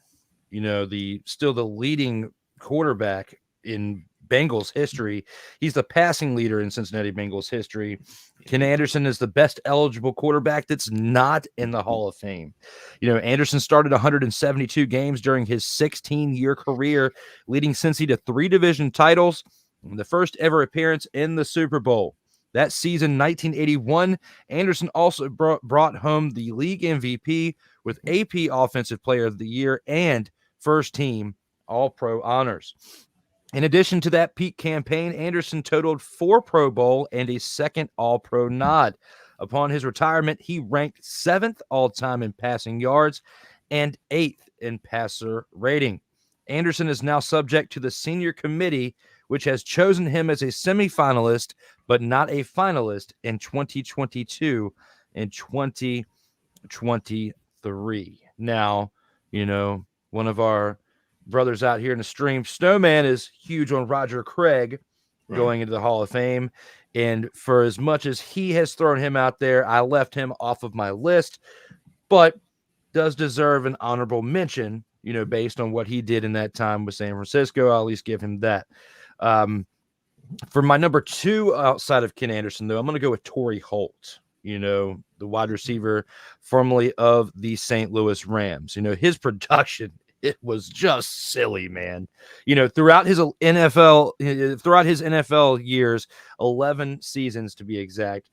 still the leading quarterback in Bengals history. He's the passing leader in Cincinnati Bengals history. Ken Anderson is the best eligible quarterback that's not in the Hall of Fame. Anderson started 172 games during his 16-year career, leading Cincy to 3 division titles and the first ever appearance in the Super Bowl. That season, 1981, Anderson also brought home the league MVP with AP Offensive Player of the Year and First Team All-Pro honors. In addition to that peak campaign, Anderson totaled 4 Pro Bowl and a second All-Pro nod. Upon his retirement, he ranked 7th all-time in passing yards and 8th in passer rating. Anderson is now subject to the senior committee, which has chosen him as a semifinalist, but not a finalist in 2022 and 2023. Now, one of our brothers out here in the stream, Snowman, is huge on Roger Craig going into the Hall of Fame. And for as much as he has thrown him out there, I left him off of my list. But does deserve an honorable mention, based on what he did in that time with San Francisco. I'll at least give him that. For my number 2 outside of Ken Anderson, though, I'm going to go with Torrey Holt, the wide receiver formerly of the St. Louis Rams. His production, it was just silly, man. Throughout his NFL years, 11 seasons to be exact,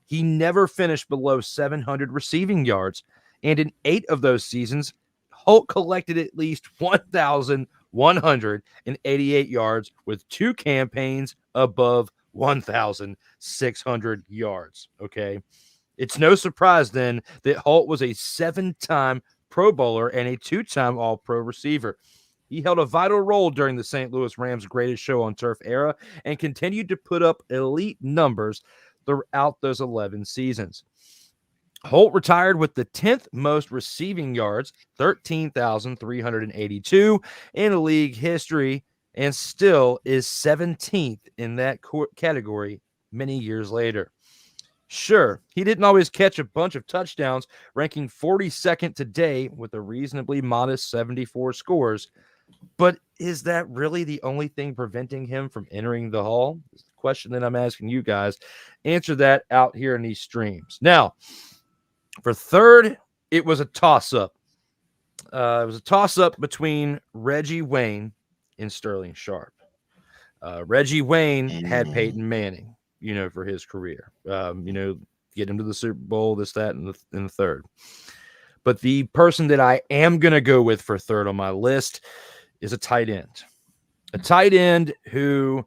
he never finished below 700 receiving yards. And in 8 of those seasons, Holt collected at least 1,188 yards with 2 campaigns above 1,600 yards. Okay. It's no surprise then that Holt was a 7-time Pro Bowler and a 2-time All-Pro receiver. He held a vital role during the St. Louis Rams' greatest show on turf era and continued to put up elite numbers throughout those 11 seasons. Holt retired with the 10th most receiving yards, 13,382 in league history, and still is 17th in that category many years later. Sure, he didn't always catch a bunch of touchdowns, ranking 42nd today with a reasonably modest 74 scores. But is that really the only thing preventing him from entering the Hall? It's the question that I'm asking you guys. Answer that out here in these streams. Now, for third, it was a toss-up. It was a toss-up between Reggie Wayne and Sterling Sharp. Reggie Wayne had Peyton Manning, for his career. Get him to the Super Bowl, this, that, and the third. But the person that I am going to go with for third on my list is a tight end. A tight end who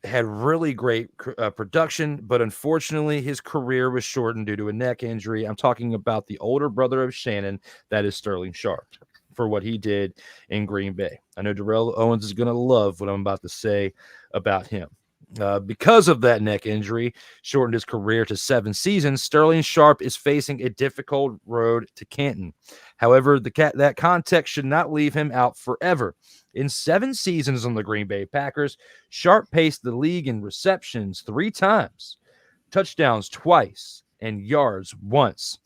had really great production, but unfortunately his career was shortened due to a neck injury. I'm talking about the older brother of Shannon, that is Sterling Sharp, for what he did in Green Bay. I know Darrell Owens is going to love what I'm about to say about him. Because of that neck injury, shortened his career to 7 seasons, Sterling Sharp is facing a difficult road to Canton. However, that context should not leave him out forever. In 7 seasons on the Green Bay Packers, Sharp paced the league in receptions 3 times, touchdowns twice, and yards once.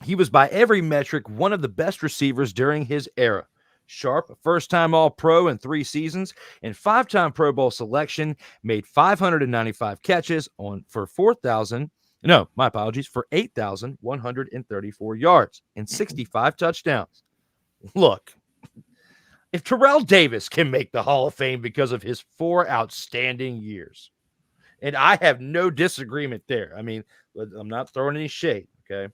He was by every metric one of the best receivers during his era. Sharp, first-time All-Pro in 3 seasons and 5-time Pro Bowl selection, made 595 catches for 8,134 yards and 65 touchdowns. Look, if Terrell Davis can make the Hall of Fame because of his 4 outstanding years, and I have no disagreement there. I mean, I'm not throwing any shade, okay?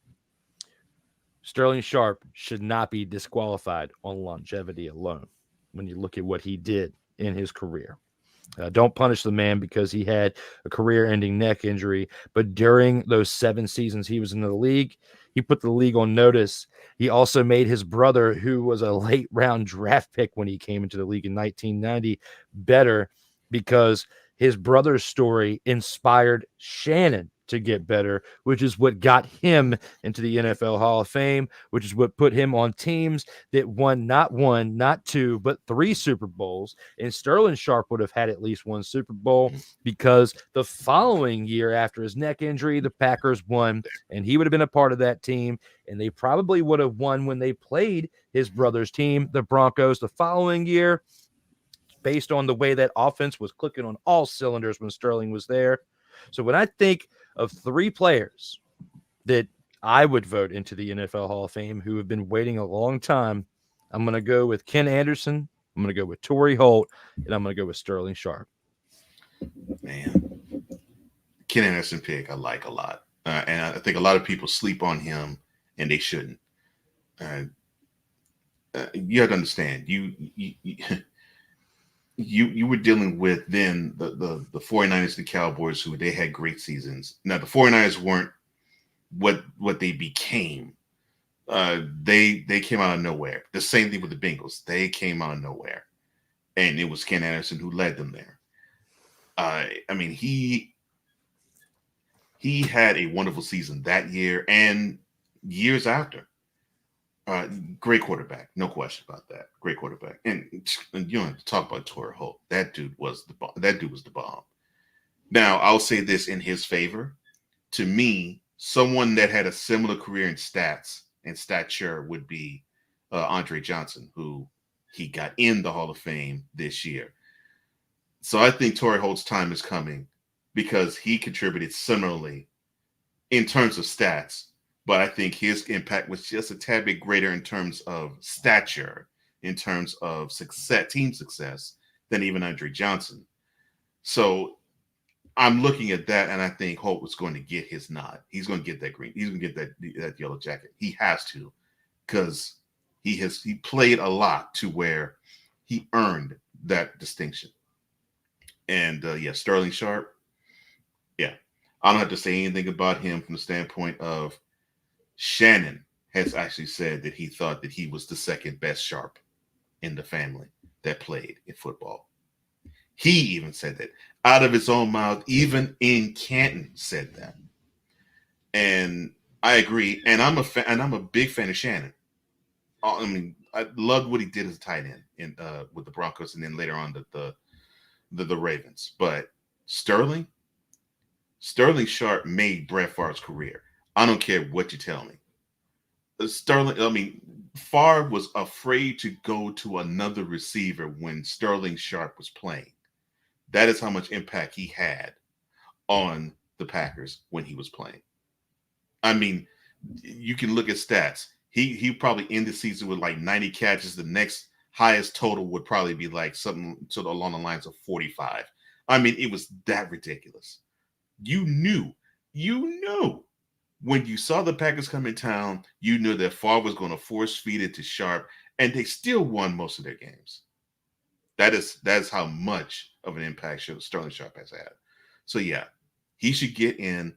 Sterling Sharp should not be disqualified on longevity alone when you look at what he did in his career. Don't punish the man because he had a career-ending neck injury, but during those 7 seasons he was in the league, he put the league on notice. He also made his brother, who was a late-round draft pick when he came into the league in 1990, better because his brother's story inspired Shannon to get better, which is what got him into the NFL Hall of Fame, which is what put him on teams that won not 1, not 2, but 3 Super Bowls. And Sterling Sharp would have had at least 1 Super Bowl because the following year after his neck injury, the Packers won, and he would have been a part of that team. And they probably would have won when they played his brother's team, the Broncos, the following year, based on the way that offense was clicking on all cylinders when Sterling was there. So when I think of 3 players that I would vote into the NFL Hall of Fame who have been waiting a long time, I'm going to go with Ken Anderson, I'm going to go with Torrey Holt, and I'm going to go with Sterling Sharp. Man, Ken Anderson pick I like a lot. And I think a lot of people sleep on him, and they shouldn't. You have to understand, you were dealing with then the 49ers and Cowboys, who they had great seasons. Now, the 49ers weren't what they became. They came out of nowhere. The same thing with the Bengals. They came out of nowhere. And it was Ken Anderson who led them there. I mean, he had a wonderful season that year and years after. Great quarterback, no question about that. Great quarterback, and you don't have to talk about Torrey Holt. That dude was the bomb. Now, I'll say this in his favor. To me, someone that had a similar career in stats and stature would be Andre Johnson, who he got in the Hall of Fame this year. So I think Torrey Holt's time is coming because he contributed similarly in terms of stats, but I think his impact was just a tad bit greater in terms of stature, in terms of success, team success, than even Andre Johnson. So I'm looking at that, and I think Holt was going to get his nod. He's going to get that green. He's going to get that yellow jacket. He has to, because he played a lot to where he earned that distinction. And Sterling Sharp. Yeah, I don't have to say anything about him from the standpoint of Shannon has actually said that he thought that he was the second best Sharp in the family that played in football. He even said that out of his own mouth. Even in Canton said that. And I agree. And I'm a big fan of Shannon. I mean, I loved what he did as a tight end with the Broncos, and then later on the Ravens. But Sterling Sharp made Brett Favre's career. I don't care what you tell me. Favre was afraid to go to another receiver when Sterling Sharp was playing. That is how much impact he had on the Packers when he was playing. I mean, you can look at stats. He probably ended the season with like 90 catches. The next highest total would probably be like something along the lines of 45. I mean, it was that ridiculous. You knew when you saw the Packers come in town, you knew that Favre was going to force feed it to Sharp, and they still won most of their games. That's how much of an impact Sterling Sharp has had. So yeah, he should get in,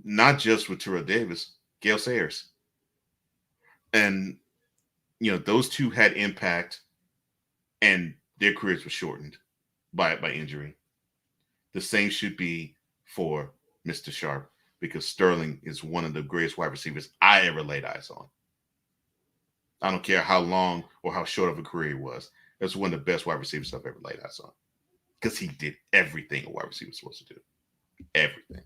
not just with Terrell Davis, Gale Sayers. And those two had impact, and their careers were shortened by injury. The same should be for Mr. Sharp, because Sterling is one of the greatest wide receivers I ever laid eyes on. I don't care how long or how short of a career he was. That's one of the best wide receivers I've ever laid eyes on, because he did everything a wide receiver was supposed to do. Everything.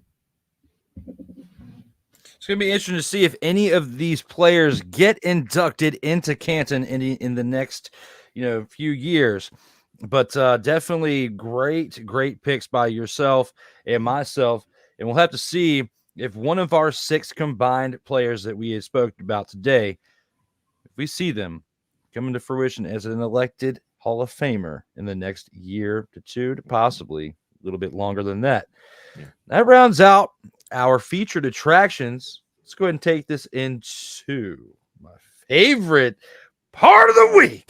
It's going to be interesting to see if any of these players get inducted into Canton in the next, few years. But definitely great picks by yourself and myself. And we'll have to see if one of our 6 combined players that we have spoken about today, if we see them coming to fruition as an elected Hall of Famer in the next year to 2 to possibly a little bit longer than that. Yeah. That rounds out our featured attractions. Let's go ahead and take this into my favorite part of the week.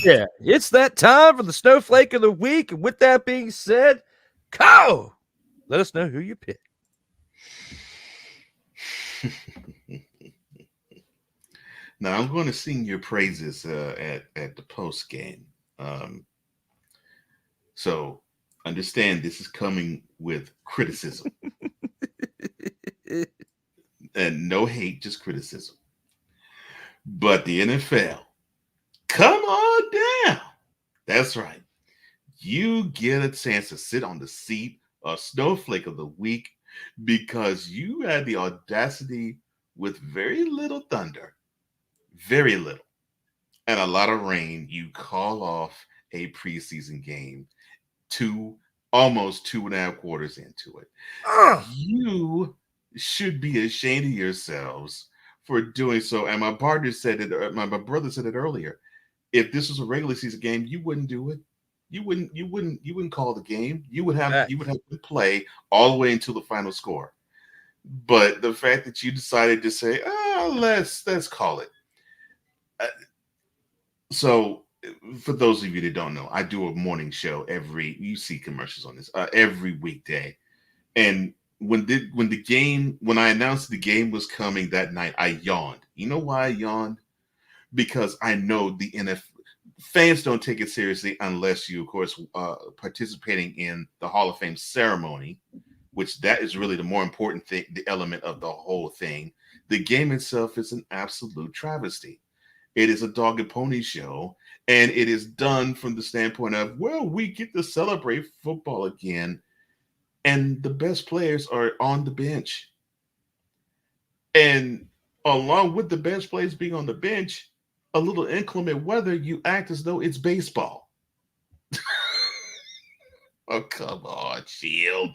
Yeah, it's that time for the Snowflake of the Week. And with that being said, Kyle, let us know who you pick. Now, I'm going to sing your praises at the post game. So understand this is coming with criticism. And no hate, just criticism. But the NFL, come on down. That's right. You get a chance to sit on the seat of Snowflake of the Week because you had the audacity, with very little thunder, very little, and a lot of rain, you call off a preseason game almost 2.5 quarters into it. You should be ashamed of yourselves for doing so. And my partner said it, my brother said it earlier. If this was a regular season game, you wouldn't do it. You wouldn't call the game. You would have to play all the way until the final score. But the fact that you decided to say, let's call it. So for those of you that don't know, I do a morning show you see commercials on this every weekday. And when I announced the game was coming that night, I yawned. You know why I yawned? Because I know the NFL fans don't take it seriously unless you, of course, participating in the Hall of Fame ceremony, which that is really the more important thing, the element of the whole thing. The game itself is an absolute travesty. It is a dog and pony show, and it is done from the standpoint of, well, we get to celebrate football again. and the best players are on the bench. And along with the best players being on the bench, a little inclement weather, you act as though it's baseball. Oh, come on, Shield.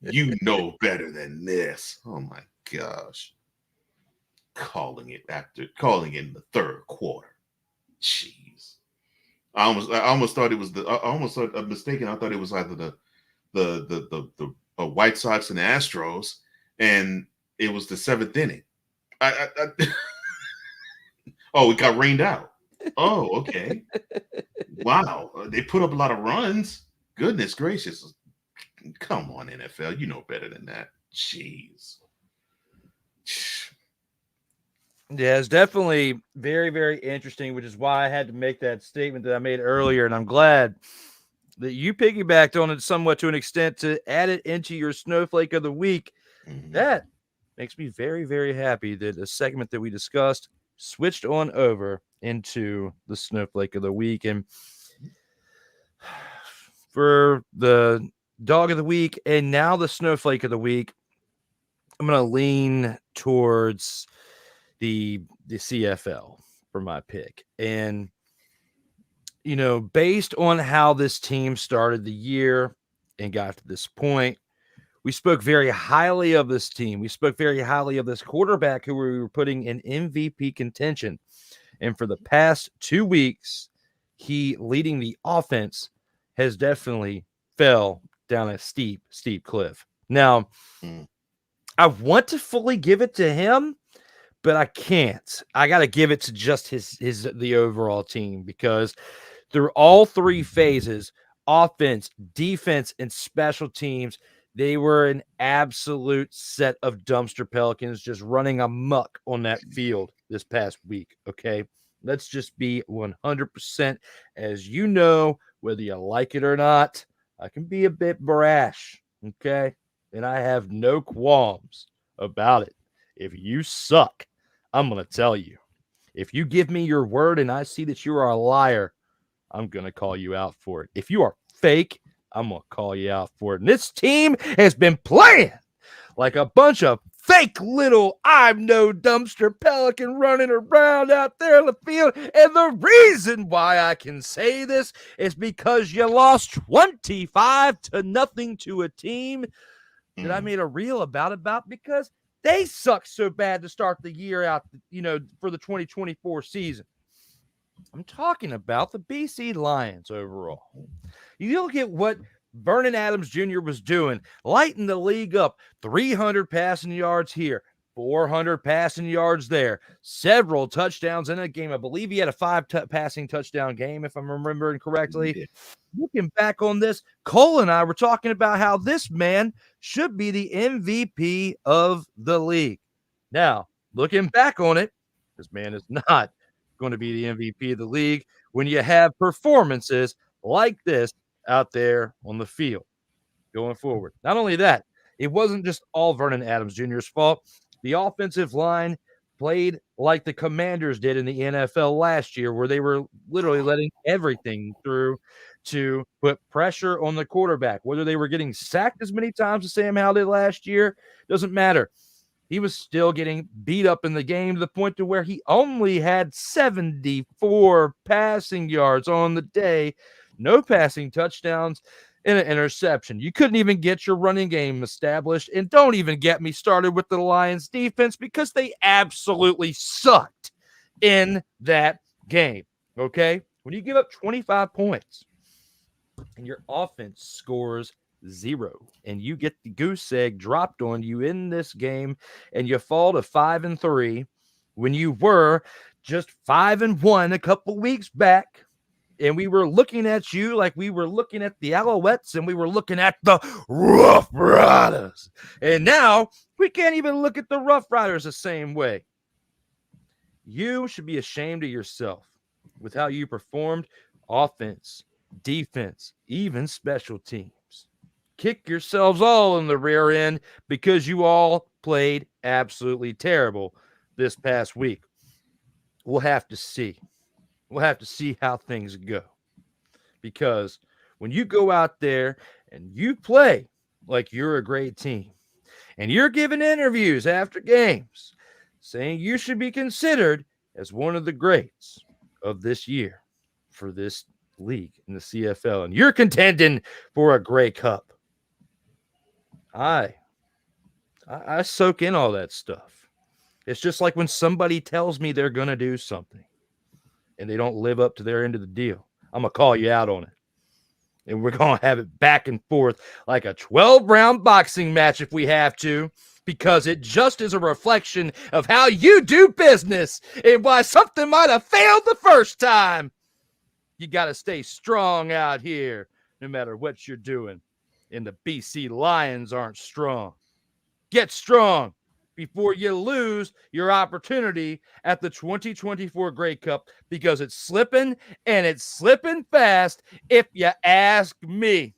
You know better than this. Oh my gosh. Calling in the third quarter. Jeez. I almost thought it was mistaken. I thought it was either the White Sox and the Astros, and it was the seventh inning. Oh, it got rained out. Oh, okay. Wow. They put up a lot of runs. Goodness gracious. Come on, NFL. You know better than that. Jeez. Yeah, it's definitely very, very interesting, which is why I had to make that statement that I made earlier. And I'm glad that you piggybacked on it somewhat to an extent to add it into your Snowflake of the Week. Mm-hmm. That makes me very, very happy that a segment that we discussed switched on over into the Snowflake of the Week. And for the Dog of the Week and now the Snowflake of the Week, I'm going to lean towards the CFL for my pick. And, you know, based on how this team started the year and got to this point, we spoke very highly of this team. We spoke very highly of this quarterback who we were putting in MVP contention. And for the past 2 weeks, he leading the offense has definitely fell down a steep, steep cliff. Now, I want to fully give it to him, but I can't. I got to give it to just the overall team, because through all three phases, offense, defense, and special teams, they were an absolute set of dumpster Pelicans just running amok on that field this past week. Okay, let's just be 100%. As you know, whether you like it or not, I can be a bit brash. Okay, and I have no qualms about it. If you suck, I'm going to tell you. If you give me your word and I see that you are a liar, I'm going to call you out for it. If you are fake, I'm going to call you out for it. And this team has been playing like a bunch of fake little I'm no dumpster Pelican running around out there in the field. And the reason why I can say this is because you lost 25-0 to a team that I made a reel about because they suck so bad to start the year out, you know, for the 2024 season. I'm talking about the BC Lions overall. You look at what Vernon Adams Jr. was doing, lighting the league up, 300 passing yards here, 400 passing yards there, several touchdowns in a game. I believe he had a 5 passing touchdown game, if I'm remembering correctly. Looking back on this, Cole and I were talking about how this man should be the MVP of the league. Now, looking back on it, this man is not going to be the MVP of the league when you have performances like this out there on the field going forward. Not only that, it wasn't just all Vernon Adams Jr.'s fault. The offensive line played like the Commanders did in the NFL last year, where they were literally letting everything through to put pressure on the quarterback. Whether they were getting sacked as many times as Sam Howell did last year, doesn't matter. He was still getting beat up in the game to the point to where he only had 74 passing yards on the day, no passing touchdowns, and an interception. You couldn't even get your running game established, and don't even get me started with the Lions defense, because they absolutely sucked in that game, okay? When you give up 25 points and your offense scores 0 and you get the goose egg dropped on you in this game and you fall to 5-3 when you were just 5-1 a couple weeks back, and we were looking at you like we were looking at the Alouettes and we were looking at the Roughriders, and now we can't even look at the Roughriders the same way. You should be ashamed of yourself with how you performed offense, defense, even special teams. Kick yourselves all in the rear end because you all played absolutely terrible this past week. We'll have to see. We'll have to see how things go. Because when you go out there and you play like you're a great team, and you're giving interviews after games saying you should be considered as one of the greats of this year for this league in the CFL, and you're contending for a Grey Cup, I soak in all that stuff. It's just like when somebody tells me they're going to do something and they don't live up to their end of the deal. I'm going to call you out on it. And we're going to have it back and forth like a 12-round boxing match if we have to, because it just is a reflection of how you do business and why something might have failed the first time. You got to stay strong out here no matter what you're doing. And the BC Lions aren't strong. Get strong before you lose your opportunity at the 2024 Grey Cup, because it's slipping, and it's slipping fast if you ask me.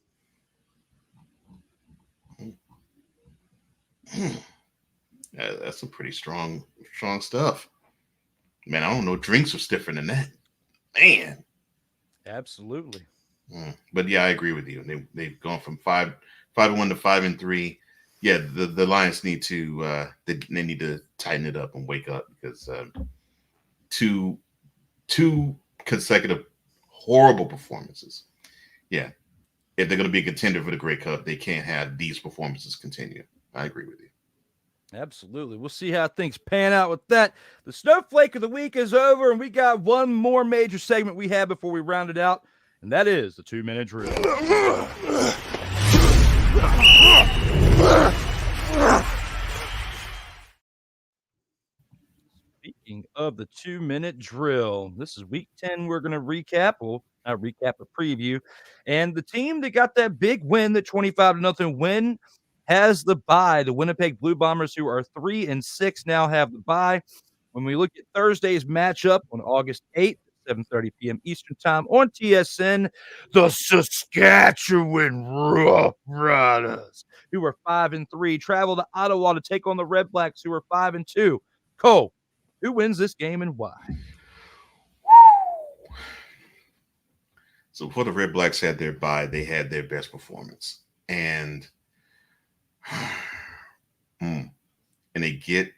That's some pretty strong stuff. Man, I don't know drinks are stiffer than that. Man. Absolutely. But yeah, I agree with you. They've gone from 5-1 to 5-3. Yeah, the Lions need to they need to tighten it up and wake up, because two consecutive horrible performances. Yeah, if they're going to be a contender for the Grey Cup, they can't have these performances continue. I agree with you. Absolutely. We'll see how things pan out with that. The Snowflake of the Week is over, and we got one more major segment we have before we round it out, and that is the 2-minute drill. Speaking of the 2-minute drill, this is week 10. We're going to recap. Well, not recap, a preview. And the team that got that big win, the 25-0 win, has the bye. The Winnipeg Blue Bombers, who are 3-6, now have the bye. When we look at Thursday's matchup on August 8th, 7:30 p.m. Eastern Time on TSN, the Saskatchewan Roughriders, who are 5-3, travel to Ottawa to take on the Red Blacks, who are 5-2. Cole, who wins this game and why? So before the Red Blacks had their bye, they had their best performance, and they get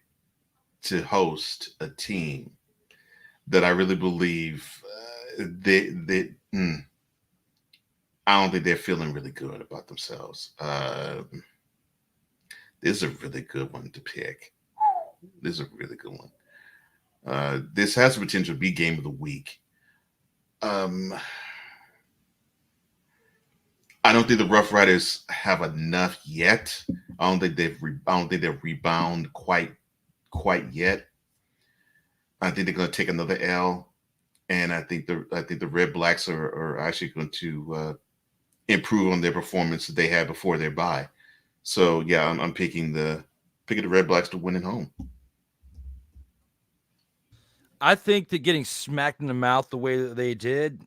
to host a team that I really believe I don't think they're feeling really good about themselves. This is a really good one to pick. This is a really good one. This has the potential to be game of the week. I don't think the Roughriders have enough yet. I don't think they'll rebound quite yet. I think they're going to take another L, and I think the Red Blacks are actually going to improve on their performance that they had before their bye. So yeah, I'm picking the Red Blacks to win at home. I think that getting smacked in the mouth the way that they did,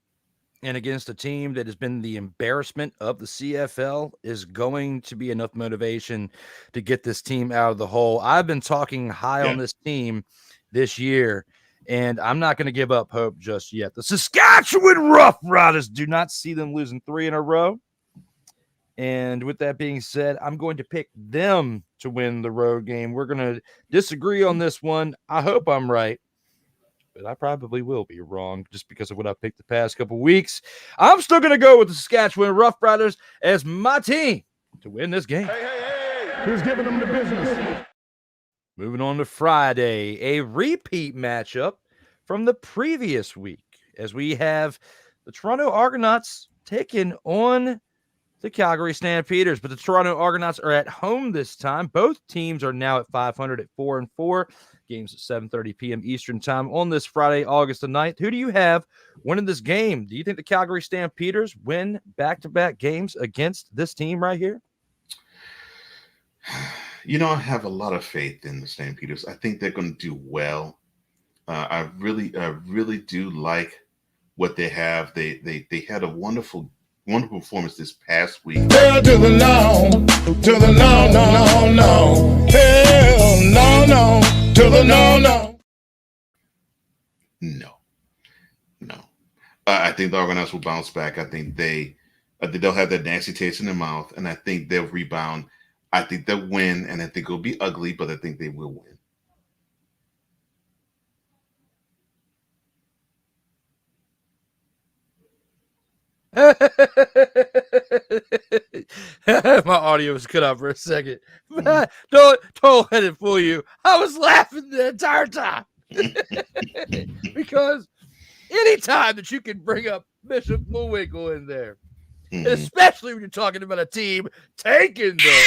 and against a team that has been the embarrassment of the CFL, is going to be enough motivation to get this team out of the hole. I've been talking high on this team this year, and I'm not going to give up hope just yet. The Saskatchewan Roughriders, do not see them losing 3 in a row. And with that being said, I'm going to pick them to win the road game. We're going to disagree on this one. I hope I'm right, but I probably will be wrong just because of what I picked the past couple weeks. I'm still going to go with the Saskatchewan Roughriders as my team to win this game. Hey. Who's giving them the business? Moving on to Friday, a repeat matchup from the previous week, as we have the Toronto Argonauts taking on the Calgary Stampeders. But the Toronto Argonauts are at home this time. Both teams are now at 500 at 4-4. Games at 7:30 p.m. Eastern Time on this Friday, August the 9th. Who do you have winning this game? Do you think the Calgary Stampeders win back-to-back games against this team right here? You know, I have a lot of faith in the Stampeders. I think they're going to do well. I really do like what they have. They had a wonderful performance this past week. Hell to the no, to the no, no, no, no. Hell no, to the no. No. I think the Argonauts will bounce back. I think they I think they'll have that nasty taste in their mouth, and I think they'll rebound. I think they'll win, and I think it'll be ugly, but I think they will win. My audio was cut out for a second. Don't let it fool you. I was laughing the entire time. Because anytime that you can bring up Bishop Bullwinkle in there, especially when you're talking about a team taking the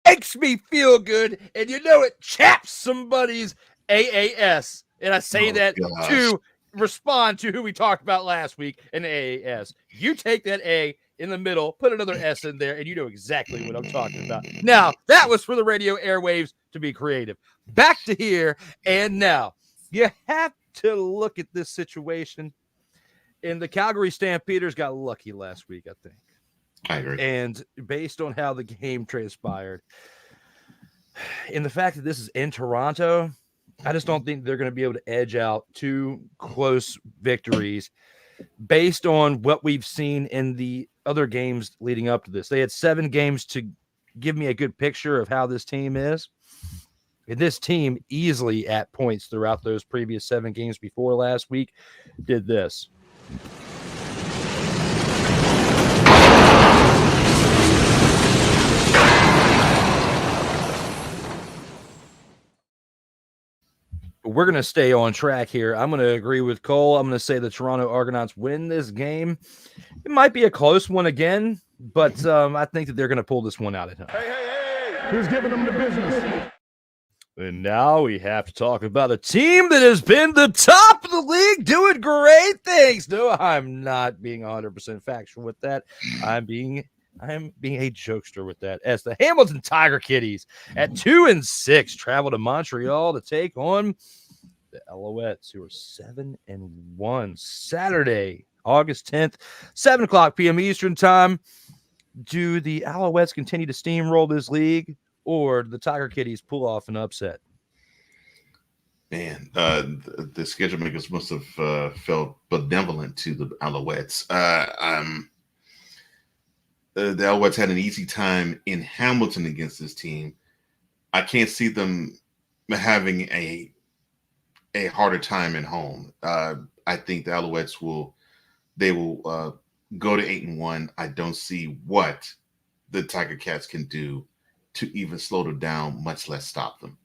makes me feel good, and you know it chaps somebody's AAS. And I say to respond to who we talked about last week in AAS. You take that A in the middle, put another S in there, and you know exactly what I'm talking about. Now, that was for the radio airwaves to be creative. Back to here and now. You have to look at this situation. And the Calgary Stampeders got lucky last week, I think. I agree. And based on how the game transpired, and the fact that this is in Toronto, I just don't think they're going to be able to edge out two close victories based on what we've seen in the other games leading up to this. They had 7 games to give me a good picture of how this team is. And this team easily at points throughout those previous 7 games before last week did this. We're going to stay on track here. I'm going to agree with Cole. I'm going to say the Toronto Argonauts win this game. It might be a close one again, but I think that they're going to pull this one out at home. Hey, who's giving them the business? And now we have to talk about a team that has been the top of the league doing great things. No, I'm not being 100% factual with that. I'm being a jokester with that, as the Hamilton Tiger Kitties at 2-6 travel to Montreal to take on the Alouettes, who are 7-1. Saturday, August 10th, 7:00 p.m. Eastern time. Do the Alouettes continue to steamroll this league, or do the Tiger Kitties pull off an upset? Man, the schedule makers must have felt benevolent to the Alouettes. The Alouettes had an easy time in Hamilton against this team. I can't see them having a harder time at home. I think the Alouettes will go to 8-1. I don't see what the Tiger Cats can do to even slow them down, much less stop them.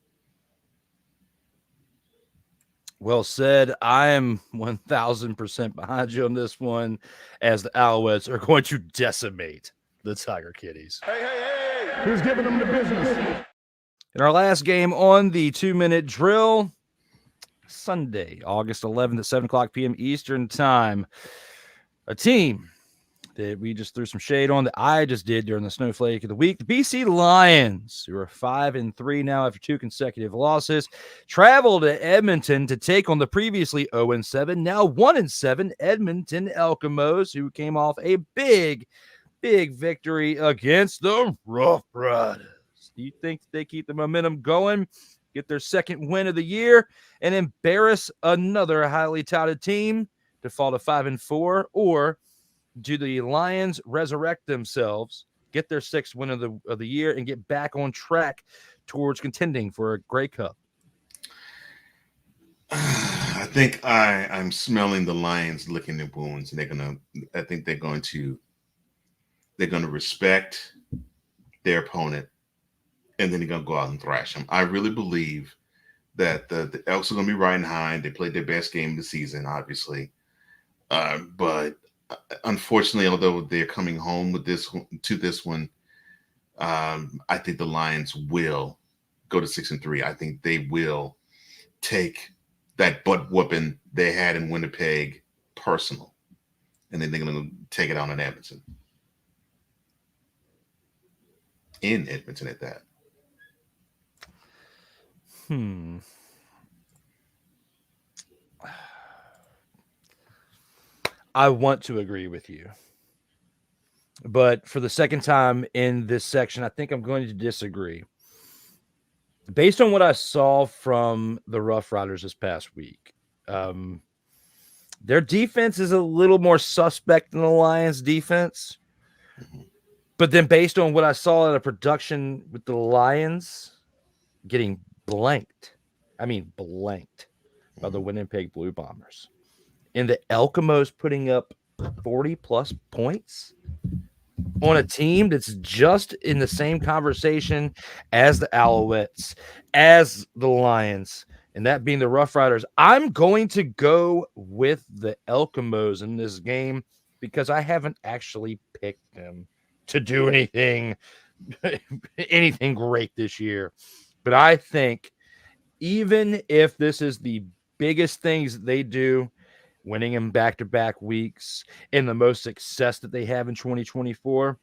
Well said. I am 1,000% behind you on this one, as the Alouettes are going to decimate the Tiger Kitties. Hey, who's giving them the business? In our last game on the 2-minute drill, Sunday, August 11th at 7:00 p.m. Eastern time, a team that we just threw some shade on that I just did during the Snowflake of the Week, the BC Lions, who are 5-3 now after 2 consecutive losses, travel to Edmonton to take on the previously 0-7, now 1-7 Edmonton Elkamos, who came off a big victory against the Roughriders. Do you think they keep the momentum going, get their second win of the year, and embarrass another highly touted team to fall to 5-4? Or do the Lions resurrect themselves, get their 6th win of the year, and get back on track towards contending for a Grey Cup? I think I'm smelling the Lions licking their wounds, and I think they're going to respect their opponent, and then they're going to go out and thrash them. I really believe that the Elks are going to be riding high. They played their best game of the season, obviously. But unfortunately, although they're coming home with this one, I think the Lions will go to 6-3. I think they will take that butt whooping they had in Winnipeg personal, and then they're going to take it out in Edmonton. In Edmonton at that. I want to agree with you, but for the second time in this section, I think I'm going to disagree. Based on what I saw from the Roughriders this past week, their defense is a little more suspect than the Lions' defense. But then based on what I saw in a production with the Lions getting blanked by the Winnipeg Blue Bombers, and the Elkamos putting up 40-plus points on a team that's just in the same conversation as the Alouettes, as the Lions, and that being the Roughriders, I'm going to go with the Elkamos in this game because I haven't actually picked them to do anything great this year. But I think even if this is the biggest things that they do, winning in back-to-back weeks and the most success that they have in 2024,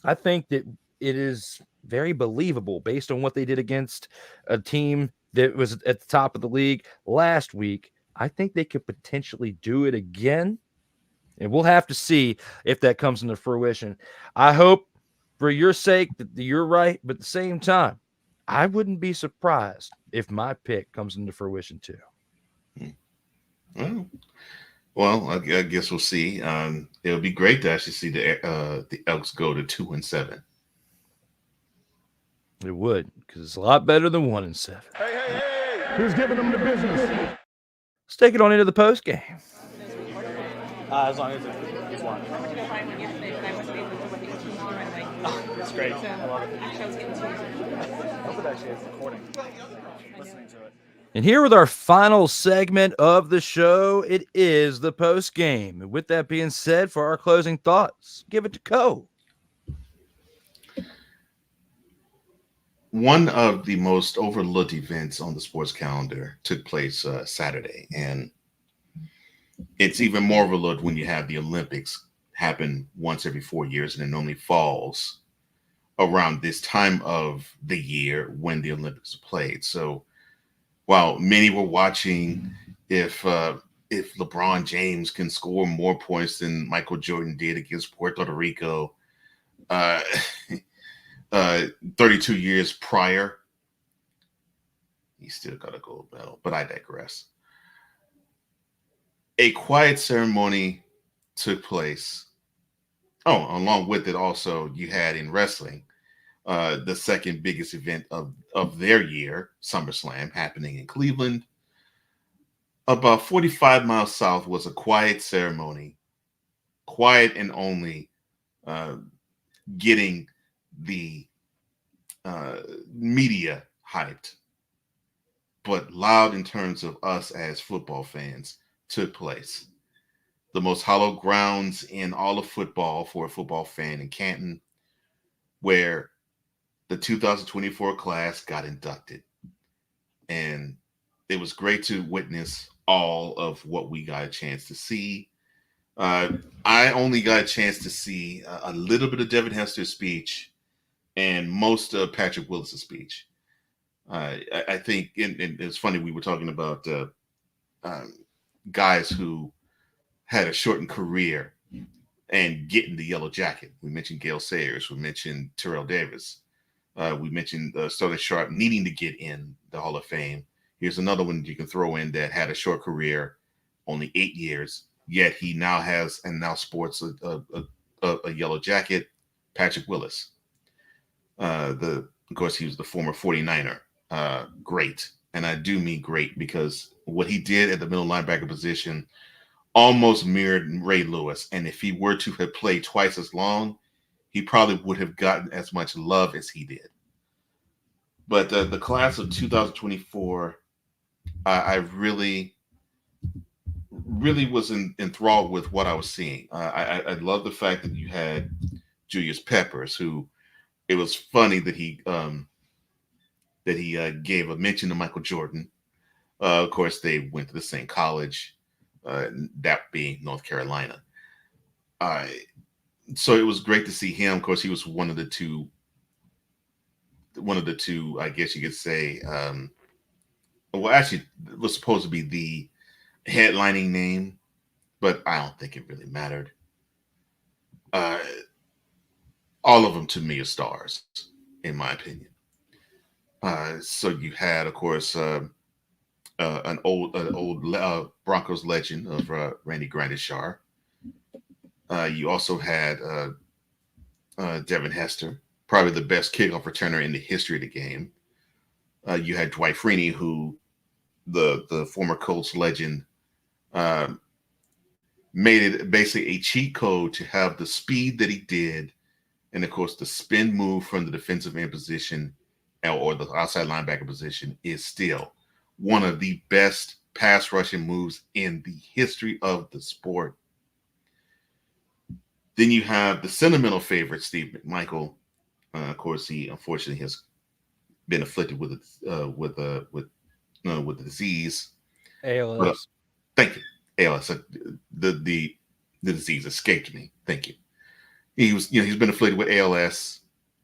I think that it is very believable based on what they did against a team that was at the top of the league last week. I think they could potentially do it again, and we'll have to see if that comes into fruition. I hope for your sake that you're right, but at the same time, I wouldn't be surprised if my pick comes into fruition too. Well, I guess we'll see. It would be great to actually see the Elks go to 2-7. It would, because it's a lot better than 1-7. Hey! Who's giving them the business? Let's take it on into the post game. As long as it's one. It's great. I love it. I hope it actually is recording. Listening to it. And here with our final segment of the show, it is the post game. And with that being said, for our closing thoughts, give it to Co. One of the most overlooked events on the sports calendar took place Saturday, and it's even more overlooked when you have the Olympics happen once every 4 years, and it normally falls around this time of the year when the Olympics are played. So while many were watching if LeBron James can score more points than Michael Jordan did against Puerto Rico 32 years prior, he still got a gold medal, but I digress. A quiet ceremony took place. Oh, along with it also, you had in wrestling, the second biggest event of their year, SummerSlam, happening in Cleveland. About 45 miles south was a quiet ceremony, quiet and only getting the media hyped, but loud in terms of us as football fans, took place. The most hallowed grounds in all of football for a football fan in Canton, where the 2024 class got inducted. And it was great to witness all of what we got a chance to see. I only got a chance to see a little bit of Devin Hester's speech and most of Patrick Willis' speech. I think, and it's funny, we were talking about guys who had a shortened career and getting the yellow jacket. We mentioned Gale Sayers. We mentioned Terrell Davis. We mentioned Sterling Sharp needing to get in the Hall of Fame. Here's another one you can throw in that had a short career, only 8 years, yet he now has and now sports a yellow jacket, Patrick Willis. Of course, he was the former 49er. Great. And I do mean great because what he did at the middle linebacker position almost mirrored Ray Lewis. And if he were to have played twice as long, he probably would have gotten as much love as he did. But the class of 2024, I really was enthralled with what I was seeing. I love the fact that you had Julius Peppers, who it was funny that he gave a mention to Michael Jordan. Of course, they went to the same college, that being North Carolina. So it was great to see him. Of course, he was one of the two, I guess you could say. Well, actually, it was supposed to be the headlining name, but I don't think it really mattered. All of them to me are stars, in my opinion. So you had, of course, an old Broncos legend of Randy Grandichar. You also had Devin Hester, probably the best kickoff returner in the history of the game. You had Dwight Freeney, who the former Colts legend made it basically a cheat code to have the speed that he did, and of course the spin move from the defensive end position or the outside linebacker position is still one of the best pass rushing moves in the history of the sport. Then you have the sentimental favorite, Steve McMichael. Of course, he unfortunately has been afflicted with the disease. ALS. Thank you. ALS. The disease escaped me. Thank you. He's been afflicted with ALS,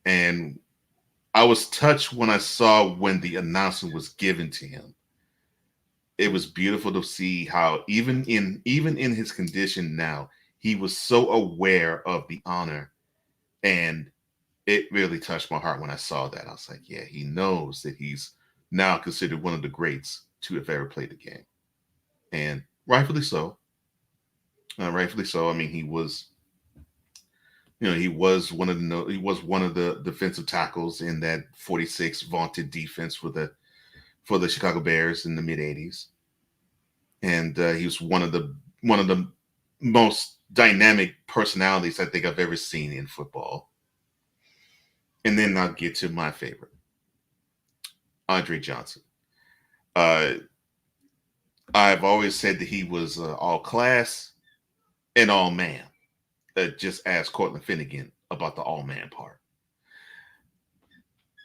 and I was touched when I saw when the announcement was given to him. It was beautiful to see how even in his condition now, he was so aware of the honor, and it really touched my heart when I saw that. I was like, yeah, he knows that he's now considered one of the greats to have ever played the game, and rightfully so. Rightfully so. I mean, he was one of the defensive tackles in that 46 vaunted defense for the Chicago Bears in the mid '80s, and he was one of the most dynamic personalities I think I've ever seen in football. And then I'll get to my favorite, Andre Johnson. I've always said that he was all class and all man. Just ask Cortland Finnegan about the all man part.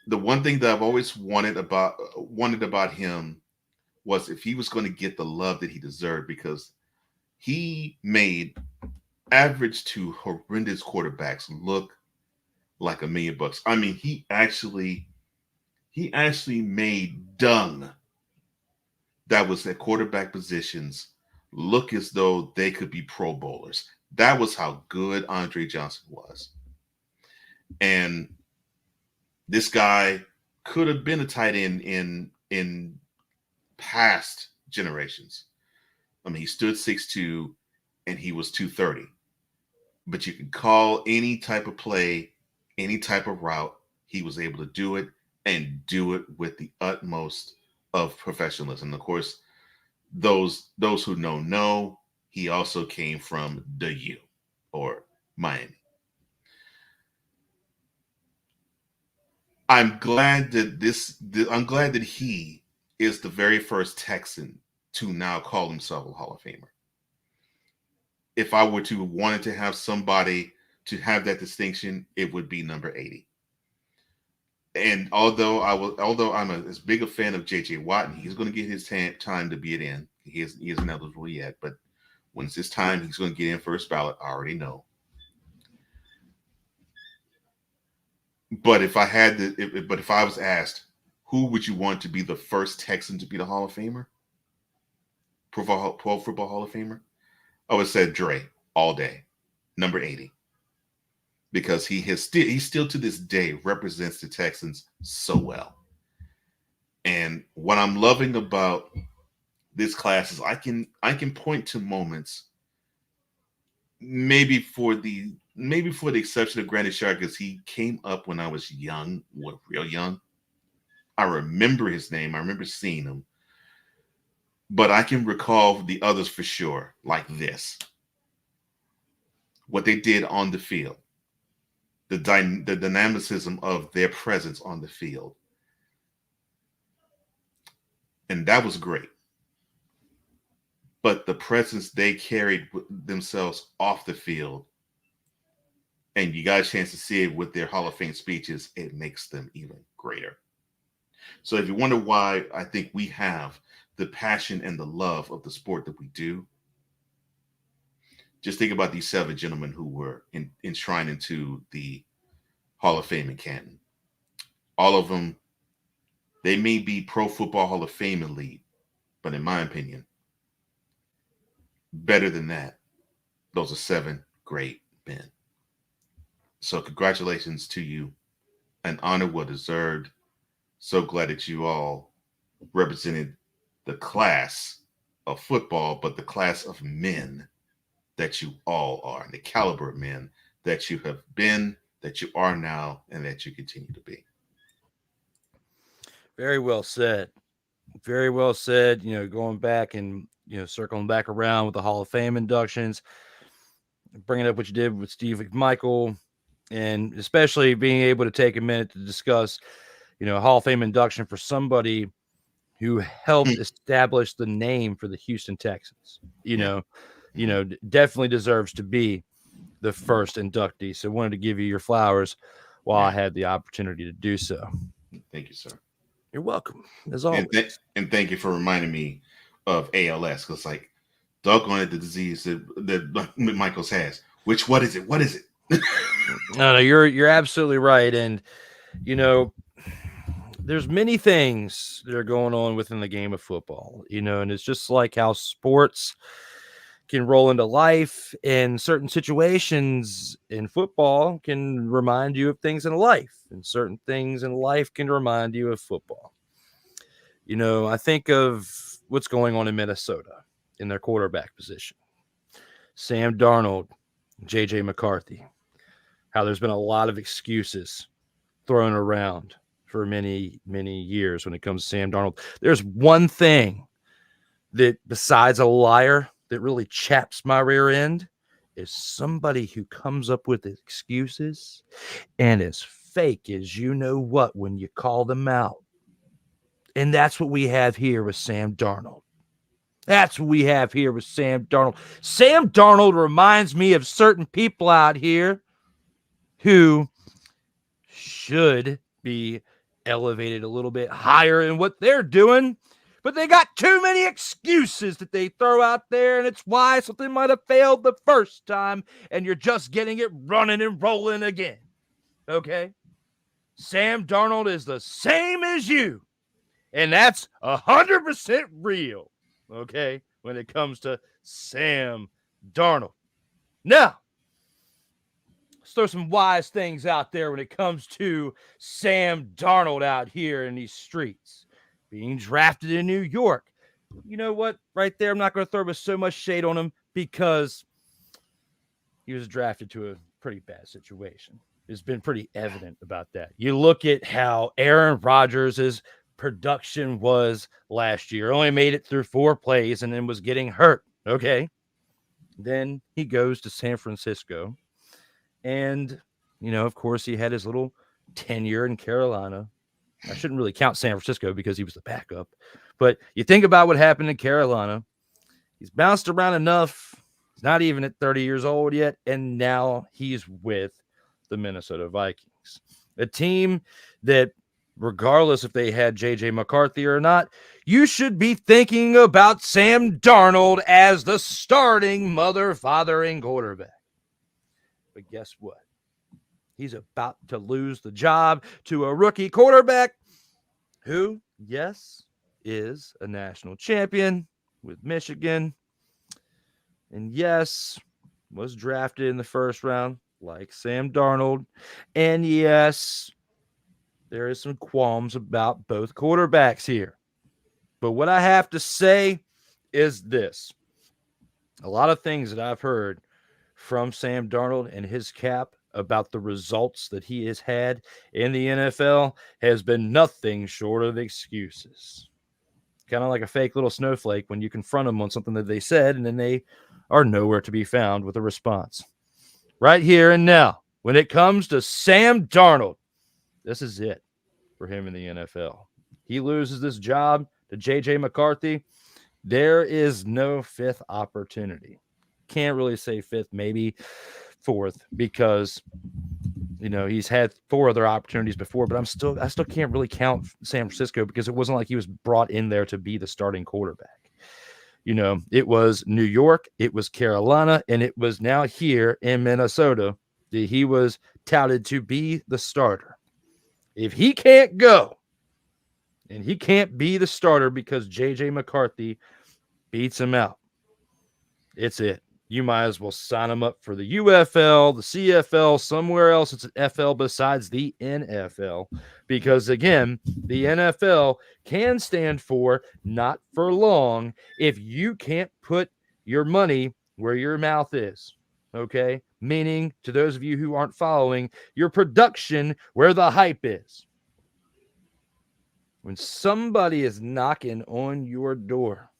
The one thing that I've always wanted about him was if he was going to get the love that he deserved, because he made average to horrendous quarterbacks look like $1 million. I mean, he actually made dung that was at quarterback positions look as though they could be Pro Bowlers. That was how good Andre Johnson was. And this guy could have been a tight end in past generations. I mean, he stood 6'2", and he was 230. But you can call any type of play, any type of route, he was able to do it, and do it with the utmost of professionalism. Of course, those who know, he also came from the U, or Miami. I'm glad that he is the very first Texan to now call himself a Hall of Famer. If I were to wanted to have somebody to have that distinction, it would be number 80. And although I'm as big a fan of J.J. Watt, and he's going to get his time to be it in. He isn't eligible yet, but when it's his time, he's going to get in first ballot. I already know. But if I was asked, who would you want to be the first Texan to be the Hall of Famer? Pro Football Hall of Famer? I would have said Dre all day, number 80. Because he still to this day represents the Texans so well. And what I'm loving about this class is I can point to moments, maybe for the exception of Grandichar, because he came up when I was young, real young. I remember his name. I remember seeing him. But I can recall the others for sure, like this. What they did on the field. The dynamicism of their presence on the field. And that was great. But the presence they carried themselves off the field, and you got a chance to see it with their Hall of Fame speeches, it makes them even greater. So if you wonder why I think we have the passion and the love of the sport that we do, just think about these 7 gentlemen who were enshrined into the Hall of Fame in Canton. All of them, they may be Pro Football Hall of Fame elite, but in my opinion, better than that, those are 7 great men. So congratulations to you. An honor well deserved. so glad that you all represented the class of football, but the class of men that you all are, and the caliber of men that you have been, that you are now, and that you continue to be. Very well said. Very well said. Going back and, circling back around with the Hall of Fame inductions, bringing up what you did with Steve McMichael, and especially being able to take a minute to discuss, Hall of Fame induction for somebody who helped establish the name for the Houston Texans. Definitely deserves to be the first inductee. So wanted to give you your flowers while I had the opportunity to do so. Thank you, sir. You're welcome, as always. And thank you for reminding me of ALS, because doggone it, the disease that Michaels has. What is it? What is it? No, you're absolutely right. And, there's many things that are going on within the game of football, and it's just like how sports can roll into life, and certain situations in football can remind you of things in life, and certain things in life can remind you of football. I think of what's going on in Minnesota in their quarterback position. Sam Darnold, JJ McCarthy, how there's been a lot of excuses thrown around for many, many years when it comes to Sam Darnold. There's one thing that, besides a liar, that really chaps my rear end, is somebody who comes up with excuses and is fake as you know what when you call them out. And that's what we have here with Sam Darnold. That's what we have here with Sam Darnold. Sam Darnold reminds me of certain people out here who should be elevated a little bit higher in what they're doing, but they got too many excuses that they throw out there, and it's why something might have failed the first time, and you're just getting it running and rolling again. Okay? Sam Darnold is the same as you, and that's 100% real, okay, when it comes to Sam Darnold. Now, let's throw some wise things out there when it comes to Sam Darnold out here in these streets. Being drafted in New York. You know what? Right there, I'm not going to throw so much shade on him because he was drafted to a pretty bad situation. It's been pretty evident about that. You look at how Aaron Rodgers' production was last year. Only made it through 4 plays and then was getting hurt. Okay. Then he goes to San Francisco. And, of course, he had his little tenure in Carolina. I shouldn't really count San Francisco because he was the backup. But you think about what happened in Carolina. He's bounced around enough. He's not even at 30 years old yet. And now he's with the Minnesota Vikings. A team that, regardless if they had J.J. McCarthy or not, you should be thinking about Sam Darnold as the starting mother-fathering quarterback. But guess what? He's about to lose the job to a rookie quarterback who, yes, is a national champion with Michigan. And yes, was drafted in the first round like Sam Darnold. And yes, there is some qualms about both quarterbacks here. But what I have to say is this. A lot of things that I've heard from Sam Darnold and his cap about the results that he has had in the NFL has been nothing short of excuses. Kind of like a fake little snowflake when you confront them on something that they said and then they are nowhere to be found with a response. Right here and now, when it comes to Sam Darnold, this is it for him in the NFL. He loses this job to J.J. McCarthy. There is no 5th opportunity. Can't really say 5th, maybe 4th, because he's had 4 other opportunities before, but I still can't really count San Francisco because it wasn't like he was brought in there to be the starting quarterback. It was New York, it was Carolina, and it was now here in Minnesota that he was touted to be the starter. If he can't go and he can't be the starter because J.J. McCarthy beats him out, it's it. you might as well sign them up for the UFL, the CFL, somewhere else. It's an FL besides the NFL, because again, the NFL can stand for not for long if you can't put your money where your mouth is. Okay. Meaning, to those of you who aren't following, your production where the hype is. When somebody is knocking on your door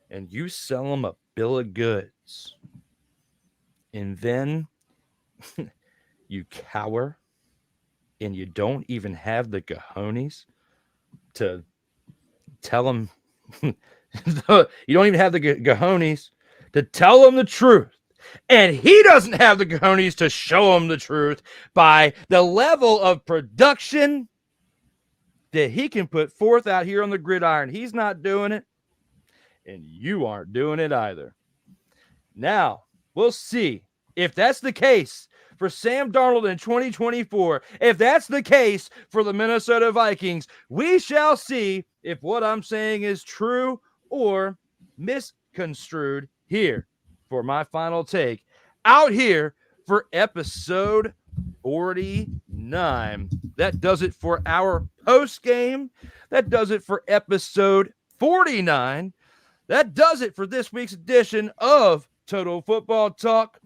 and you sell them a bill of goods, and then you cower and you don't even have the cojones to tell them, you don't even have the cojones to tell them the truth. And he doesn't have the cojones to show them the truth by the level of production that he can put forth out here on the gridiron. He's not doing it, and you aren't doing it either. Now, we'll see if that's the case for Sam Darnold in 2024. If that's the case for the Minnesota Vikings, we shall see if what I'm saying is true or misconstrued here for my final take out here for episode 49. That does it for our post game. That does it for episode 49. That does it for this week's edition of Total Football Talk.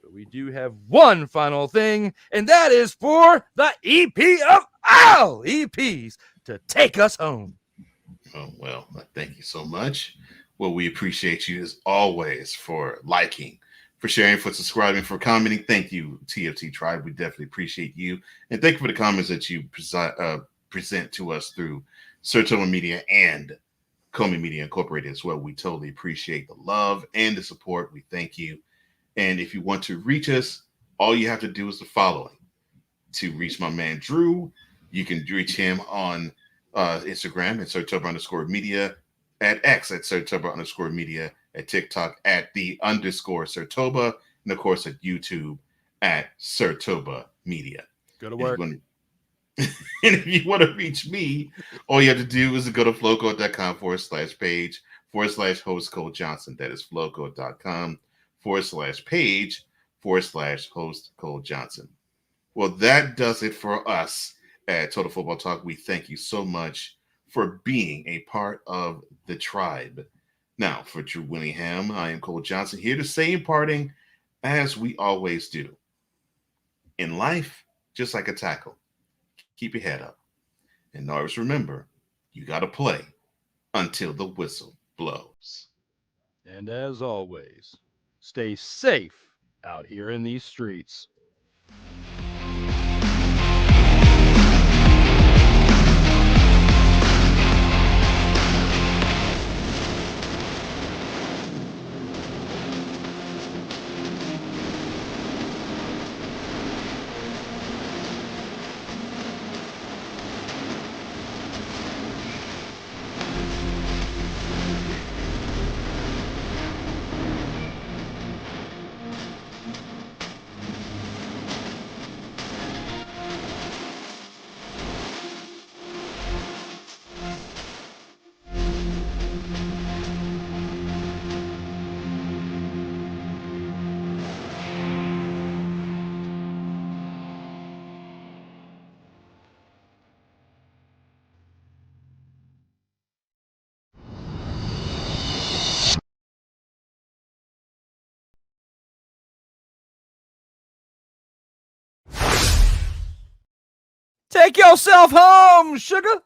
But we do have one final thing, and that is for the EP of all EPs to take us home. Oh, well, thank you so much. Well, we appreciate you as always for liking, for sharing, for subscribing, for commenting. Thank you, TFT Tribe. We definitely appreciate you. And thank you for the comments that you present to us through Sertola Media and Comey Media Incorporated as well. We totally appreciate the love and the support. We thank you. And if you want to reach us, all you have to do is the following. To reach my man Drew, you can reach him on Instagram at Sertoba_media, at X at Sertoba_media, at TikTok at _Sertoba, and of course at YouTube at Sertoba Media. Go to work. And if you want to reach me, all you have to do is to go to floco.com/page/host Cole Johnson. That is floco.com/page/host Cole Johnson. Well, that does it for us at Total Football Talk. We thank you so much for being a part of the tribe. Now, for Drew Willingham, I am Cole Johnson, here to say in parting, as we always do. In life, just like a tackle, keep your head up. And always remember, you got to play until the whistle blows. And as always, stay safe out here in these streets. Take yourself home, sugar.